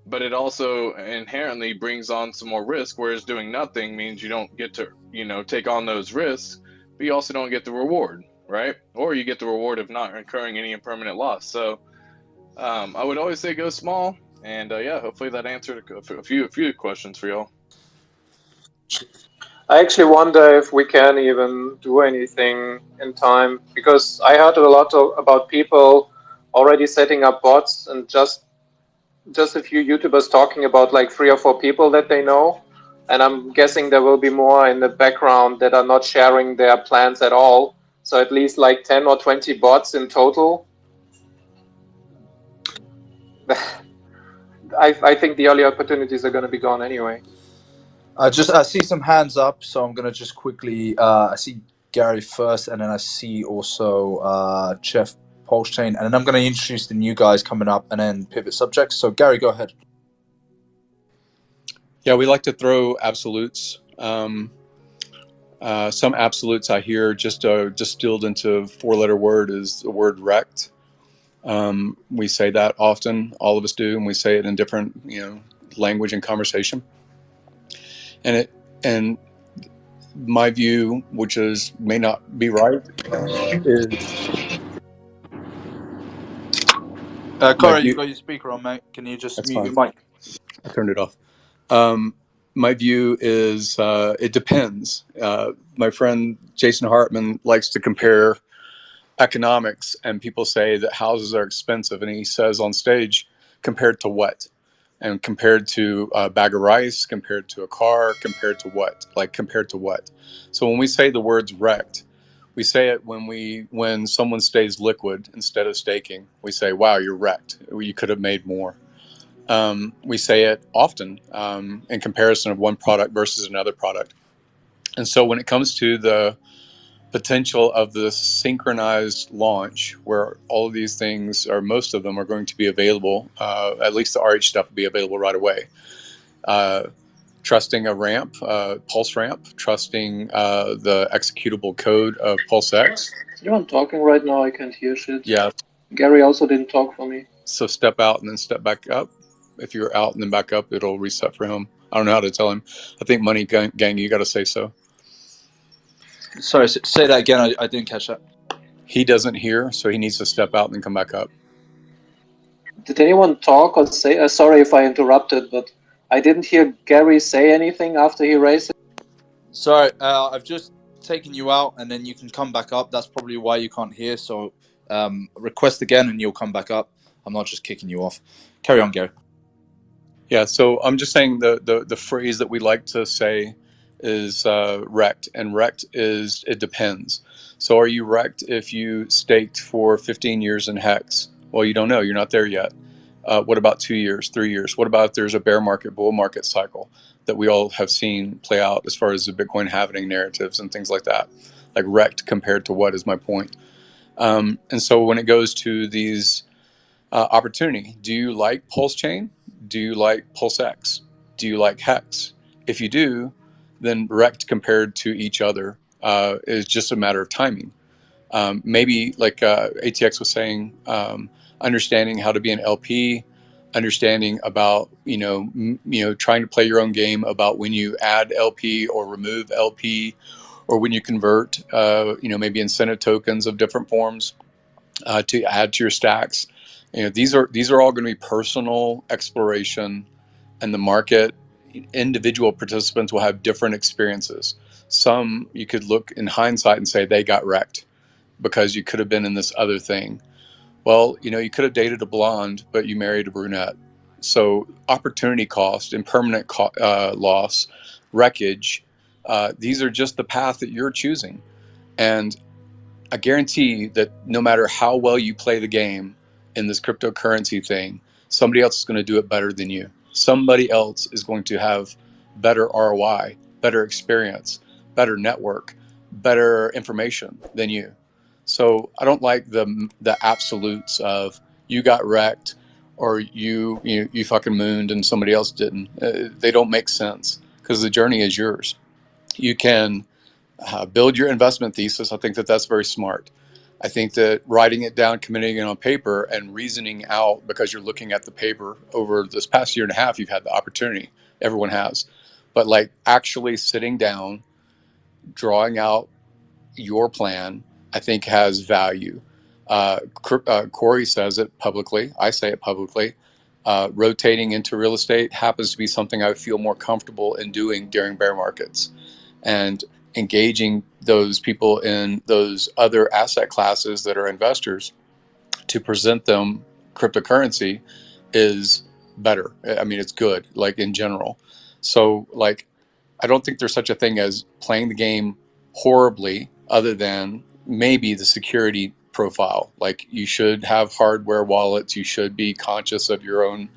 S6: but it also inherently brings on some more risk, whereas doing nothing means you don't get to, take on those risks, but you also don't get the reward, right? Or you get the reward of not incurring any impermanent loss. So I would always say go small, and yeah, hopefully that answered a few questions for y'all.
S17: I actually wonder if we can even do anything in time, because I heard a lot about people already setting up bots, and just a few YouTubers talking about like 3 or 4 people that they know. And I'm guessing there will be more in the background that are not sharing their plans at all. So at least like 10 or 20 bots in total. I think the early opportunities are going to be gone anyway.
S5: I see some hands up, so I'm gonna just quickly. I see Gary first, and then I see also Jeff PulseChain, and then I'm gonna introduce the new guys coming up, and then pivot subjects. So Gary, go ahead.
S2: Yeah, we like to throw absolutes. Some absolutes I hear just distilled into 4-letter word is the word wrecked. We say that often, all of us do, and we say it in different language and conversation. And my view, which may not be right, is
S5: Corey, you got your speaker on, mate. Can you just mute your mic?
S2: I turned it off. My view is it depends. My friend Jason Hartman likes to compare economics, and people say that houses are expensive, and he says on stage, compared to what? And compared to a bag of rice, compared to a car, compared to what? Like, compared to what? So when we say the words wrecked, we say it when someone stays liquid instead of staking. We say, wow, you're wrecked. You could have made more. We say it often in comparison of one product versus another product. And so when it comes to the potential of the synchronized launch, where all of these things, or most of them, are going to be available, at least the RH stuff will be available right away. Trusting a ramp, Pulse ramp, trusting the executable code of PulseX.
S17: You know I'm talking right now, I can't hear shit.
S2: Yeah.
S17: Gary also didn't talk for me.
S2: So step out and then step back up. If you're out and then back up, it'll reset for him. I don't know how to tell him. I think Money Gang, you got to say so.
S5: Sorry, say that again. I didn't catch that.
S2: He doesn't hear, so he needs to step out and then come back up.
S17: Did anyone talk or say? Sorry if I interrupted, but I didn't hear Gary say anything after he raised it.
S5: Sorry, I've just taken you out, and then you can come back up. That's probably why you can't hear. So request again, and you'll come back up. I'm not just kicking you off. Carry on, Gary.
S2: Yeah, so I'm just saying the phrase that we like to say is wrecked, and wrecked is it depends. So are you wrecked if you staked for 15 years in HEX? Well, you don't know. You're not there yet. What about 2 years, 3 years? What about if there's a bear market, bull market cycle that we all have seen play out as far as the Bitcoin halvening narratives and things like that? Like wrecked compared to what is my point? And so when it goes to these opportunity, do you like PulseChain? Do you like PulseX? Do you like HEX? If you do, then wrecked compared to each other is just a matter of timing. Maybe like ATX was saying, understanding how to be an LP, understanding about trying to play your own game about when you add LP or remove LP, or when you convert maybe incentive tokens of different forms to add to your stacks. These are all going to be personal exploration, and the market individual participants will have different experiences. Some you could look in hindsight and say they got wrecked because you could have been in this other thing. Well, you could have dated a blonde, but you married a brunette. So opportunity cost, impermanent loss, wreckage These are just the path that you're choosing. And I guarantee that no matter how well you play the game in this cryptocurrency thing, somebody else is going to do it better than you. Somebody else is going to have better ROI, better experience, better network, better information than you. So I don't like the absolutes of you got wrecked or you fucking mooned and somebody else didn't. They don't make sense because the journey is yours. You can build your investment thesis. I think that that's very smart. I think that writing it down, committing it on paper, and reasoning out because you're looking at the paper over this past year and a half, you've had the opportunity. Everyone has. But like actually sitting down, drawing out your plan, I think has value. Corey says it publicly. I say it publicly. Rotating into real estate happens to be something I feel more comfortable in doing during bear markets. And engaging those people in those other asset classes that are investors to present them cryptocurrency is better. I mean, it's good, like in general. So like, I don't think there's such a thing as playing the game horribly other than maybe the security profile. Like you should have hardware wallets. You should be conscious of your own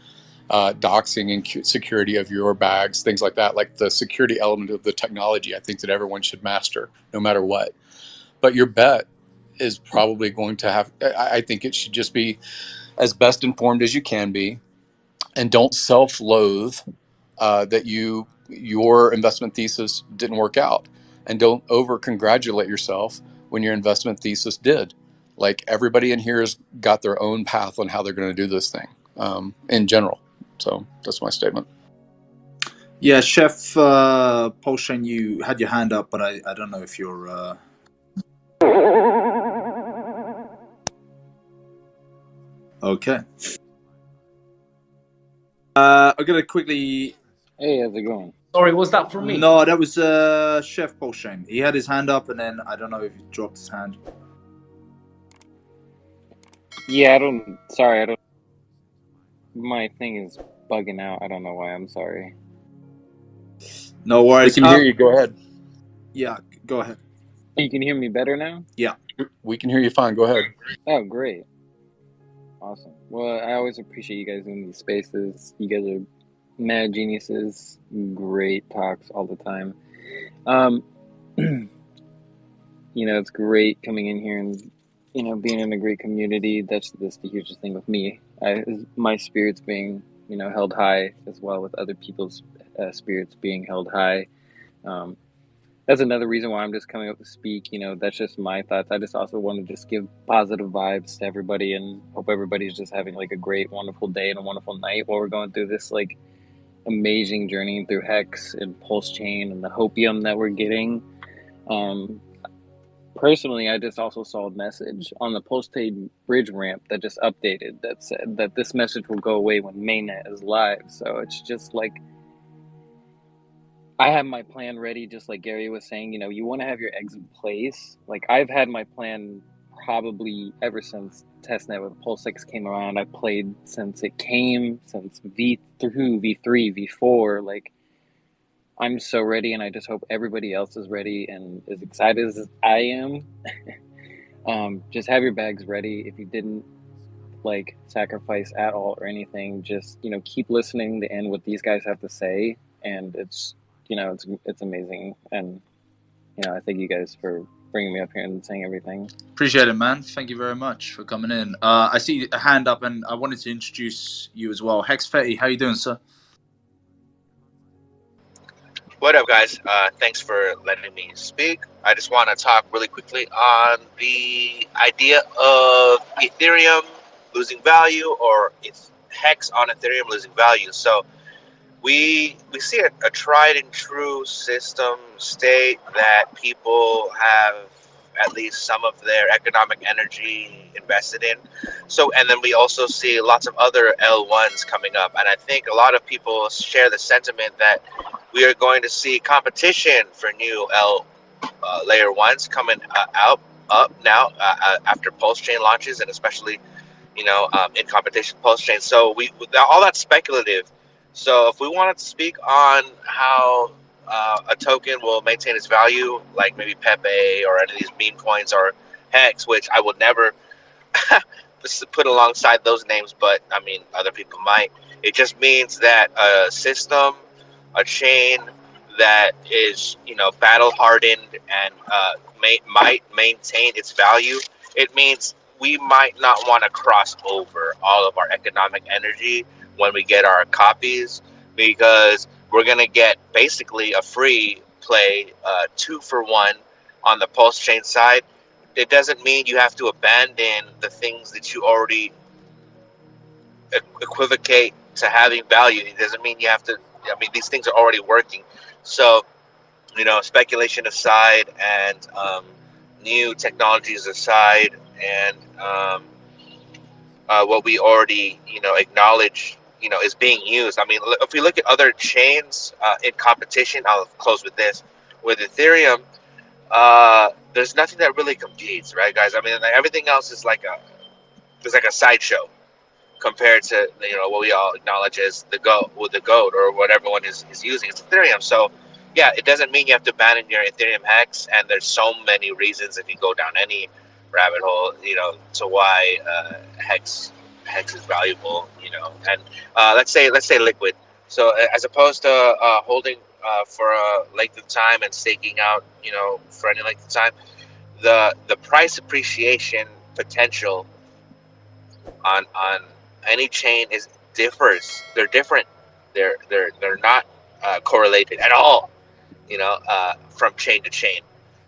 S2: doxing and security of your bags, things like that, like the security element of the technology. I think that everyone should master no matter what. But your bet is probably going to have, I think it should just be as best informed as you can be, and don't self-loathe that your investment thesis didn't work out, and don't over-congratulate yourself when your investment thesis did. Like everybody in here has got their own path on how they're going to do this thing in general. So that's my statement.
S20: Yeah, Chef PulseChain, you had your hand up, but I don't know if you're... Okay. I'm going to quickly...
S19: Hey, how's it going?
S20: Sorry, was that for me? No, that was Chef PulseChain. He had his hand up, and then I don't know if he dropped his hand.
S19: Yeah, sorry, I don't... My thing is bugging out. I don't know why. I'm sorry.
S20: No worries.
S2: We can hear you. Go ahead.
S20: Yeah, go ahead.
S19: You can hear me better now?
S20: Yeah.
S2: We can hear you fine. Go ahead.
S19: Oh, great. Awesome. Well, I always appreciate you guys in these spaces. You guys are mad geniuses. Great talks all the time. You know, it's great coming in here and, you know, being in a great community. That's the hugest thing with me. My spirits being, you know, held high as well with other people's spirits being held high. That's another reason why I'm just coming up to speak. You know, that's just my thoughts. I just also want to just give positive vibes to everybody and hope everybody's just having like a great, wonderful day and a wonderful night while we're going through this like amazing journey through Hex and PulseChain and the Hopium that we're getting. Personally, I just also saw a message on the PulseChain bridge ramp that just updated that said that this message will go away when mainnet is live. So it's just like, I have my plan ready, just like Gary was saying. You know, you want to have your eggs in place. Like I've had my plan probably ever since testnet with PulseX came around. I played since it came, since V2, V3, V4. Like I'm so ready, and I just hope everybody else is ready and as excited as I am. Just have your bags ready. If you didn't like sacrifice at all or anything, just, you know, keep listening to end what these guys have to say, and it's, you know, it's amazing. And, you know, I thank you guys for bringing me up here and saying everything.
S20: Appreciate it, man. Thank you very much for coming in. I see a hand up, and I wanted to introduce you as well. Hex Fetty, how you doing, sir?
S21: What up, guys? Thanks for letting me speak. I just want to talk really quickly on the idea of Ethereum losing value, or it's Hex on Ethereum losing value. So we see a tried and true system state that people have at least some of their economic energy invested in. So, and then we also see lots of other L1s coming up. And I think a lot of people share the sentiment that we are going to see competition for new layer ones coming up now after PulseChain launches, and especially, you know, in competition PulseChain. So all that's speculative. So if we wanted to speak on how a token will maintain its value, like maybe Pepe or any of these meme coins or Hex, which I would never put alongside those names, but I mean, other people might. It just means that a system, a chain that is, battle hardened and might maintain its value. It means we might not want to cross over all of our economic energy when we get our copies, because we're gonna get basically a free play, 2-for-1 on the PulseChain side. It doesn't mean you have to abandon the things that you already equivocate to having value. It doesn't mean you have to. I mean, these things are already working. So, speculation aside, and new technologies aside, and what we already, acknowledge, is being used. I mean, if we look at other chains in competition, I'll close with this. With Ethereum, there's nothing that really competes, right, guys? I mean, like, everything else is like a sideshow compared to, what we all acknowledge as the goat or what everyone is using. It's Ethereum. So yeah, it doesn't mean you have to abandon your Ethereum hex, and there's so many reasons if you go down any rabbit hole, to why hex is valuable, and let's say liquid. So as opposed to holding for a length of time and staking out, for any length of time, the price appreciation potential on any chain differs. They're different. They're not correlated at all, from chain to chain.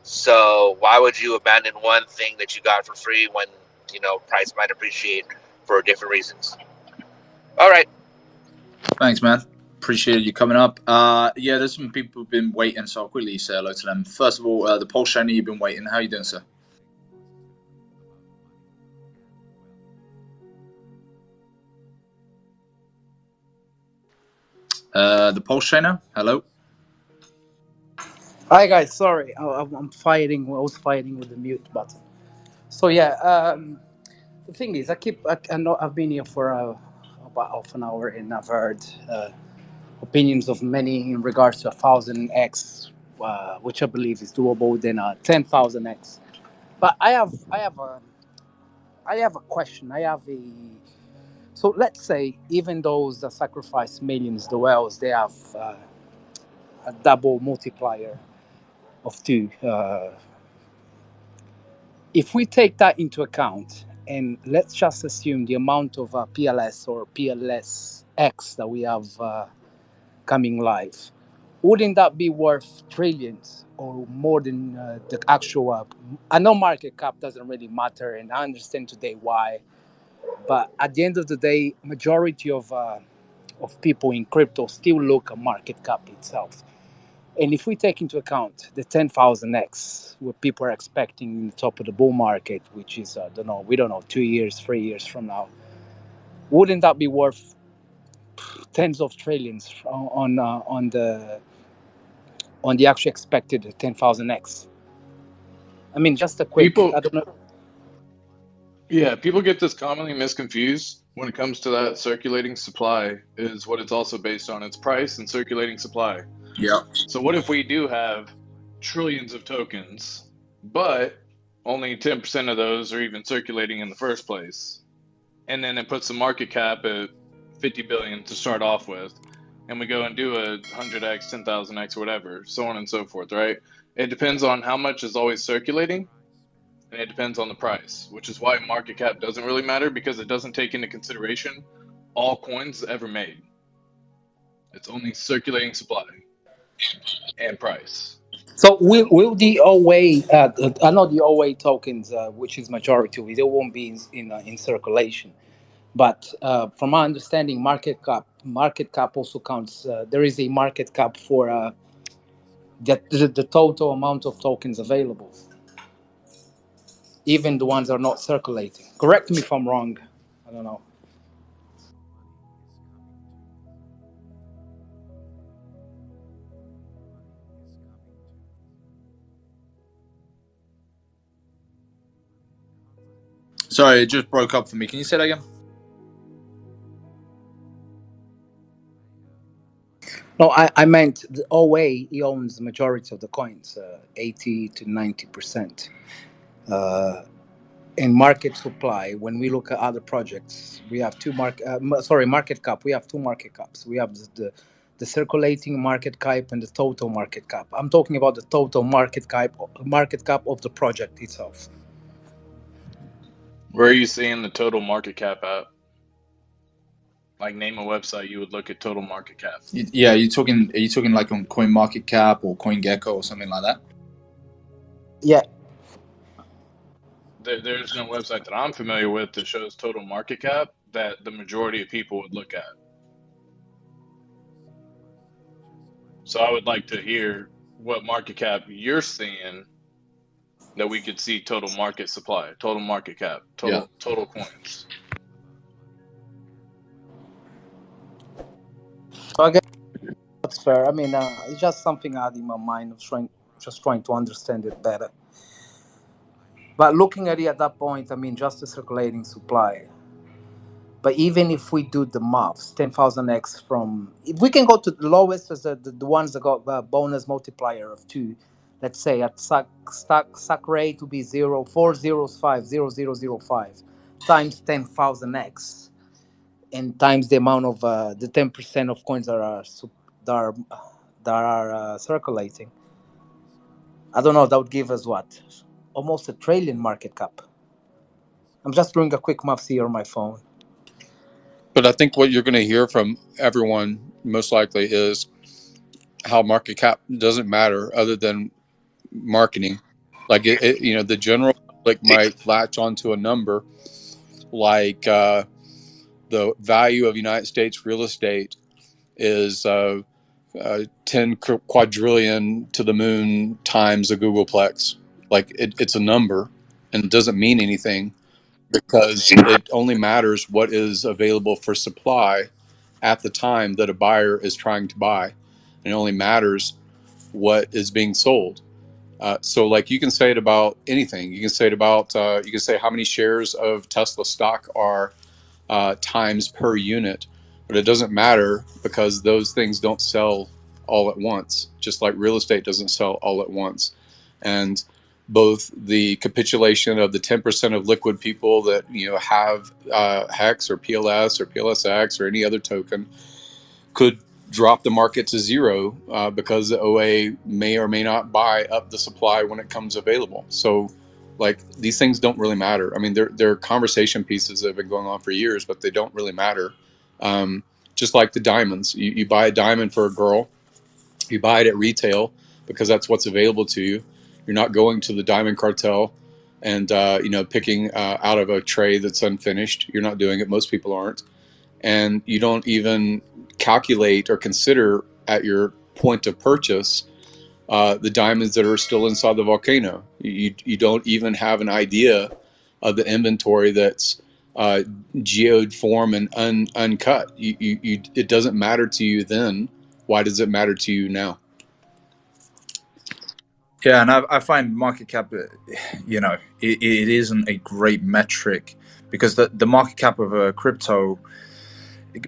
S21: So why would you abandon one thing that you got for free when, price might appreciate for different reasons? All right.
S20: Thanks, man. Appreciate you coming up. Yeah, there's some people who've been waiting, so I'll quickly say hello to them. First of all, the PulseChain, you've been waiting. How are you doing, sir? The PulseChainer, hello.
S4: Hi guys, sorry, I'm fighting. I was fighting with the mute button. So yeah, the thing is, I've been here for about half an hour, and I've heard opinions of many in regards to 1000x, which I believe is doable, than 10,000x. But I have a question. So let's say even those that sacrifice millions, the whales, they have a double multiplier of 2. If we take that into account, and let's just assume the amount of PLS or PLSX that we have coming live, wouldn't that be worth trillions or more than the actual? I know market cap doesn't really matter, and I understand today why. But at the end of the day, majority of people in crypto still look at market cap itself. And if we take into account the 10,000x, what people are expecting in the top of the bull market, which is, we don't know, 2 years, 3 years from now, wouldn't that be worth tens of trillions on the actually expected 10,000x? I mean, just a quick, I don't know.
S6: Yeah, people get this commonly misconfused when it comes to that circulating supply is what it's also based on. It's price and circulating supply.
S20: Yeah.
S6: So what if we do have trillions of tokens, but only 10% of those are even circulating in the first place? And then it puts the market cap at 50 billion to start off with, and we go and do a 100x, 10,000x, whatever, so on and so forth, right? It depends on how much is always circulating, and it depends on the price, which is why market cap doesn't really matter, because it doesn't take into consideration all coins ever made. It's only circulating supply and price.
S4: So will the OA, I know the OA tokens, which is majority, they won't be in circulation. But from my understanding, market cap also counts. There is a market cap for the total amount of tokens available, even the ones that are not circulating. Correct me if I'm wrong. I don't know.
S20: Sorry, it just broke up for me. Can you say that again?
S4: No, I meant the OA. He owns the majority of the coins, 80 to 90%. In market supply, when we look at other projects, we have market cap. We have two market caps. We have the circulating market cap and the total market cap. I'm talking about the total market cap of the project itself.
S6: Where are you seeing the total market cap at? Like, name a website you would look at total market cap.
S20: Yeah, are you talking like on CoinMarketCap or CoinGecko or something like that?
S4: Yeah.
S6: There's no website that I'm familiar with that shows total market cap that the majority of people would look at. So I would like to hear what market cap you're seeing that we could see total market supply, total market cap, total coins.
S4: So I guess that's fair. I mean, it's just something I had in my mind of trying to understand it better. But looking at it at that point, I mean, just the circulating supply. But even if we do the maths, 10,000x if we can go to the lowest as the ones that got a bonus multiplier of 2, let's say at suck rate to be 0.405 times 10,000x, and times the amount of the 10% of coins that are circulating. I don't know. That would give us what, almost $1 trillion market cap. I'm just doing a quick math here on my phone.
S2: But I think what you're going to hear from everyone most likely is how market cap doesn't matter other than marketing. Like the general public might latch onto a number like the value of United States real estate is 10 quadrillion to the moon times a Googleplex. Like it's a number and it doesn't mean anything because it only matters what is available for supply at the time that a buyer is trying to buy. And it only matters what is being sold. So like you can say it about anything. You can say it about, you can say how many shares of Tesla stock are times per unit, but it doesn't matter because those things don't sell all at once, just like real estate doesn't sell all at once. And both the capitulation of the 10% of liquid people that have HEX or PLS or PLSX or any other token could drop the market to zero because the OA may or may not buy up the supply when it comes available. So like these things don't really matter. I mean, they're conversation pieces that have been going on for years, but they don't really matter. Just like the diamonds, you buy a diamond for a girl, you buy it at retail because that's what's available to you. You're not going to the diamond cartel and picking out of a tray that's unfinished. You're not doing it. Most people aren't. And you don't even calculate or consider at your point of purchase the diamonds that are still inside the volcano. You don't even have an idea of the inventory that's geode form and uncut. It doesn't matter to you then. Why does it matter to you now?
S20: Yeah, and I find market cap, it isn't a great metric because the market cap of a crypto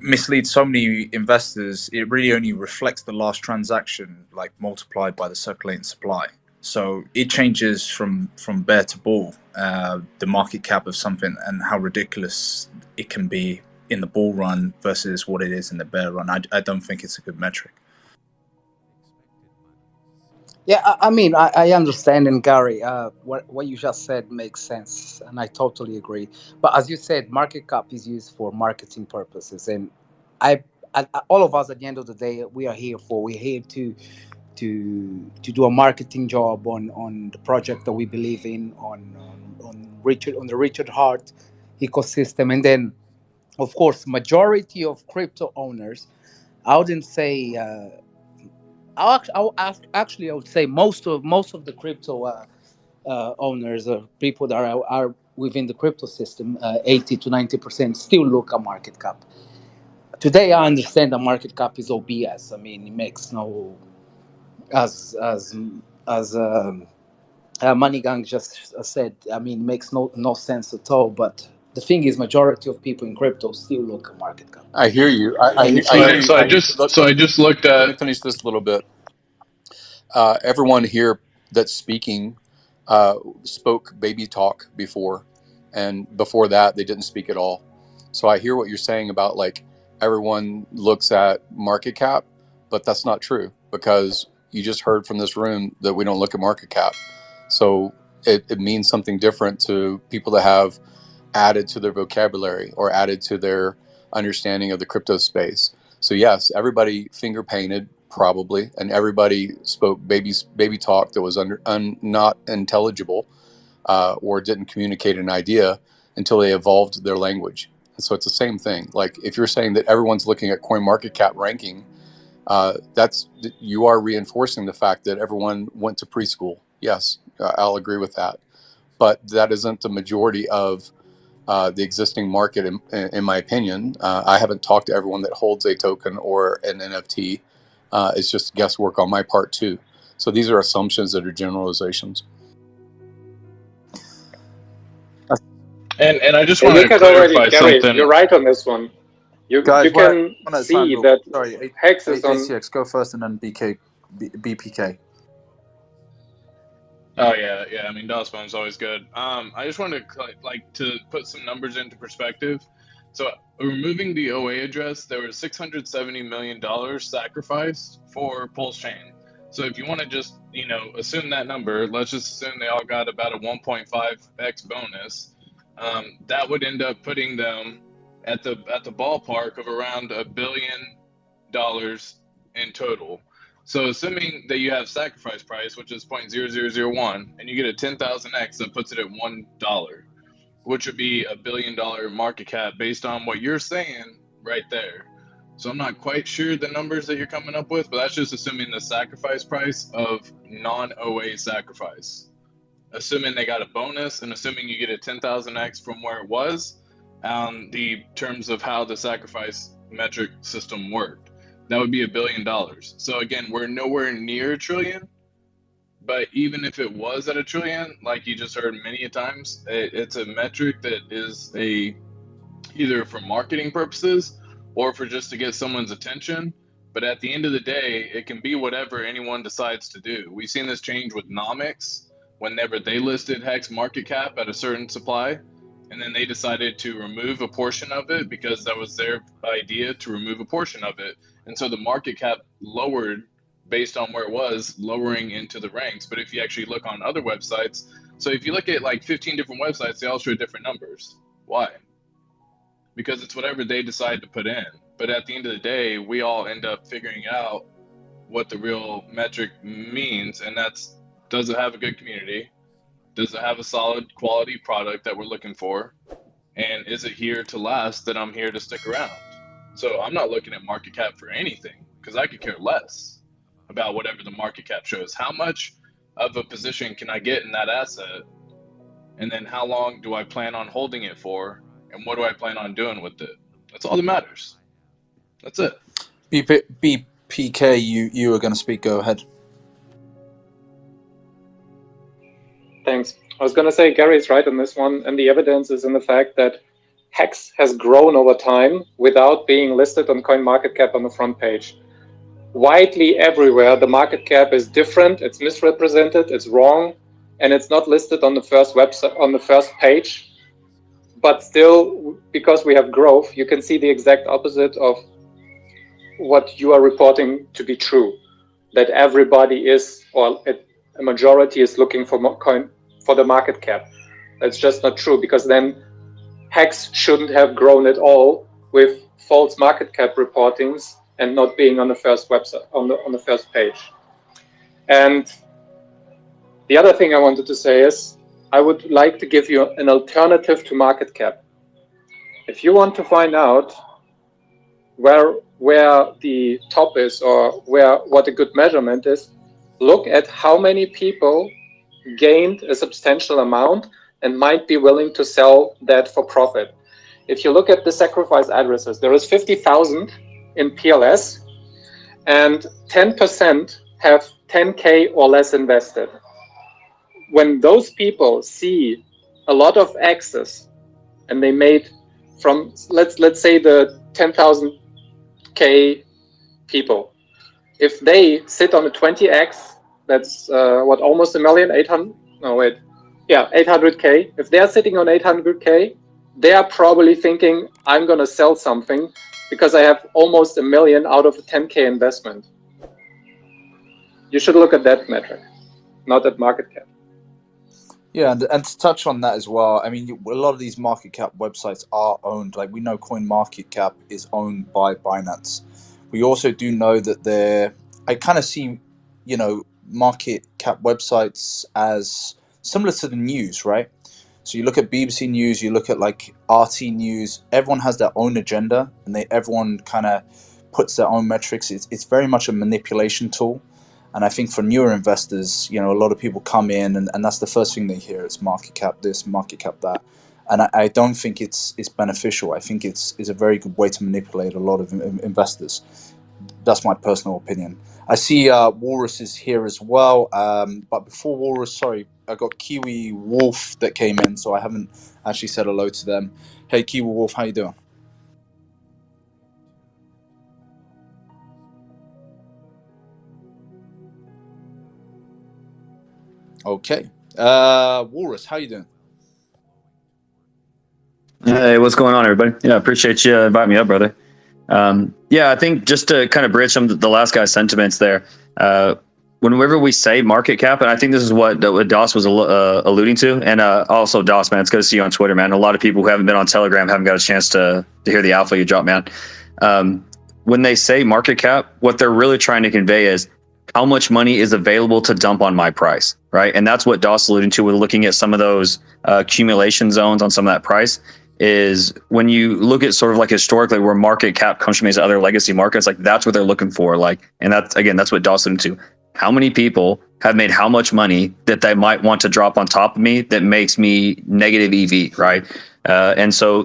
S20: misleads so many investors. It really only reflects the last transaction, like multiplied by the circulating supply. So it changes from bear to bull, the market cap of something and how ridiculous it can be in the bull run versus what it is in the bear run. I don't think it's a good metric.
S4: Yeah, I mean, I understand, and Gary, what you just said makes sense, and I totally agree. But as you said, market cap is used for marketing purposes, and all of us at the end of the day, we're here to do a marketing job on the project that we believe in, on the Richard Hart ecosystem, and then, of course, majority of crypto owners, I wouldn't say. I would say most of the crypto owners or people that are within the crypto system, 80 to 90% still look at market cap. Today, I understand that market cap is OBS. I mean, it makes no as MoneyGang just said. I mean, it makes no sense at all. But The thing is, majority of people in crypto still look at market cap.
S2: I hear you.
S4: And if
S2: I hear
S4: you,
S2: you.
S6: So I just looked
S2: Let
S6: at.
S2: me finish this a little bit. Everyone here that's speaking spoke baby talk before, and before that they didn't speak at all. So I hear what you're saying about like everyone looks at market cap, but that's not true, because you just heard from this room that we don't look at market cap. So it means something different to people that have added to their vocabulary or added to their understanding of the crypto space. So yes, everybody finger painted probably, and everybody spoke baby talk that was not intelligible, or didn't communicate an idea until they evolved their language. And so it's the same thing. Like if you're saying that everyone's looking at CoinMarketCap ranking, you are reinforcing the fact that everyone went to preschool. Yes, I'll agree with that, but that isn't the majority of the existing market, in my opinion. I haven't talked to everyone that holds a token or an NFT. It's just guesswork on my part too. So these are assumptions that are generalizations.
S6: And I just
S17: Hey,
S6: want
S17: you
S6: to
S17: can already,
S6: clarify
S17: Gary,
S6: something.
S17: you're right on this one. You
S20: Guys,
S17: can
S20: one at a time.
S17: see that
S20: Sorry,
S17: Hex is on.
S20: ACX, go first, and then BPK.
S6: Oh yeah. I mean, DOS Bone's always good. I just wanted to put some numbers into perspective. So removing the OA address, there was $670 million sacrificed for PulseChain. So if you want to just assume that number, let's just assume they all got about a 1.5x bonus. That would end up putting them at the ballpark of around $1 billion in total. So assuming that you have sacrifice price, which is 0.0001, and you get a 10,000x, that puts it at $1, which would be $1 billion market cap based on what you're saying right there. So I'm not quite sure the numbers that you're coming up with, but that's just assuming the sacrifice price of non-OA sacrifice. Assuming they got a bonus and assuming you get a 10,000x from where it was, on the terms of how the sacrifice metric system worked. That would be $1 billion. So again, we're nowhere near a trillion, but even if it was at a trillion, like you just heard many times, it's a metric that is either for marketing purposes or for just to get someone's attention. But at the end of the day, it can be whatever anyone decides to do. We've seen this change with Nomics whenever they listed Hex market cap at a certain supply, and then they decided to remove a portion of it because that was their idea, to remove a portion of it. And so the market cap lowered based on where it was, lowering into the ranks. But if you actually look on other websites, so if you look at like 15 different websites, they all show different numbers. Why? Because it's whatever they decide to put in. But at the end of the day, we all end up figuring out what the real metric means, and that's, does it have a good community? Does it have a solid quality product that we're looking for? And is it here to last, that I'm here to stick around? So I'm not looking at market cap for anything, because I could care less about whatever the market cap shows. How much of a position can I get in that asset? And then how long do I plan on holding it for? And what do I plan on doing with it? That's all that matters. That's it.
S20: BPK, you were going to speak. Go ahead.
S17: Thanks. I was going to say Gary's right on this one, and the evidence is in the fact that Hex has grown over time without being listed on CoinMarketCap on the front page. Widely everywhere, the market cap is different, it's misrepresented, it's wrong, and it's not listed on the first website, on the first page. But still, because we have growth, you can see the exact opposite of what you are reporting to be true. That everybody is, or a majority is looking for the market cap. That's just not true, because then Hex shouldn't have grown at all with false market cap reportings and not being on the first website, on the first page. And the other thing I wanted to say is, I would like to give you an alternative to market cap. If you want to find out where the top is, or what a good measurement is, look at how many people gained a substantial amount and might be willing to sell that for profit. If you look at the sacrifice addresses, there is 50,000 in PLS, and 10% have 10K or less invested. When those people see a lot of access and they made from let's say the 10,000K people. If they sit on a 20x, that's what, almost a million, 800? No, wait. Yeah, 800K. If they're sitting on 800K, they are probably thinking, I'm going to sell something because I have almost a million out of a 10K investment. You should look at that metric, not at market cap.
S20: Yeah, and to touch on that as well, I mean, a lot of these market cap websites are owned. Like we know CoinMarketCap is owned by Binance. We also do know that I kind of see, you know, market cap websites as similar to the news, right? So you look at BBC News, you look at like RT News, everyone has their own agenda and everyone kind of puts their own metrics. It's very much a manipulation tool. And I think for newer investors, you know, a lot of people come in and that's the first thing they hear. It's market cap this, market cap that. And I don't think it's beneficial. I think it's a very good way to manipulate a lot of investors. That's my personal opinion. I see Walrus is here as well. But before Walrus, sorry, I got Kiwi Wolf that came in, so I haven't actually said hello to them. Hey, Kiwi Wolf, how you doing? Okay. Walrus, how you doing?
S7: Hey, what's going on, everybody? Yeah, appreciate you inviting me up, brother. Yeah, I think just to kind of bridge some of the last guy's sentiments there, whenever we say market cap, and I think this is what Doss was alluding to, and also Doss, man, it's good to see you on Twitter, man. A lot of people who haven't been on Telegram haven't got a chance to hear the alpha you drop, man. When they say market cap, what they're really trying to convey is how much money is available to dump on my price, right? And that's what Doss alluded to with looking at some of those accumulation zones on some of that price. Is when you look at sort of like historically where market cap comes from these other legacy markets, like that's what they're looking for. Like, and that's, again, that's what Dawson into. How many people have made how much money that they might want to drop on top of me that makes me negative EV, right? And so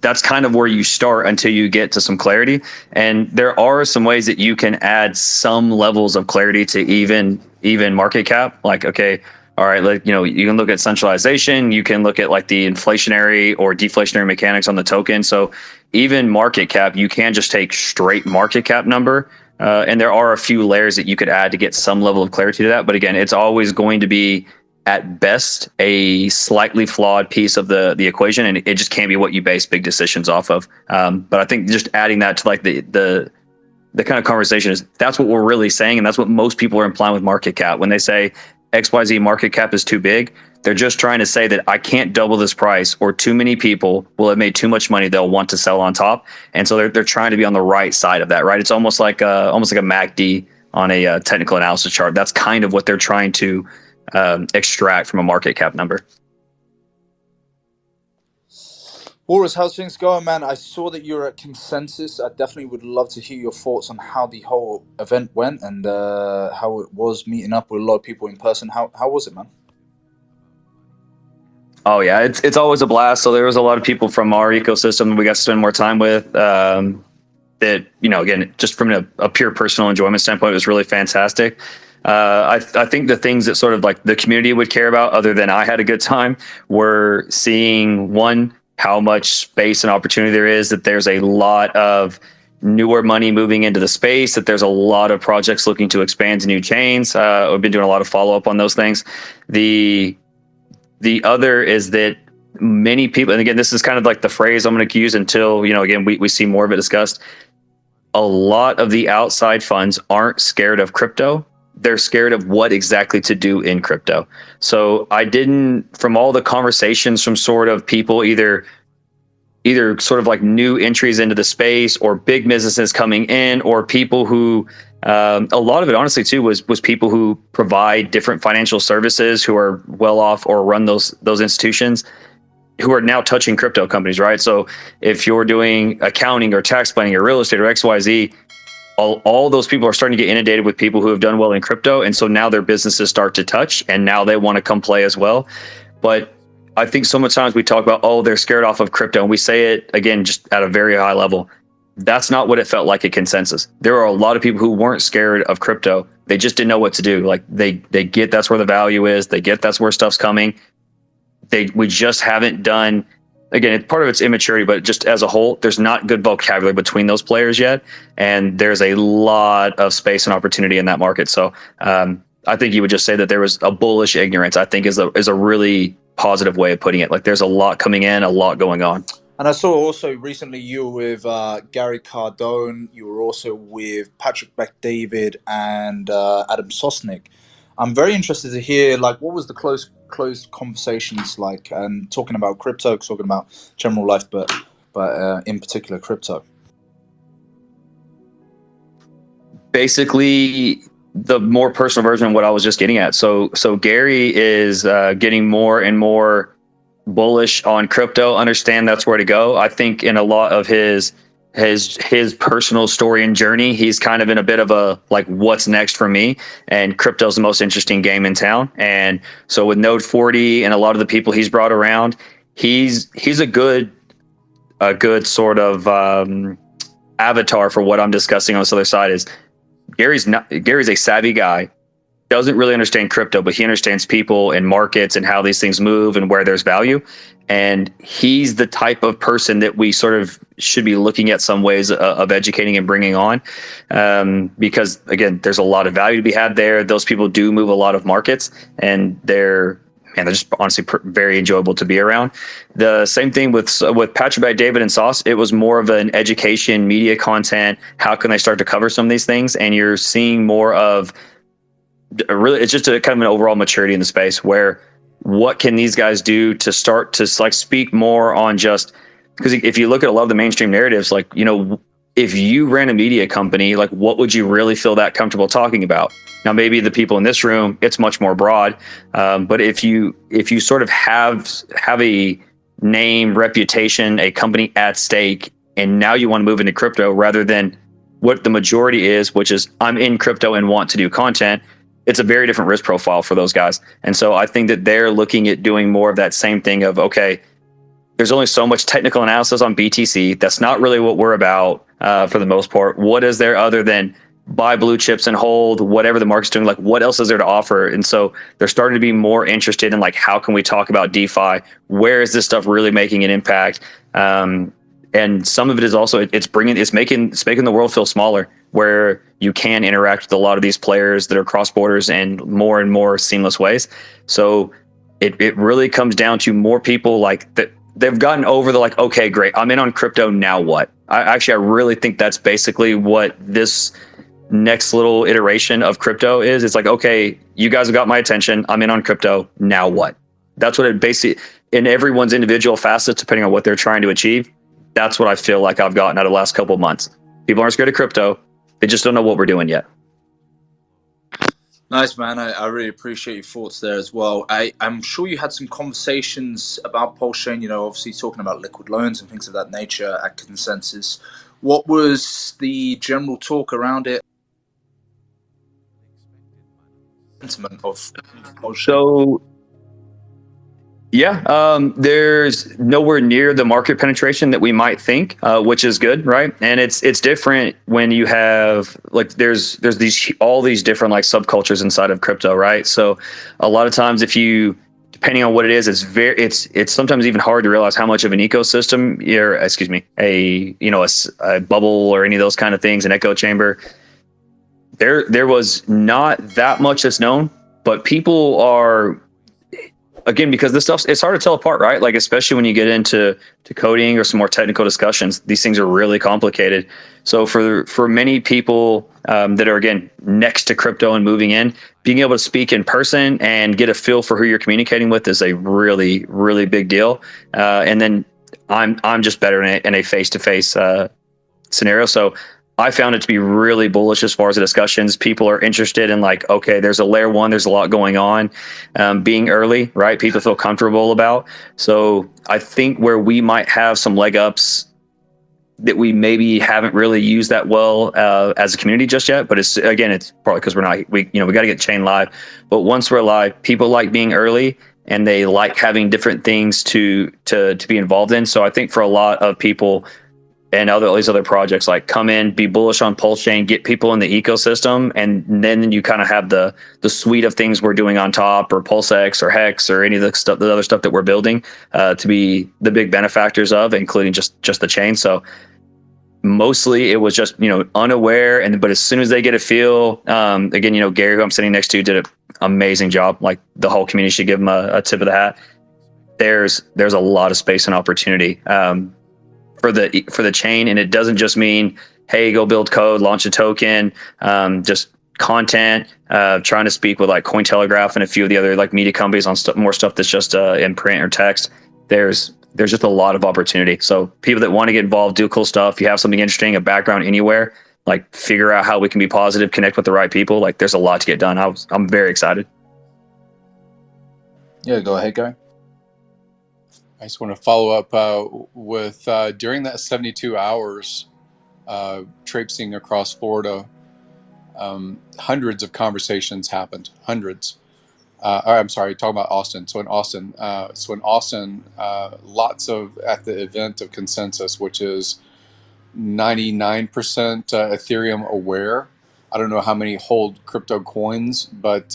S7: that's kind of where you start until you get to some clarity. And there are some ways that you can add some levels of clarity to even market cap. Like, okay, all right, like, you know, you can look at centralization, you can look at like the inflationary or deflationary mechanics on the token. So even market cap, you can just take straight market cap number. And there are a few layers that you could add to get some level of clarity to that. But again, it's always going to be at best a slightly flawed piece of the equation, and it just can't be what you base big decisions off of. But I think just adding that to like the kind of conversation is that's what we're really saying, and that's what most people are implying with market cap. When they say XYZ market cap is too big, they're just trying to say that I can't double this price, or too many people will have made too much money they'll want to sell on top. And so they're trying to be on the right side of that, right? It's almost like a MACD on a technical analysis chart. That's kind of what they're trying to extract from a market cap number.
S20: Boris, how's things going, man? I saw that you're at Consensus. I definitely would love to hear your thoughts on how the whole event went and how it was meeting up with a lot of people in person. How was it, man?
S7: Oh yeah, it's always a blast. So there was a lot of people from our ecosystem we got to spend more time with. That, you know, again, just from a pure personal enjoyment standpoint, it was really fantastic. I think the things that sort of like the community would care about, other than I had a good time, were seeing, one, how much space and opportunity there is, that there's a lot of newer money moving into the space, that there's a lot of projects looking to expand to new chains. We've been doing a lot of follow-up on those things. The other is that many people, and again, this is kind of like the phrase I'm going to use until, you know, again, we see more of it discussed. A lot of the outside funds aren't scared of crypto. They're scared of what exactly to do in crypto. So from all the conversations from sort of people either sort of like new entries into the space, or big businesses coming in, or people who, a lot of it honestly too was people who provide different financial services, who are well off or run those institutions, who are now touching crypto companies, right? So if you're doing accounting or tax planning or real estate or XYZ, all those people are starting to get inundated with people who have done well in crypto. And so now their businesses start to touch, and now they want to come play as well. But I think so much times we talk about, oh, they're scared off of crypto. And we say it, again, just at a very high level. That's not what it felt like at Consensus. There are a lot of people who weren't scared of crypto. They just didn't know what to do. Like they get that's where the value is. They get that's where stuff's coming. we just haven't done. Again, part of it's immaturity, but just as a whole, there's not good vocabulary between those players yet, and there's a lot of space and opportunity in that market. So I think you would just say that there was a bullish ignorance, I think is a really positive way of putting it. Like there's a lot coming in, a lot going on.
S20: And I saw also recently you were with Gary Cardone, you were also with Patrick Bet-David and Adam Sosnick. I'm very interested to hear, like, what was the closed conversations like, and talking about crypto, talking about general life, but in particular crypto.
S7: Basically, the more personal version of what I was just getting at. So Gary is getting more and more bullish on crypto. Understand that's where to go. I think in a lot of his personal story and journey, he's kind of in a bit of a like, what's next for me? And crypto's the most interesting game in town. And so with Node 40 and a lot of the people he's brought around, he's a good sort of avatar for what I'm discussing on this other side. Is Gary's a savvy guy, doesn't really understand crypto, but he understands people and markets and how these things move and where there's value. And he's the type of person that we sort of should be looking at some ways of educating and bringing on, because again, there's a lot of value to be had there. Those people do move a lot of markets, and they're just honestly very enjoyable to be around. The same thing with Patrick Bet-David and Sauce. It was more of an education, media content. How can they start to cover some of these things? And you're seeing more of really, it's just a kind of an overall maturity in the space where what can these guys do to start to like speak more on just, because if you look at a lot of the mainstream narratives, like, you know, if you ran a media company, like what would you really feel that comfortable talking about? Now, maybe the people in this room, it's much more broad. But if you sort of have a name, reputation, a company at stake, and now you want to move into crypto rather than what the majority is, which is I'm in crypto and want to do content, it's a very different risk profile for those guys. And so I think that they're looking at doing more of that same thing of, okay, there's only so much technical analysis on BTC. That's not really what we're about for the most part. What is there other than buy blue chips and hold whatever the market's doing? Like, what else is there to offer? And so they're starting to be more interested in like, how can we talk about DeFi? Where is this stuff really making an impact? And some of it is also it's making the world feel smaller, where you can interact with a lot of these players that are cross borders in more and more seamless ways. So it really comes down to more people like that. They've gotten over the like, okay, great, I'm in on crypto, now what? I really think that's basically what this next little iteration of crypto is. It's like, okay, you guys have got my attention, I'm in on crypto, now what? That's what it basically, in everyone's individual facets, depending on what they're trying to achieve, that's what I feel like I've gotten out of the last couple of months. People aren't scared of crypto, they just don't know what we're doing yet.
S20: Nice, man. I really appreciate your thoughts there as well. I'm sure you had some conversations about PulseChain, you know, obviously talking about liquid loans and things of that nature at Consensus. What was the general talk around it? Sentiment of PulseChain?
S7: So, yeah, there's nowhere near the market penetration that we might think, which is good, right? And it's different when you have like there's all these different like subcultures inside of crypto, right? So a lot of times, depending on what it is, it's sometimes even hard to realize how much of an ecosystem, a bubble or any of those kind of things, an echo chamber. There was not that much that's known, but people are. Again, because this stuff, it's hard to tell apart, right? Like, especially when you get into coding or some more technical discussions, these things are really complicated. So for many people that are, again, next to crypto and moving in, being able to speak in person and get a feel for who you're communicating with is a really, really big deal. And then I'm just better in a face-to-face scenario. So I found it to be really bullish as far as the discussions. People are interested in like, okay, there's a layer one, there's a lot going on. Being early, right? People feel comfortable about. So I think where we might have some leg ups that we maybe haven't really used that well as a community just yet. But it's probably because we got to get Chain live. But once we're live, people like being early and they like having different things to be involved in. So I think for a lot of people, and all these other projects, like come in, be bullish on PulseChain, get people in the ecosystem, and then you kind of have the suite of things we're doing on top, or PulseX or Hex or any of the other stuff that we're building to be the big benefactors of, including just the chain. So mostly it was just, unaware, but as soon as they get a feel, again, Gary, who I'm sitting next to, did an amazing job. Like, the whole community should give him a tip of the hat. There's a lot of space and opportunity for the chain, and it doesn't just mean, hey, go build code, launch a token, just content, trying to speak with like Cointelegraph and a few of the other like media companies on more stuff that's just in print or text. There's just a lot of opportunity. So people that want to get involved, do cool stuff, if you have something interesting, a background anywhere, like figure out how we can be positive, connect with the right people. Like, there's a lot to get done. I'm very excited.
S2: Yeah, go ahead, Guy. I just want to follow up with during that 72 hours traipsing across Florida, hundreds of conversations happened. Hundreds. I'm sorry, talking about Austin. So in Austin, lots of, at the event of Consensus, which is 99% Ethereum aware. I don't know how many hold crypto coins, but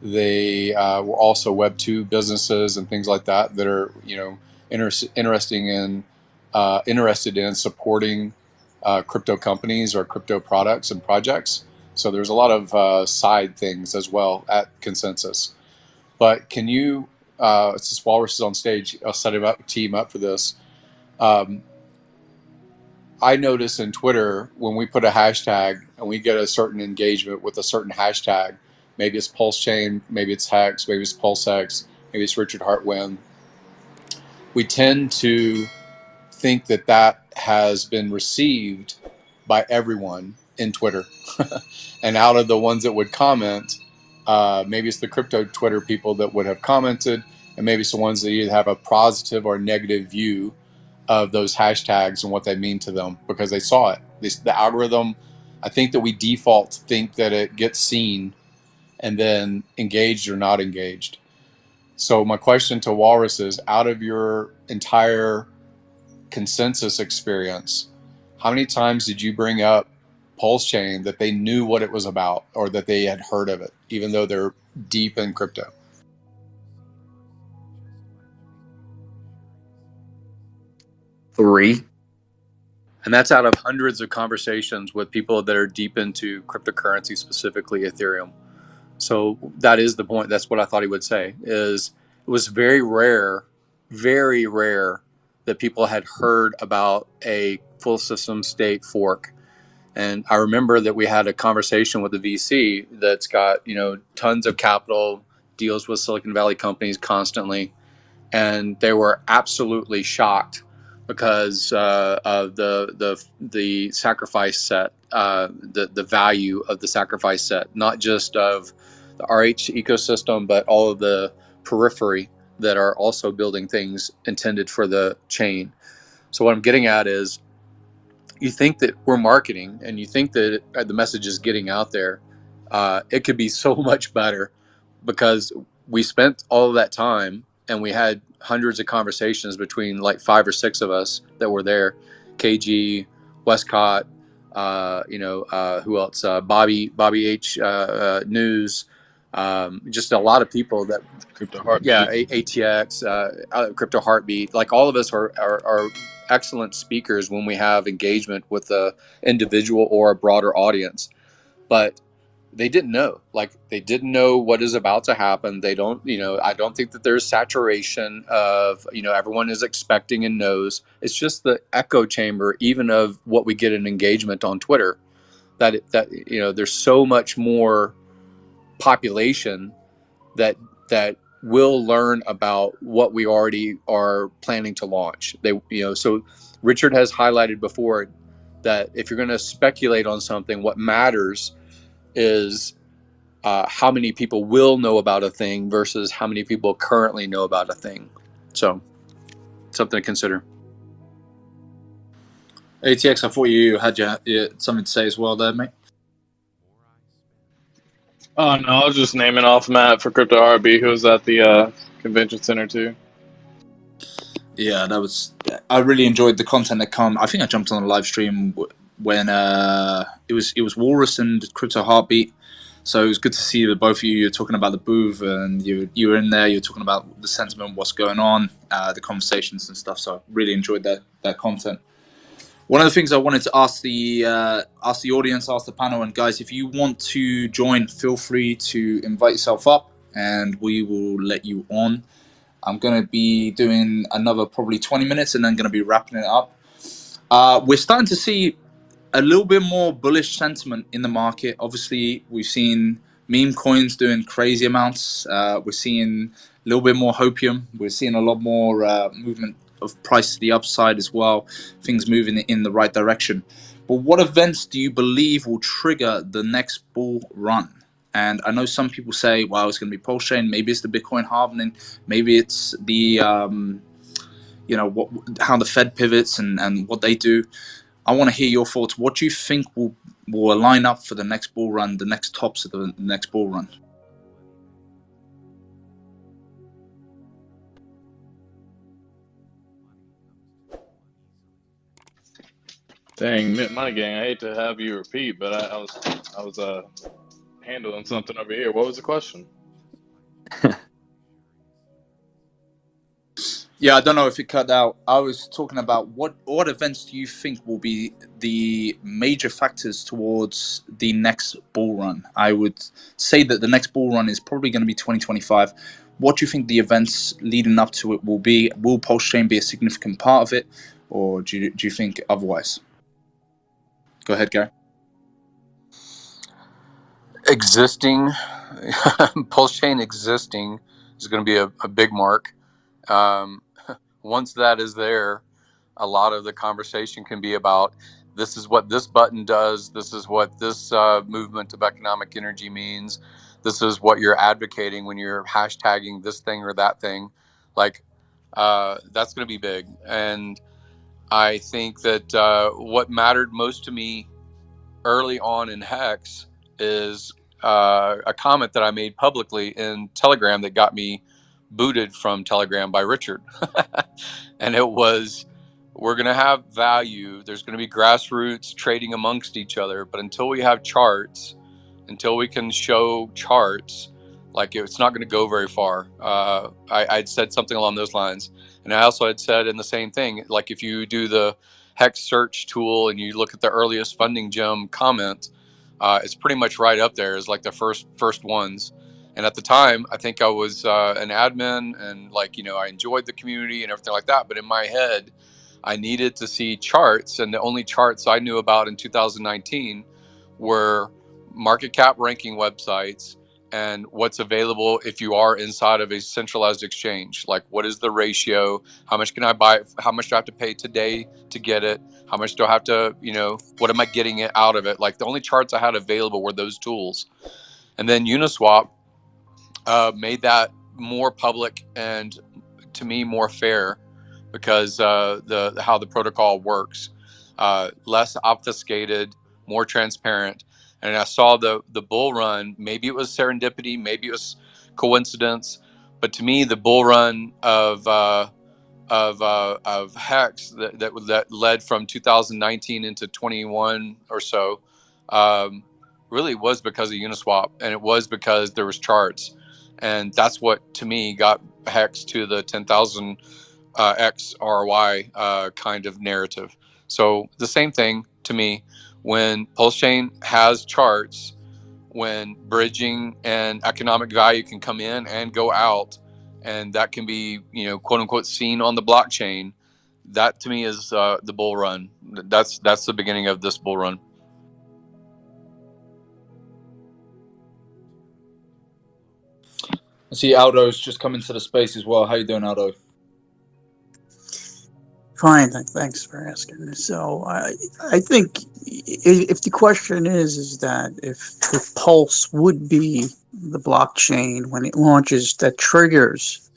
S2: they were also Web2 businesses and things like that are, interested in supporting crypto companies or crypto products and projects. So there's a lot of side things as well at Consensus. But can you, since Walrus is on stage, I'll set him up, team up for this. I notice in Twitter, when we put a hashtag and we get a certain engagement with a certain hashtag, maybe it's PulseChain, maybe it's Hex, maybe it's PulseX, maybe it's Richard Hartwin, we tend to think that has been received by everyone in Twitter. And out of the ones that would comment, maybe it's the crypto Twitter people that would have commented, and maybe it's the ones that either have a positive or negative view of those hashtags and what they mean to them because they saw it. The algorithm, I think that we default think that it gets seen and then engaged or not engaged. So my question to Walrus is, out of your entire Consensus experience, how many times did you bring up PulseChain that they knew what it was about or that they had heard of it, even though they're deep in crypto?
S7: Three.
S2: And that's out of hundreds of conversations with people that are deep into cryptocurrency, specifically Ethereum. So that is the point. That's what I thought he would say, is it was very rare that people had heard about a full system state fork. And I remember that we had a conversation with the VC that's got, tons of capital, deals with Silicon Valley companies constantly. And they were absolutely shocked because of the sacrifice set, the value of the sacrifice set, not just of the RH ecosystem, but all of the periphery that are also building things intended for the chain. So what I'm getting at is, you think that we're marketing and you think that the message is getting out there. It could be so much better because we spent all of that time and we had hundreds of conversations between like 5 or 6 of us that were there. KG, Westcott, who else? Bobby H, News, just a lot of people that
S6: Crypto Heartbeat.
S2: Yeah, ATX, Crypto Heartbeat. Like, all of us are excellent speakers when we have engagement with a individual or a broader audience. But they didn't know. Like, they didn't know what is about to happen. They don't, I don't think that there's saturation of, everyone is expecting and knows. It's just the echo chamber, even of what we get in engagement on Twitter, that there's so much more population that will learn about what we already are planning to launch. So Richard has highlighted before that if you're going to speculate on something, what matters is how many people will know about a thing versus how many people currently know about a thing. So, something to consider.
S20: ATX, I thought you had something to say as well there, mate.
S6: Oh, no, I was just naming off Matt for Crypto RB, who was at the convention center too.
S20: Yeah, that was. I really enjoyed the content that come. I think I jumped on a live stream when it was Walrus and Crypto Heartbeat. So it was good to see that both of you. You're talking about the booth, and you were in there. You're talking about the sentiment, what's going on, the conversations and stuff. So I really enjoyed that content. One of the things I wanted to ask the audience, ask the panel, and guys, if you want to join, feel free to invite yourself up, and we will let you on. I'm going to be doing another probably 20 minutes and then going to be wrapping it up. We're starting to see a little bit more bullish sentiment in the market. Obviously, we've seen meme coins doing crazy amounts. We're seeing a little bit more Hopium. We're seeing a lot more movement of price to the upside as well. Things moving in the right direction. But what events do you believe will trigger the next bull run? And I know some people say, well, it's going to be PulseChain. Maybe it's the Bitcoin halving. Maybe it's the, how the Fed pivots and what they do. I want to hear your thoughts. What do you think will line up for the next bull run, the next tops of the next bull run?
S6: Dang, Money Gang, I hate to have you repeat, but I was handling something over here. What was the question?
S20: Yeah, I don't know if it cut out. I was talking about what events do you think will be the major factors towards the next bull run? I would say that the next bull run is probably going to be 2025. What do you think the events leading up to it will be? Will PulseChain be a significant part of it, or do you think otherwise? Go ahead, Gary.
S2: Existing, PulseChain existing is going to be a big mark. Once that is there, a lot of the conversation can be about this is what this button does. This is what this movement of economic energy means. This is what you're advocating when you're hashtagging this thing or that thing. Like, that's going to be big. And I think that what mattered most to me early on in Hex is a comment that I made publicly in Telegram that got me booted from Telegram by Richard. And it was, we're going to have value. There's going to be grassroots trading amongst each other. But until we have charts, until we can show charts, like it's not going to go very far. I'd said something along those lines. And I also had said in the same thing, like if you do the Hex search tool and you look at the earliest funding gem comment, it's pretty much right up there as like the first ones. And at the time, I think I was an admin and I enjoyed the community and everything like that. But in my head, I needed to see charts. And the only charts I knew about in 2019 were market cap ranking websites and what's available if you are inside of a centralized exchange. Like, what is the ratio? How much can I buy? How much do I have to pay today to get it? How much do I have to, what am I getting it out of it? Like, the only charts I had available were those tools. And then Uniswap made that more public and, to me, more fair because how the protocol works, less obfuscated, more transparent. And I saw the bull run. Maybe it was serendipity, maybe it was coincidence, but to me, the bull run of Hex that led from 2019 into 21 or so really was because of Uniswap, and it was because there was charts, and that's what to me got Hex to the 10,000 X ROI kind of narrative. So the same thing to me when PulseChain has charts, when bridging and economic value can come in and go out, and that can be, quote unquote, seen on the blockchain. That to me is the bull run. That's the beginning of this bull run.
S20: I see Aldo's just come into the space as well. How you doing, Aldo?
S13: Fine, thanks for asking. So I think if the question is that if Pulse would be the blockchain when it launches that triggers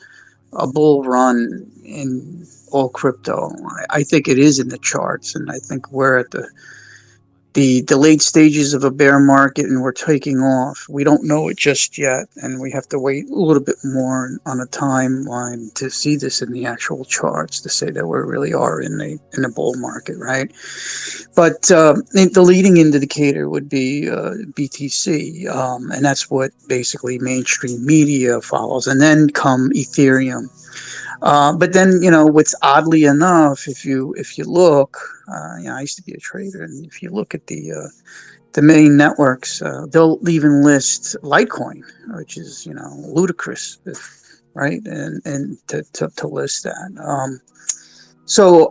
S13: a bull run in all crypto, I think it is in the charts, and I think we're at the the late stages of a bear market and we're taking off. We don't know it just yet, and we have to wait a little bit more on a timeline to see this in the actual charts to say that we really are in a bull market, right? But the leading indicator would be BTC, and that's what basically mainstream media follows, and then come Ethereum. But then, what's oddly enough, if you look, I used to be a trader, and if you look at the main networks, they'll even list Litecoin, which is ludicrous, right? And to list that. So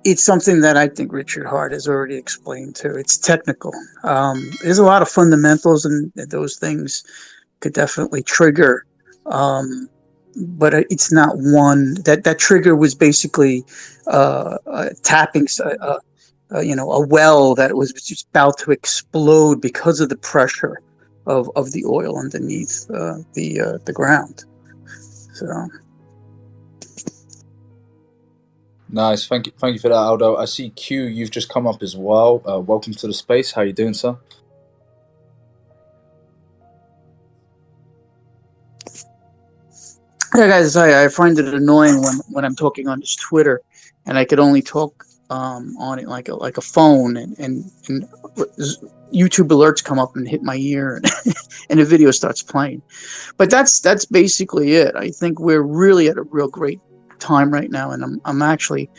S13: it's something that I think Richard Hart has already explained too. It's technical. There's a lot of fundamentals, and those things could definitely trigger. But it's not one that trigger was basically tapping a well that was just about to explode because of the pressure of the oil underneath the ground. So
S20: nice, thank you for that, Aldo. I see Q, you've just come up as well. Welcome to the space. How you doing, sir?
S13: Yeah, guys, I find it annoying when I'm talking on this Twitter, and I could only talk on it like a phone, and YouTube alerts come up and hit my ear, and the video starts playing. But that's basically it. I think we're really at a real great time right now, and I'm actually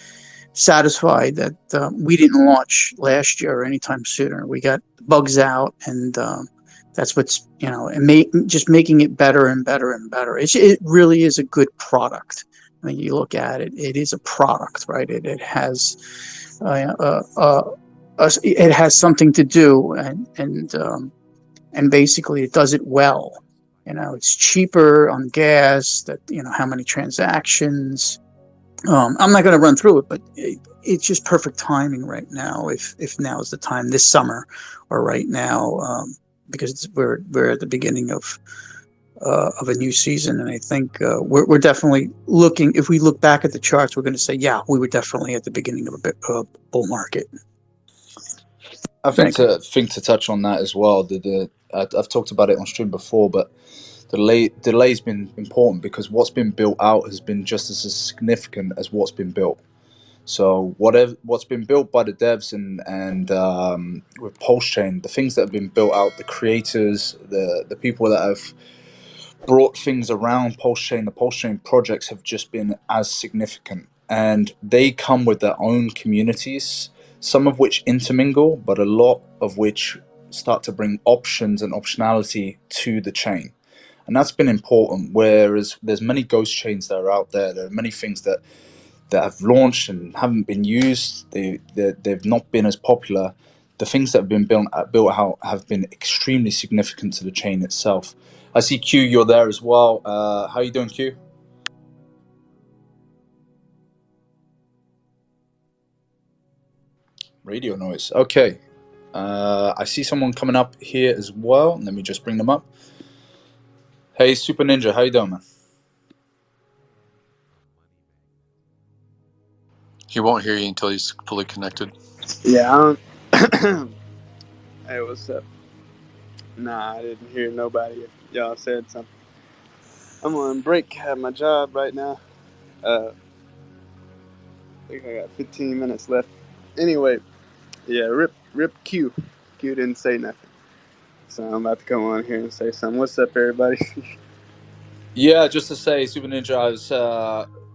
S13: satisfied that we didn't launch last year or anytime sooner. We got bugs out, and that's what's just making it better and better and better. It really is a good product. I mean, you look at it; it is a product, right? It has it has something to do, and basically it does it well. It's cheaper on gas. That how many transactions. I'm not going to run through it, but it's just perfect timing right now. If now is the time, this summer or right now, because we're at the beginning of a new season, and I think we're definitely looking. If we look back at the charts, we're going to say, yeah, we were definitely at the beginning of a bull market.
S20: I think to touch on that as well. I've talked about it on stream before, but the delay's been important because what's been built out has been just as significant as what's been built. So what's been built by the devs and with PulseChain, the things that have been built out, the creators, the people that have brought things around PulseChain, the PulseChain projects have just been as significant, and they come with their own communities, some of which intermingle, but a lot of which start to bring options and optionality to the chain. And that's been important, whereas there's many ghost chains that are out there. There are many things that have launched and haven't been used. They've not been as popular. The things that have been built out have been extremely significant to the chain itself. I see Q, you're there as well. How are you doing, Q? Radio noise. Okay. I see someone coming up here as well. Let me just bring them up. Hey, Super Ninja, how you doing, man?
S2: He won't hear you until he's fully connected.
S3: Yeah. Hey, what's up? Nah, I didn't hear nobody. If y'all said something. I'm on break at my job right now. I think I got 15 minutes left. Anyway, yeah, rip Q. Q didn't say nothing. So I'm about to come on here and say something. What's up, everybody?
S20: Yeah, just to say, Super Ninja, I was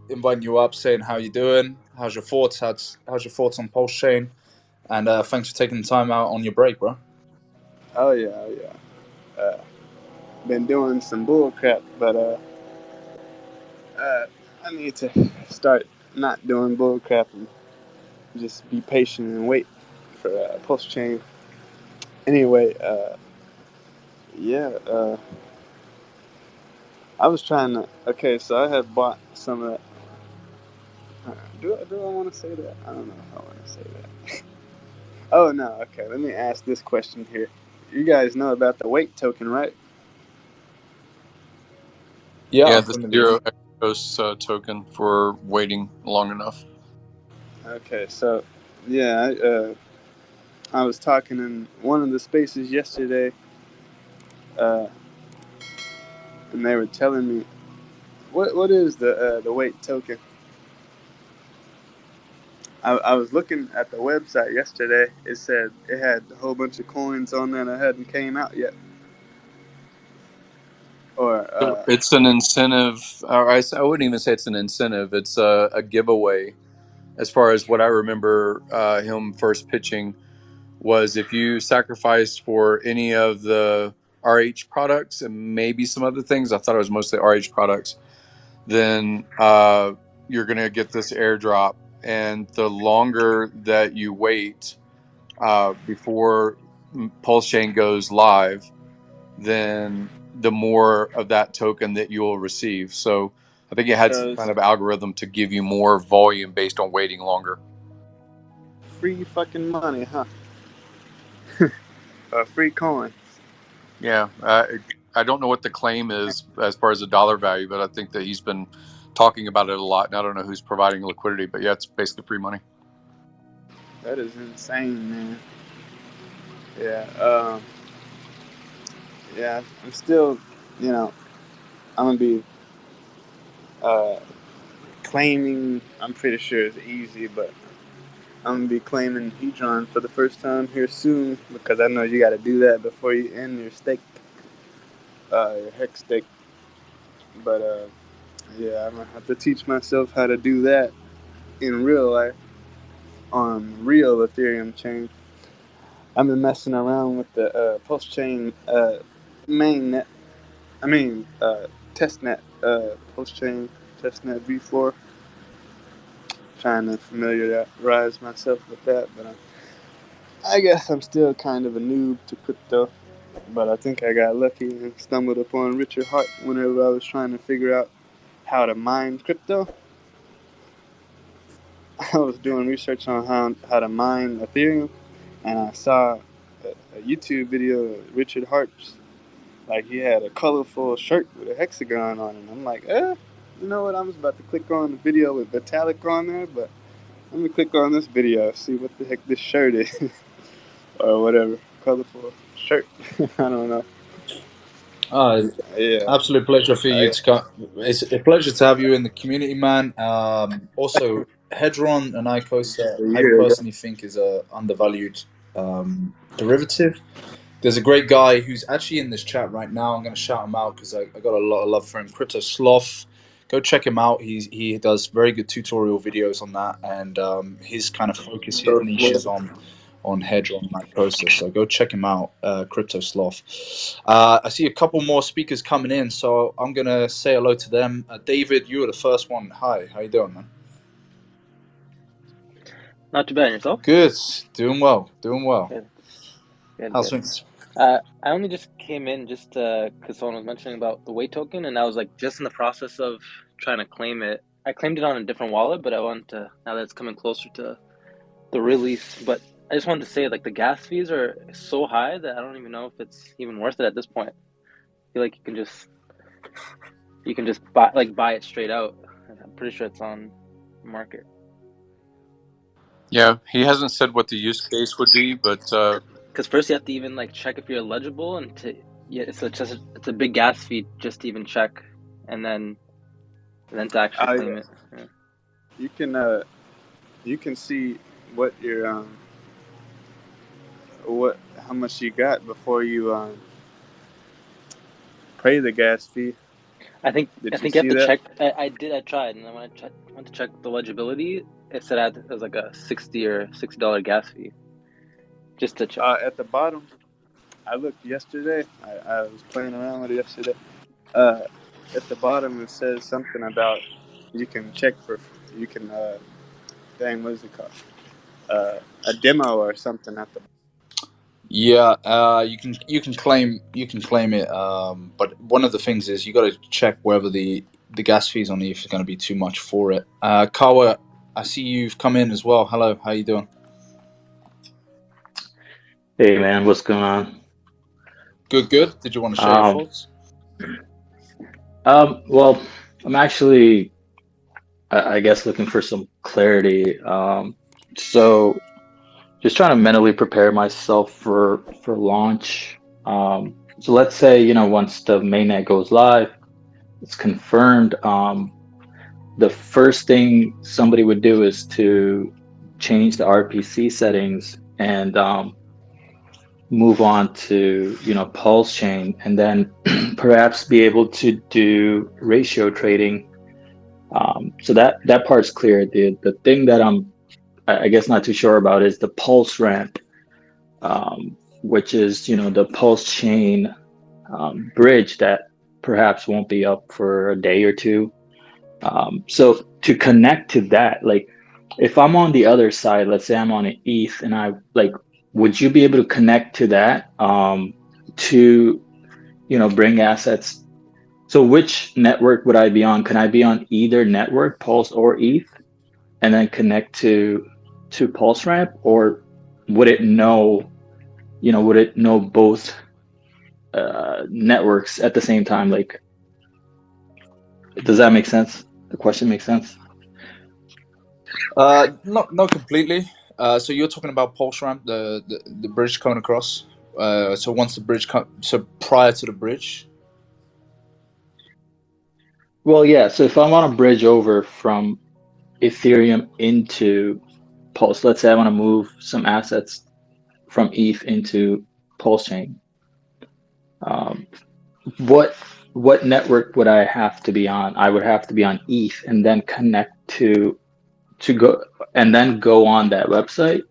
S20: inviting you up, saying how you doing, how's your thoughts, how's your thoughts on PulseChain, and thanks for taking the time out on your break, bro.
S3: Oh yeah. Been doing some bull crap, but I need to start not doing bull crap and just be patient and wait for PulseChain. Anyway, I was trying to. Okay, so I had bought some of that. Do I want to say that? I don't know if I want to say that. Oh no. Okay, let me ask this question here. You guys know about the wait token, right?
S2: Yeah, the Zero Exos token for waiting long enough.
S3: Okay, so yeah, I was talking in one of the spaces yesterday, and they were telling me what is the weight token. I was looking at the website yesterday. It said it had a whole bunch of coins on there that hadn't came out yet. Or
S2: It's an incentive, or I wouldn't even say it's an incentive. It's a giveaway. As far as what I remember, him first pitching was if you sacrifice for any of the RH products and maybe some other things. I thought it was mostly RH products. Then you're going to get this airdrop, and the longer that you wait before PulseChain goes live, then the more of that token that you will receive. So I think it had some kind of algorithm to give you more volume based on waiting longer.
S3: free fucking money, huh? Free coin.
S2: Yeah, I don't know what the claim is as far as the dollar value, but I think that he's been talking about it a lot, and I don't know who's providing liquidity, but yeah, it's basically free money.
S3: That is insane, man. Yeah, yeah. I'm still, I'm gonna be claiming. I'm pretty sure it's easy, but I'm gonna be claiming Hedron for the first time here soon because I know you got to do that before you end your stake, your hex stake. But yeah, I'm gonna have to teach myself how to do that in real life on real Ethereum chain. I've been messing around with the PulseChain mainnet. I mean testnet PulseChain testnet v4. Trying to familiarize myself with that, but I guess I'm still kind of a noob to crypto. But I think I got lucky and stumbled upon Richard Hart whenever I was trying to figure out how to mine crypto. I was doing research on how to mine Ethereum, and I saw a YouTube video of Richard Hart's. Like, he had a colorful shirt with a hexagon on it. I'm like, you know what? I was about to click on the video with Vitalik on there, but let me click on this video, see what the heck this shirt is. Or whatever. Colorful shirt. I don't know. Yeah.
S20: Absolute pleasure for you to come. It's a pleasure to have you in the community, man. Also, Hedron and ICOSA, I personally think is a undervalued derivative. There's a great guy who's actually in this chat right now. I'm going to shout him out because I got a lot of love for him. Crypto Sloth. Go check him out. He does very good tutorial videos on that, and his kind of focus, his niche is on Hedron and ICOSA. So go check him out, Crypto Sloth. I see a couple more speakers coming in, so I'm going to say hello to them. David, you were the first one. Hi, how you doing, man?
S11: Not too bad. Yourself?
S20: Good. Doing well.
S11: Good.
S20: How's things?
S11: I only just came in just because someone was mentioning about the weight token, and I was like just in the process of trying to claim it. I claimed it on a different wallet, but I want to, now that it's coming closer to the release. But I just wanted to say, like, the gas fees are so high that I don't even know if it's even worth it at this point. I feel like you can just buy it straight out. I'm pretty sure it's on the market.
S2: Yeah, he hasn't said what the use case would be, but
S11: because first you have to even like check if you're eligible, and it's a big gas fee just to even check, and then to actually claim it. Yeah.
S3: You can see what your how much you got before you pay the gas fee.
S11: I think you have to check. I tried, and then when I went to check the legibility, it said it was like a $60 gas fee, just to check.
S3: At the bottom, I looked yesterday. I was playing around with it yesterday. At the bottom, it says something about you can check for what is it called? A demo or something at the.
S20: Yeah, you can claim it, but one of the things is you got to check whether the gas fees on the ETH is going to be too much for it. Kawa, I see you've come in as well. Hello, how you doing?
S22: Hey man, what's going on?
S20: Good. Did you want to share your thoughts?
S22: Well, I'm actually, I guess, looking for some clarity. So just trying to mentally prepare myself for launch. So let's say, you know, once the mainnet goes live, it's confirmed. The first thing somebody would do is to change the RPC settings and move on to, you know, PulseChain, and then perhaps be able to do ratio trading. So that part's clear. The thing that I guess not too sure about is the Pulse ramp, which is, you know, the PulseChain bridge that perhaps won't be up for a day or two. So to connect to that, like if I'm on the other side, let's say I'm on an ETH, and I like, would you be able to connect to that to, you know, bring assets? So which network would I be on? Can I be on either network, Pulse or ETH, and then connect to Pulse Ramp, or would it know, you know, would it know both networks at the same time? Like, does that make sense? The question makes sense.
S20: Not completely. So you're talking about Pulse Ramp, the bridge coming across. So once the bridge so prior to the bridge.
S22: Well, yeah. So if I want to bridge over from Ethereum into Pulse, let's say I want to move some assets from ETH into PulseChain, what network would I have to be on? I would have to be on ETH and then connect to go, and then go on that website.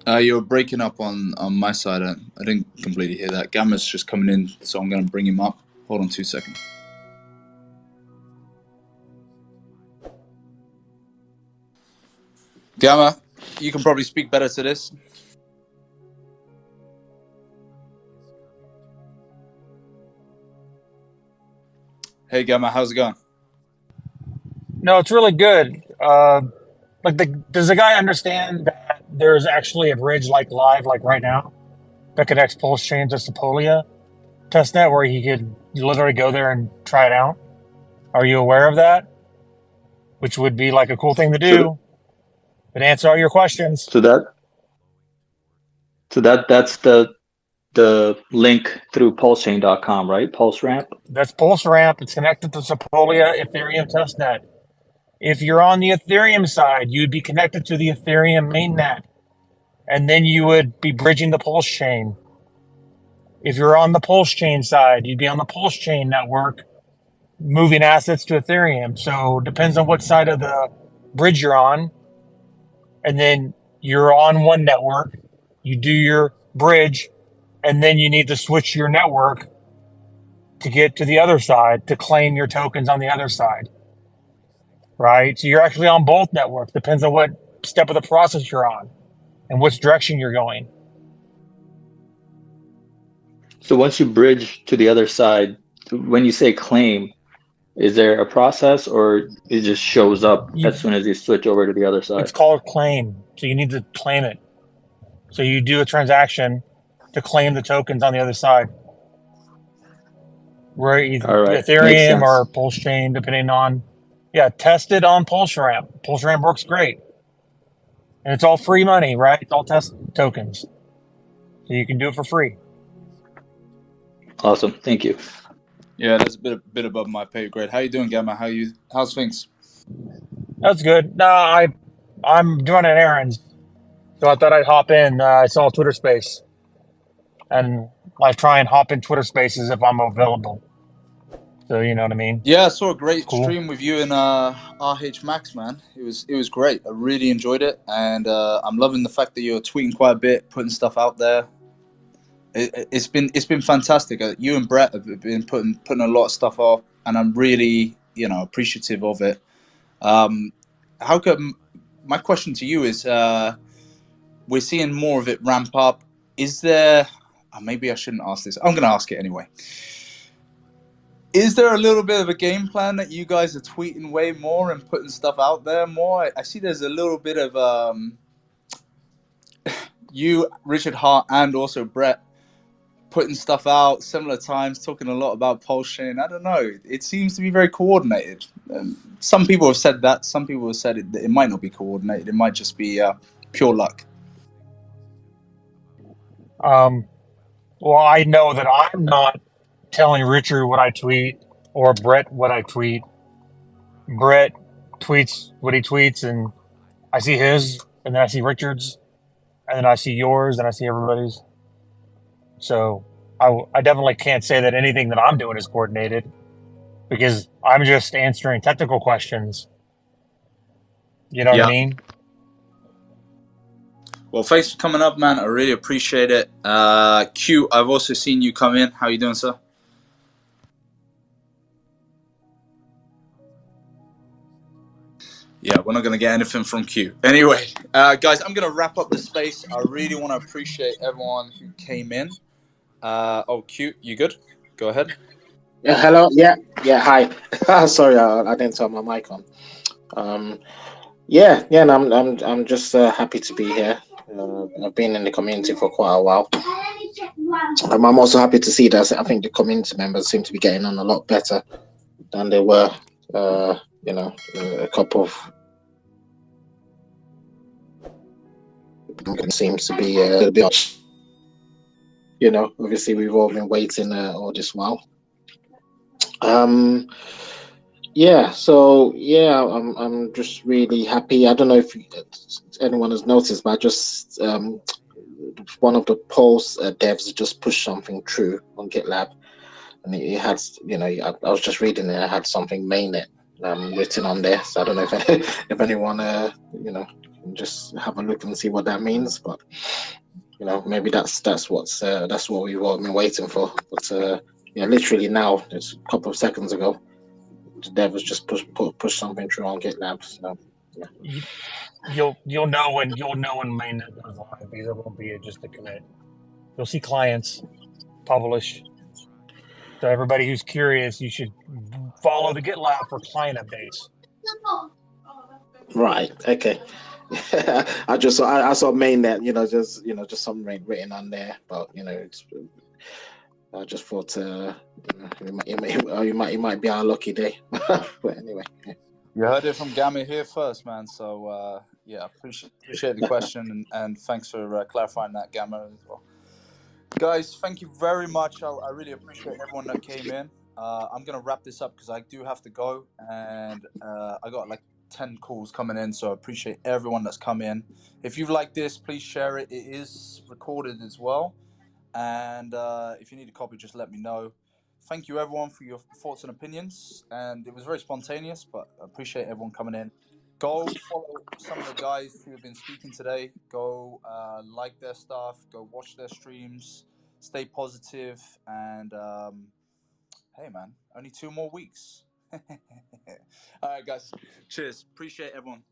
S20: You're breaking up on my side. I didn't completely hear that. Gamma's just coming in, so I'm going to bring him up. Hold on 2 seconds. Gamma, you can probably speak better to this. Hey, Gamma, how's it going?
S12: No, it's really good. Does the guy understand that there's actually a bridge like live, like right now, that connects PulseChain to Sepolia testnet, where he could literally go there and try it out? Are you aware of that? Which would be like a cool thing to do. And answer all your questions.
S22: So that's the link through pulsechain.com, right? Pulse Ramp.
S12: That's Pulse Ramp. It's connected to Sepolia Ethereum testnet. If you're on the Ethereum side, you'd be connected to the Ethereum mainnet, and then you would be bridging the Pulse chain. If you're on the Pulse chain side, you'd be on the Pulse chain network, moving assets to Ethereum. So it depends on what side of the bridge you're on. And then you're on one network, you do your bridge, and then you need to switch your network to get to the other side to claim your tokens on the other side. Right? So you're actually on both networks. Depends on what step of the process you're on and which direction you're going.
S22: So once you bridge to the other side, when you say claim, is there a process, or it just shows up as soon as you switch over to the other side?
S12: It's called claim. So you need to claim it. So you do a transaction to claim the tokens on the other side. Where either Ethereum or PulseChain, depending on, test it on PulseRamp. PulseRamp works great. And it's all free money, right? It's all test tokens. So you can do it for free.
S22: Awesome. Thank you.
S20: Yeah, that's a bit above my pay grade. How you doing, Gamma? How's things?
S12: That's good. No, I'm doing an errand, so I thought I'd hop in. I saw Twitter Space, and I try and hop in Twitter Spaces if I'm available. So you know what I mean?
S20: Yeah, I saw a great stream with you and RH Max, man. It was great. I really enjoyed it, and I'm loving the fact that you're tweeting quite a bit, putting stuff out there. It's been fantastic. You and Brett have been putting a lot of stuff off, and I'm really appreciative of it. How come? My question to you is, we're seeing more of it ramp up. Is there? Maybe I shouldn't ask this. I'm going to ask it anyway. Is there a little bit of a game plan that you guys are tweeting way more and putting stuff out there more? I see there's a little bit of you, Richard Hart, and also Brett
S5: putting stuff out, similar times, talking a lot about PulseChain. I don't know. It seems to be very coordinated. Some people have said that. Some people have said it might not be coordinated. It might just be pure luck.
S12: Well, I know that I'm not telling Richard what I tweet or Brett what I tweet. Brett tweets what he tweets, and I see his, and then I see Richard's, and then I see yours, and I see everybody's. So I definitely can't say that anything that I'm doing is coordinated, because I'm just answering technical questions. You know what I mean?
S5: Well, thanks for coming up, man. I really appreciate it. Q, I've also seen you come in. How you doing, sir? Yeah, we're not going to get anything from Q. Anyway, guys, I'm going to wrap up the space. I really want to appreciate everyone who came in. Q, you good? Go ahead.
S10: Yeah, hello. Yeah, hi. Sorry, I didn't turn my mic on. And I'm just happy to be here. I've been in the community for quite a while. I'm also happy to see that I think the community members seem to be getting on a lot better than they were. A couple of seems to be a little bit. Obviously we've all been waiting all this while. I'm just really happy. I don't know if anyone has noticed, but I just one of the Pulse devs just pushed something through on GitLab, and it had, I was just reading it. I had something mainnet written on there, so I don't know if anyone can just have a look and see what that means. But maybe that's what we've all been waiting for. But literally now, it's a couple of seconds ago, the dev has just push something through on GitLab. So yeah.
S12: You'll know when mainnet goes live, because it won't be just a commit. You'll see clients publish. So everybody who's curious, you should follow the GitLab for client updates.
S10: Right. Okay. I saw mainnet. Just something written on there, but I just thought it might be our lucky day. But anyway. Yeah.
S5: You heard it from Gammy here first, man. So appreciate the question and thanks for clarifying that, Gamma, as well. Guys, thank you very much. I really appreciate everyone that came in. I'm gonna wrap this up because I do have to go, and I got like 10 calls coming in, so I appreciate everyone that's come in. If you've liked this, please share it. It is recorded as well, and if you need a copy, just let me know. Thank you, everyone, for your thoughts and opinions. And it was very spontaneous, but I appreciate everyone coming in. Go follow some of the guys who have been speaking today. Go like their stuff. Go watch their streams. Stay positive. And hey, man, only 2 more weeks. All right, guys. Cheers. Appreciate everyone.